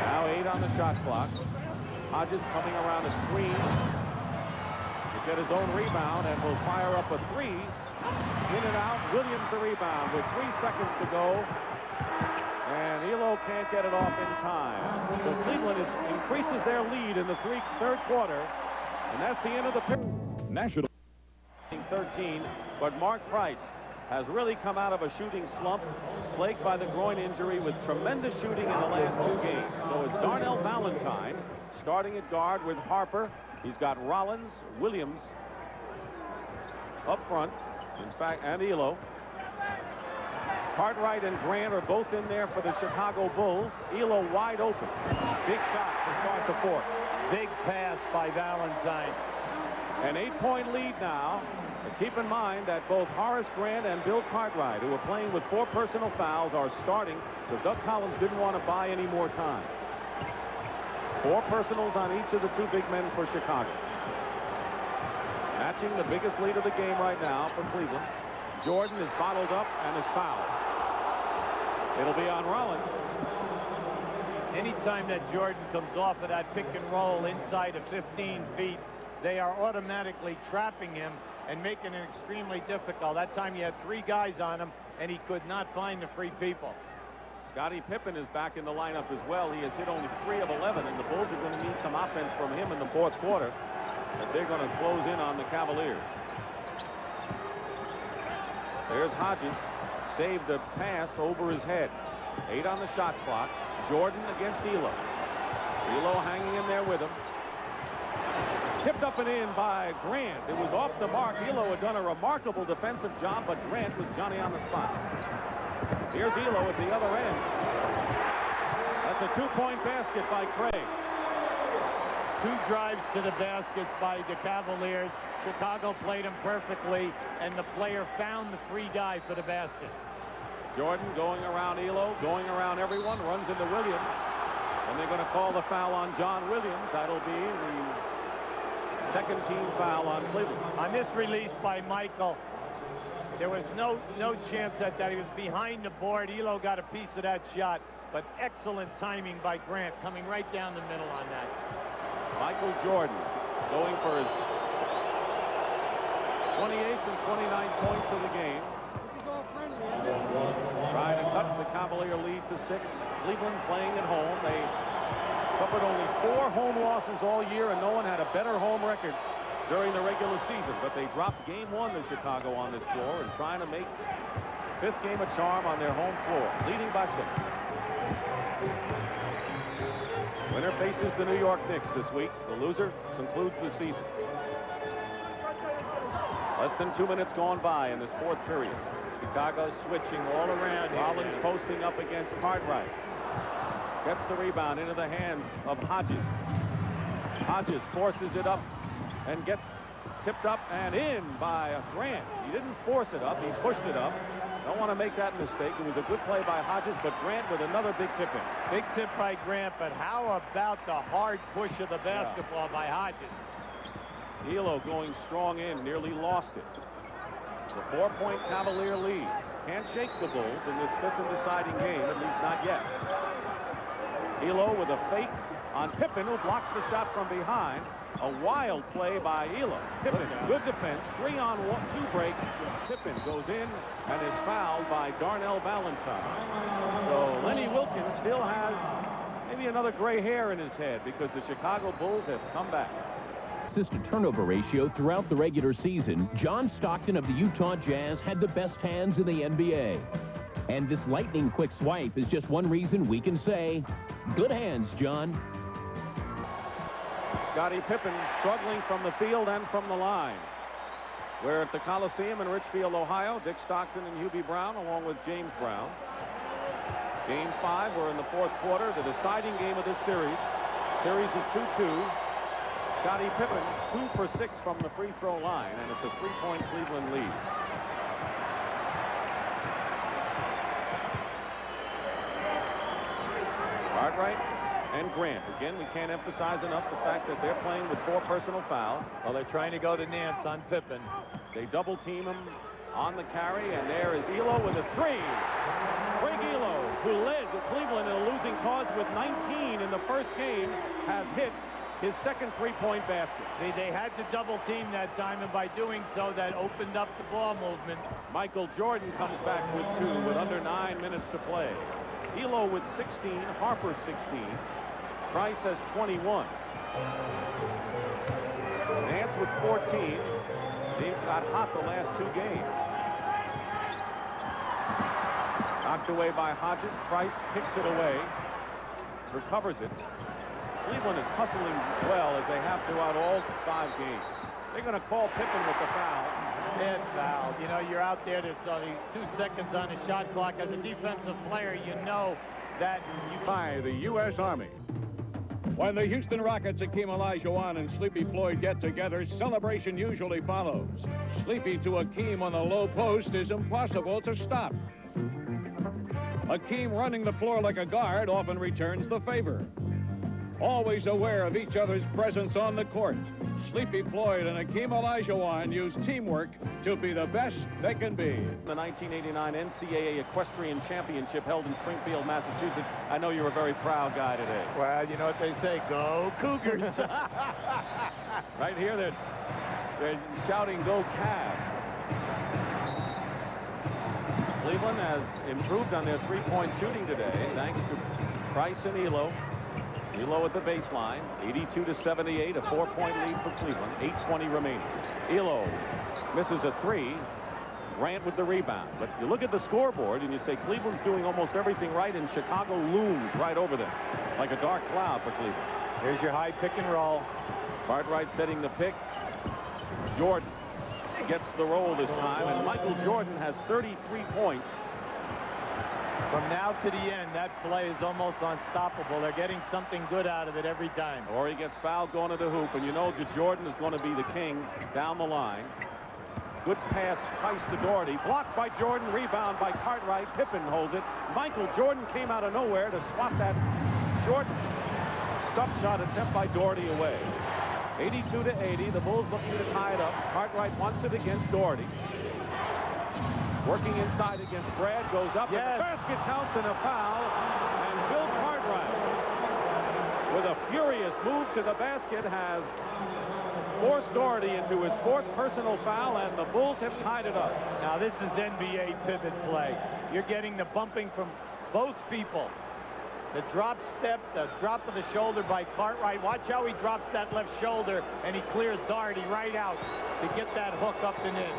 Now 8 on the shot clock. Hodges coming around the screen to get his own rebound and will fire up a 3. In and out. Williams the rebound with 3 seconds to go. And Elo can't get it off in time. So Cleveland increases their lead in the third quarter. And that's the end of the period. National 13, but Mark Price has really come out of a shooting slump, plagued by the groin injury with tremendous shooting in the last 2 games. So it's Darnell Valentine starting at guard with Harper. He's got Rollins, Williams up front, in fact, and Elo. Cartwright and Grant are both in there for the Chicago Bulls. Elo wide open. Big shot to start the fourth. Big pass by Valentine. An 8-point lead now. But keep in mind that both Horace Grant and Bill Cartwright, who are playing with 4 personal fouls, are starting, so Doug Collins didn't want to buy any more time. 4 personals on each of the 2 big men for Chicago. Matching the biggest lead of the game right now for Cleveland. Jordan is bottled up and is fouled. It'll be on Rollins. Anytime that Jordan comes off of that pick and roll inside of 15 feet, they are automatically trapping him and making it extremely difficult. That time he had 3 guys on him, and he could not find the free people. Scottie Pippen is back in the lineup as well. He has hit only 3 of 11, and the Bulls are going to need some offense from him in the fourth quarter. But they're going to close in on the Cavaliers. There's Hodges. Saved a pass over his head. 8 on the shot clock. Jordan against Elo. Elo hanging in there with him. Tipped up and in by Grant. It was off the mark. Elo had done a remarkable defensive job, but Grant was Johnny on the spot. Here's Elo at the other end. That's a 2-point basket by Craig. 2 drives to the baskets by the Cavaliers. Chicago played him perfectly, and the player found the free dive for the basket. Jordan going around Elo, going around everyone, runs into Williams. And they're going to call the foul on John Williams. That'll be the 2nd team foul on Cleveland. On this release by Michael, there was no chance at that. He was behind the board. Elo got a piece of that shot, but excellent timing by Grant, coming right down the middle on that. Michael Jordan going for his 28th and 29 points of the game. Trying to cut the Cavalier lead to 6. Cleveland playing at home. They suffered only 4 home losses all year, and no one had a better home record during the regular season. But they dropped game 1 to Chicago on this floor and trying to make 5th game a charm on their home floor, leading by 6. Winner faces the New York Knicks this week. The loser concludes the season. Less than 2 minutes gone by in this fourth period. Chicago switching all around. Rollins posting up against Cartwright. Gets the rebound into the hands of Hodges. Hodges forces it up and gets tipped up and in by Grant. He didn't force it up. He pushed it up. Don't want to make that mistake. It was a good play by Hodges, but Grant with another big tip in. Big tip by Grant, but how about the hard push of the basketball by Hodges? Elo going strong in, nearly lost it. It's a 4-point Cavalier lead. Can't shake the Bulls in this 5th and deciding game, at least not yet. Elo with a fake on Pippen, who blocks the shot from behind. A wild play by Elo. Pippen, good defense, 3-on-2 break. Pippen goes in and is fouled by Darnell Valentine. So Lenny Wilkins still has maybe another gray hair in his head because the Chicago Bulls have come back. Assist-to-turnover ratio throughout the regular season, John Stockton of the Utah Jazz had the best hands in the NBA. And this lightning-quick swipe is just one reason we can say, good hands, John. Scottie Pippen struggling from the field and from the line. We're at the Coliseum in Richfield, Ohio. Dick Stockton and Hubie Brown along with James Brown. Game 5, we're in the fourth quarter, the deciding game of this series. Series is 2-2. Scottie Pippen 2 for 6 from the free throw line, and it's a 3-point Cleveland lead. Cartwright and Grant. Again, we can't emphasize enough the fact that they're playing with 4 personal fouls. Well, they're trying to go to Nance on Pippen. They double team him on the carry, and there is Elo with a 3. Craig Elo, who led Cleveland in a losing cause with 19 in the first game, has hit his second 3-point basket. See, they had to double team that time, and by doing so, that opened up the ball movement. Michael Jordan comes back with 2 with under 9 minutes to play. Elo with 16, Harper 16. Price has 21. Nance with 14. They've got hot the last 2 games. Knocked away by Hodges. Price kicks it away. Recovers it. Cleveland is hustling well as they have throughout all 5 games. They're going to call Pippen with the foul. Bad foul. You know, you're out there. There's only 2 seconds on the shot clock. As a defensive player, you know that you... By the U.S. Army. When the Houston Rockets, Hakeem Olajuwon and Sleepy Floyd get together, celebration usually follows. Sleepy to Hakeem on the low post is impossible to stop. Hakeem, running the floor like a guard, often returns the favor. Always aware of each other's presence on the court, Sleepy Floyd and Hakeem Olajuwon use teamwork to be the best they can be. The 1989 NCAA Equestrian Championship held in Springfield, Massachusetts. I know you're a very proud guy today. Well, you know what they say, go Cougars. Right here, they're shouting, go Cavs. Cleveland has improved on their 3-point shooting today, thanks to Price and Elo. Elo at the baseline, 82-78, a 4-point lead for Cleveland, 8:20 remaining. Elo misses a 3. Grant with the rebound. But you look at the scoreboard and you say Cleveland's doing almost everything right, and Chicago looms right over them like a dark cloud for Cleveland. Here's your high pick and roll. Cartwright setting the pick. Jordan gets the roll this time, and Michael Jordan has 33 points. From now to the end, that play is almost unstoppable. They're getting something good out of it every time. Or he gets fouled going to the hoop, and you know Jordan is going to be the king down the line. Good pass, Price to Doherty. Blocked by Jordan, rebound by Cartwright. Pippen holds it. Michael Jordan came out of nowhere to swat that short stuff shot attempt by Doherty away. 82-80, the Bulls looking to tie it up. Cartwright wants it against Doherty. Working inside against Brad, goes up, yes. And the basket counts and a foul. And Bill Cartwright, with a furious move to the basket, has forced Doherty into his 4th personal foul, and the Bulls have tied it up. Now, this is NBA pivot play. You're getting the bumping from both people. The drop step, the drop of the shoulder by Cartwright. Watch how he drops that left shoulder, and he clears Doherty right out to get that hook up and in.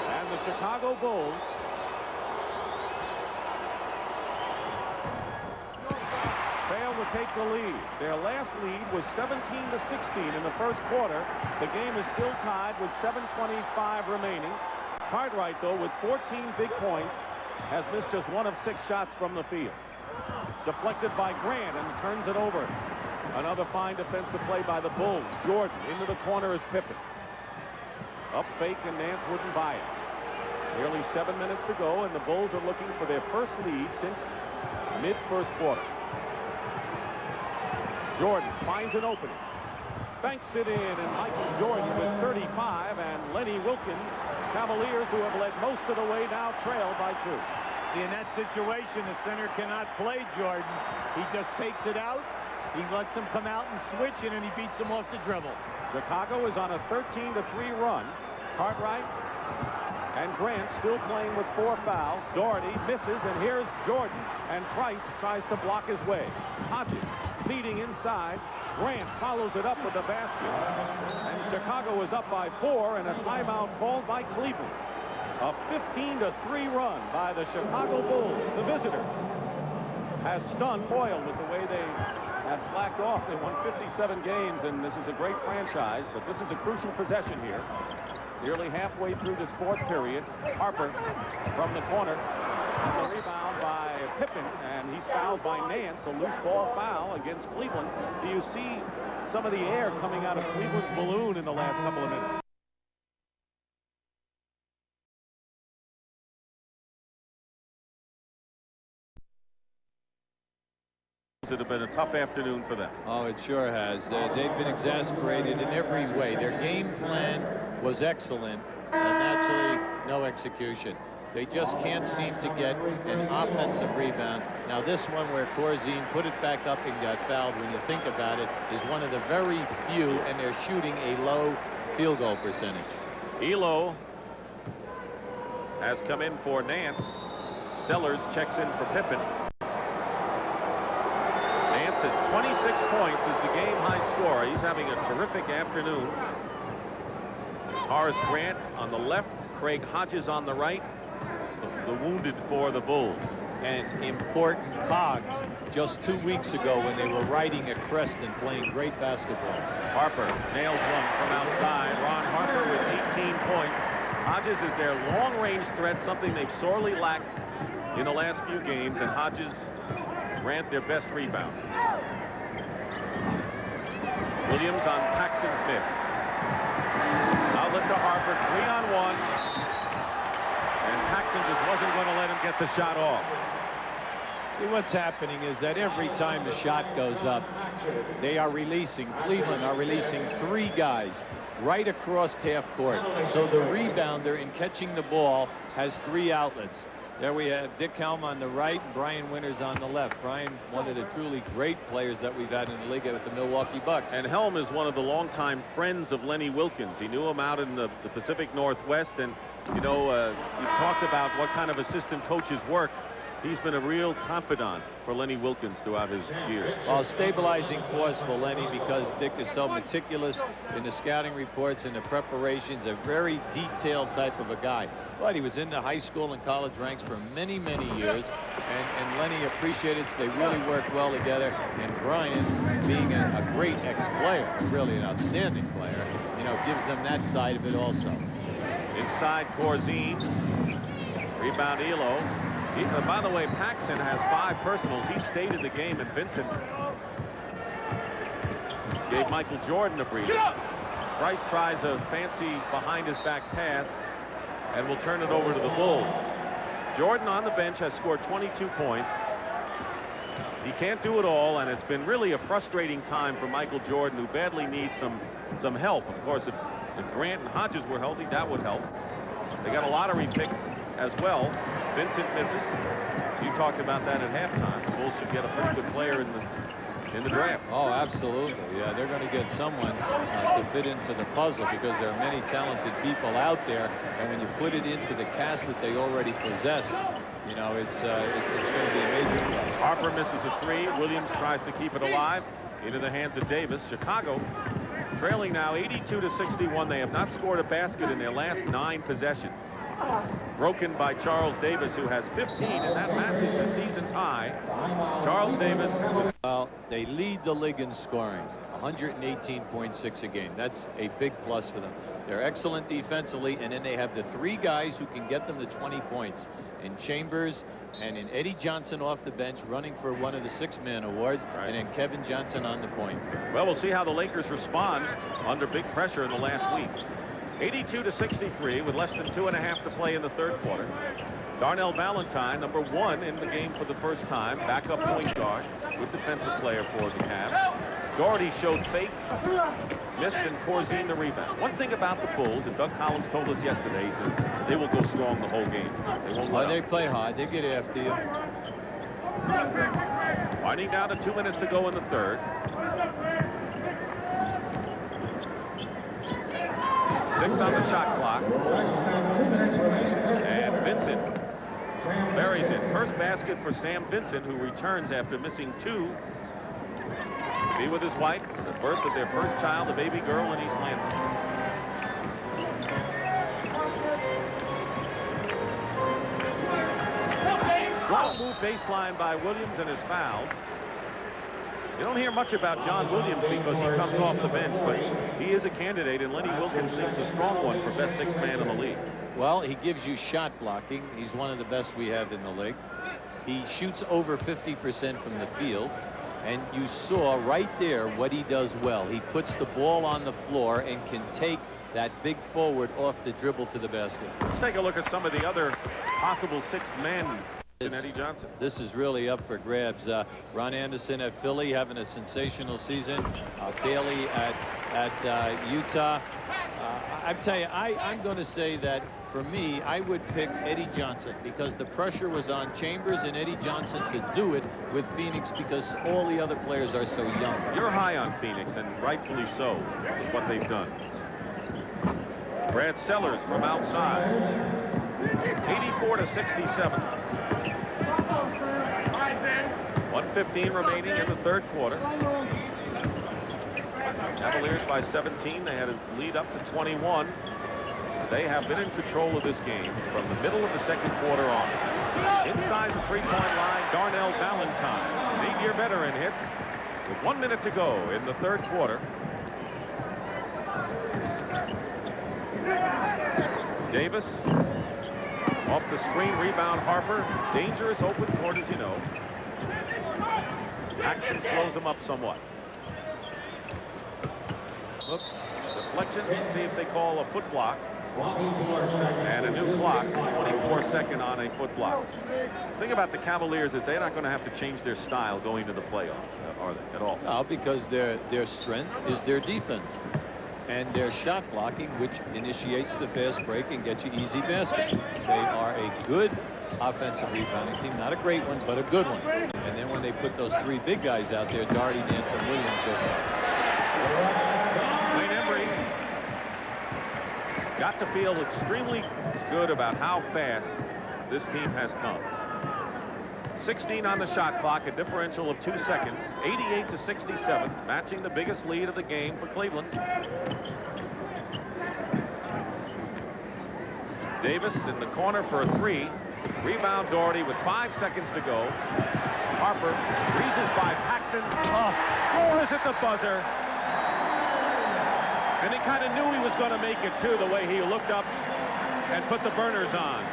And the Chicago Bulls fail to take the lead. Their last lead was 17-16 in the first quarter. The game is still tied with 7:25 remaining. Cartwright, though, with 14 big points, has missed just 1 of 6 shots from the field. Deflected by Grant and turns it over. Another fine defensive play by the Bulls. Jordan into the corner is Pippen. Up fake, and Nance wouldn't buy it. Nearly 7 minutes to go, and the Bulls are looking for their first lead since mid-first quarter. Jordan finds an opening. Banks it in, and Michael Jordan with 35, and Lenny Wilkins. Cavaliers, who have led most of the way, now trail by 2. See, in that situation, the center cannot play Jordan. He just takes it out. He lets him come out and switch, and then he beats him off the dribble. Chicago is on a 13-3 run. Cartwright and Grant still playing with 4 fouls. Doherty misses, and here's Jordan, and Price tries to block his way. Hodges feeding inside. Grant follows it up with the basket, and Chicago is up by 4, and a timeout called by Cleveland. A 15-3 run by the Chicago Bulls. The visitors has stunned Boyle with the way they have slacked off. They won 57 games, and this is a great franchise, but this is a crucial possession here. Nearly halfway through this 4th period. Harper from the corner. And the rebound by Pippen, and he's fouled by Nance, a loose ball foul against Cleveland. Do you see some of the air coming out of Cleveland's balloon in the last couple of minutes? It has been a tough afternoon for them. Oh, it sure has. They've been exasperated in every way. Their game plan was excellent, and naturally, no execution. They just can't seem to get an offensive rebound. Now, this one where Corzine put it back up and got fouled, when you think about it, is one of the very few, and they're shooting a low field goal percentage. Elo has come in for Nance. Sellers checks in for Pippen. Nance at 26 points is the game-high scorer. He's having a terrific afternoon. There's Horace Grant on the left, Craig Hodges on the right, the wounded for the Bulls. And important cogs just 2 weeks ago when they were riding a crest and playing great basketball. Harper nails one from outside. Ron Harper with 18 points. Hodges is their long-range threat, something they've sorely lacked in the last few games, and Hodges Grant their best rebound. Williams on Paxson's miss. Outlet to Harper, 3-on-1. And Paxson just wasn't going to let him get the shot off. See, what's happening is that every time the shot goes up, they are releasing, Cleveland are releasing 3 guys right across half court. So the rebounder in catching the ball has 3 outlets. There we have Dick Helm on the right and Brian Winters on the left. Brian, one of the truly great players that we've had in the league with the Milwaukee Bucks. And Helm is one of the longtime friends of Lenny Wilkens. He knew him out in the Pacific Northwest, and you know, you talked about what kind of assistant coaches work. He's been a real confidant for Lenny Wilkens throughout his years. Well, stabilizing force for Lenny, because Dick is so meticulous in the scouting reports and the preparations, a very detailed type of a guy. But he was in the high school and college ranks for many, many years, and Lenny appreciated it, so they really worked well together. And Brian, being a great ex-player, really an outstanding player, you know, gives them that side of it also. Inside Corzine. Rebound Elo. By the way, Paxson has 5 personals. He stayed in the game, and Vincent gave Michael Jordan a breather. Price tries a fancy behind-his-back pass and will turn it over to the Bulls. Jordan on the bench has scored 22 points. He can't do it all, and it's been really a frustrating time for Michael Jordan, who badly needs some help. Of course, if Grant and Hodges were healthy, that would help. They got a lottery pick as well. Vincent misses. You talked about that at halftime. The Bulls should get a pretty good player in the draft. Oh, absolutely. Yeah, they're going to get someone to fit into the puzzle, because there are many talented people out there, and when you put it into the cast that they already possess, you know, it's going to be a major plus. Harper misses a 3. Williams tries to keep it alive into the hands of Davis. Chicago trailing now 82-61. They have not scored a basket in their last 9 possessions. Broken by Charles Davis, who has 15, and that matches the season's high. Charles Davis. Well, they lead the league in scoring, 118.6 a game. That's a big plus for them. They're excellent defensively, and then they have the 3 guys who can get them to 20 points. In Chambers and in Eddie Johnson off the bench, running for one of the 6-man awards, and then Kevin Johnson on the point. Well, we'll see how the Lakers respond under big pressure in the last week. 82-63 with less than 2.5 to play in the 3rd quarter. Darnell Valentine, number 1 in the game for the first time, backup point guard, good defensive player for the Cavs. Doherty showed fake, missed, and Corzine the rebound. One thing about the Bulls, and Doug Collins told us yesterday, he says they will go strong the whole game. They won't let up. They play hard. They get after you. Winding down to 2 minutes to go in the 3rd. 6 on the shot clock. And Vincent buries it. First basket for Sam Vincent, who returns after missing 2. Be with his wife, the birth of their first child, a baby girl in East Lansing. Strong move baseline by Williams, and is fouled. You don't hear much about John Williams because he comes off the bench, but he is a candidate, and Lenny Wilkens thinks a strong one for best 6th man in the league. Well, he gives you shot blocking. He's one of the best we have in the league. He shoots over 50% from the field, and you saw right there what he does well. He puts the ball on the floor and can take that big forward off the dribble to the basket. Let's take a look at some of the other possible 6th men And Eddie Johnson. This is really up for grabs. Ron Anderson at Philly having a sensational season. Bailey at Utah. I tell you, I'm going to say that for me, I would pick Eddie Johnson because the pressure was on Chambers and Eddie Johnson to do it with Phoenix because all the other players are so young. You're high on Phoenix, and rightfully so, with what they've done. Brad Sellers from outside. 84-67. 1:15 remaining in the third quarter. Cavaliers by 17. They had a lead up to 21. They have been in control of this game from the middle of the second quarter on. Inside the three-point line, Darnell Valentine, 8-year veteran, hits with 1 minute to go in the third quarter. Davis off the screen, rebound Harper. Dangerous open court, as you know. Action slows him up somewhat. Oops, deflection. See if they call a foot block. And a new clock, 24-second on a foot block. The thing about the Cavaliers is they're not going to have to change their style going to the playoffs, are they, at all? No, because their strength is their defense and their shot blocking, which initiates the fast break and gets you easy baskets. They are a good offensive rebounding team, not a great one, but a good one. And then when they put those three big guys out there, Doherty, Nance, and Williams, got to feel extremely good about how fast this team has come. 16 on the shot clock, a differential of 2 seconds, 88-67, matching the biggest lead of the game for Cleveland. Davis in the corner for a three. Rebound Doherty with 5 seconds to go. Harper breezes by Paxson. Score is at the buzzer. And he kind of knew he was going to make it, too, the way he looked up and put the burners on.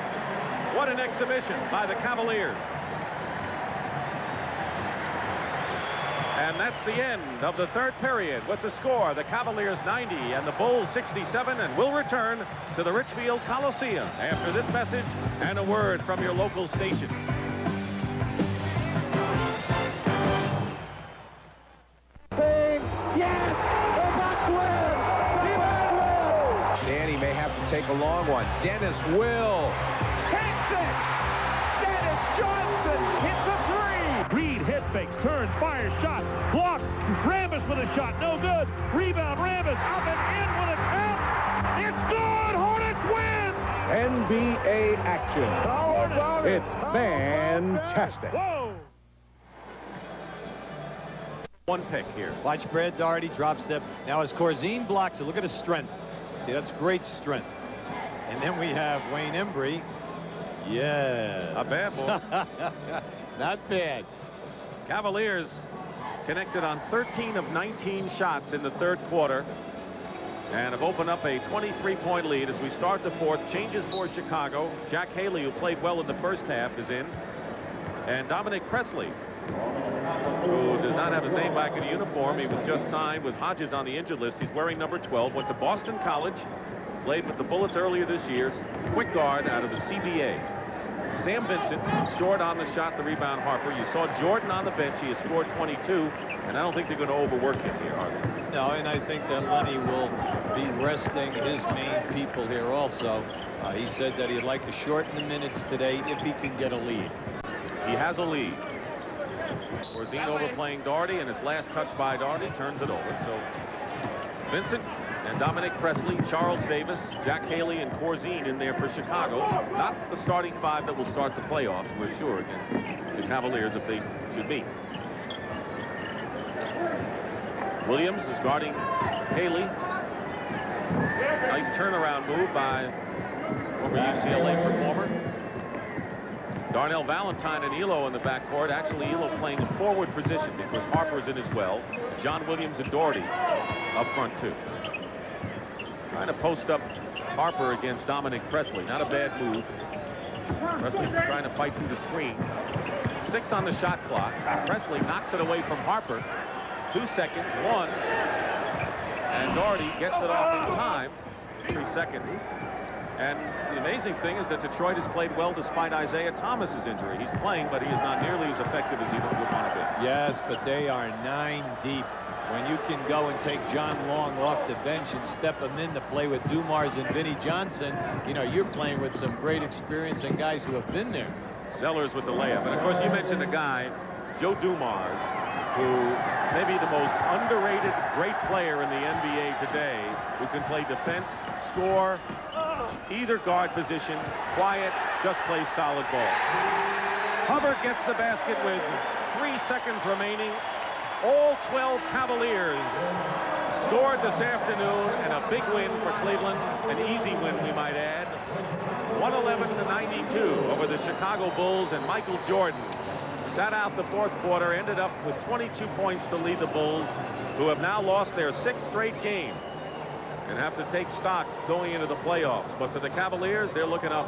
What an exhibition by the Cavaliers. And that's the end of the third period with the score, the Cavaliers 90 and the Bulls 67, and we'll return to the Richfield Coliseum after this message and a word from your local station. Danny may have to take a long one. Dennis will. Hits it! Dennis Johnson hits a three! Reed hit, fakes, turns, fires, shot, blocked. Rambis with a shot, no good. Rebound, Rambis up and in with a tap. It's good! Hornets win! NBA action. It's fantastic. Whoa! One pick here. Watch Brad Doherty drop step. Now as Corzine blocks it, look at his strength. See, that's great strength. And then we have Wayne Embry. Yeah. Not bad, boy. Not bad. Cavaliers connected on 13 of 19 shots in the third quarter and have opened up a 23-point lead as we start the fourth. Changes for Chicago. Jack Haley, who played well in the first half, is in. And Dominic Presley, who does not have his name back in the uniform. He was just signed with Hodges on the injured list. He's wearing number 12. Went to Boston College. Played with the Bullets earlier this year. Quick guard out of the CBA. Sam Vincent, short on the shot, the rebound Harper. You saw Jordan on the bench. He has scored 22. And I don't think they're going to overwork him here, are they? No, and I think that Lenny will be resting his main people here also. He said that he'd like to shorten the minutes today if he can get a lead. He has a lead. Corzine overplaying Doherty, and his last touch by Doherty turns it over. So Vincent and Dominic Presley, Charles Davis, Jack Haley, and Corzine in there for Chicago. Not the starting five that will start the playoffs, we're sure, against the Cavaliers if they should meet. Williams is guarding Haley. Nice turnaround move by former UCLA performer. Darnell Valentine and Elo in the backcourt. Actually, Elo playing a forward position because Harper's in as well. John Williams and Doherty up front, too. Trying to post up Harper against Dominic Presley. Not a bad move. Presley trying to fight through the screen. 6 on the shot clock. Presley knocks it away from Harper. 2 seconds, 1. And Doherty gets it off in time. 3 seconds. And the amazing thing is that Detroit has played well despite Isaiah Thomas's injury. He's playing, but he is not nearly as effective as he would want to be. Yes, but they are 9 deep. When you can go and take John Long off the bench and step him in to play with Dumars and Vinnie Johnson, you know, you're playing with some great experience and guys who have been there. Sellers with the layup. And of course, you mentioned a guy, Joe Dumars, who may be the most underrated great player in the NBA today, who can play defense, score, either guard position, quiet, just plays solid ball. Hubbard gets the basket with 3 seconds remaining. All 12 Cavaliers scored this afternoon, and a big win for Cleveland, an easy win, we might add. 111-92 over the Chicago Bulls, and Michael Jordan sat out the fourth quarter, ended up with 22 points to lead the Bulls, who have now lost their 6th straight game and have to take stock going into the playoffs. But for the Cavaliers, they're looking up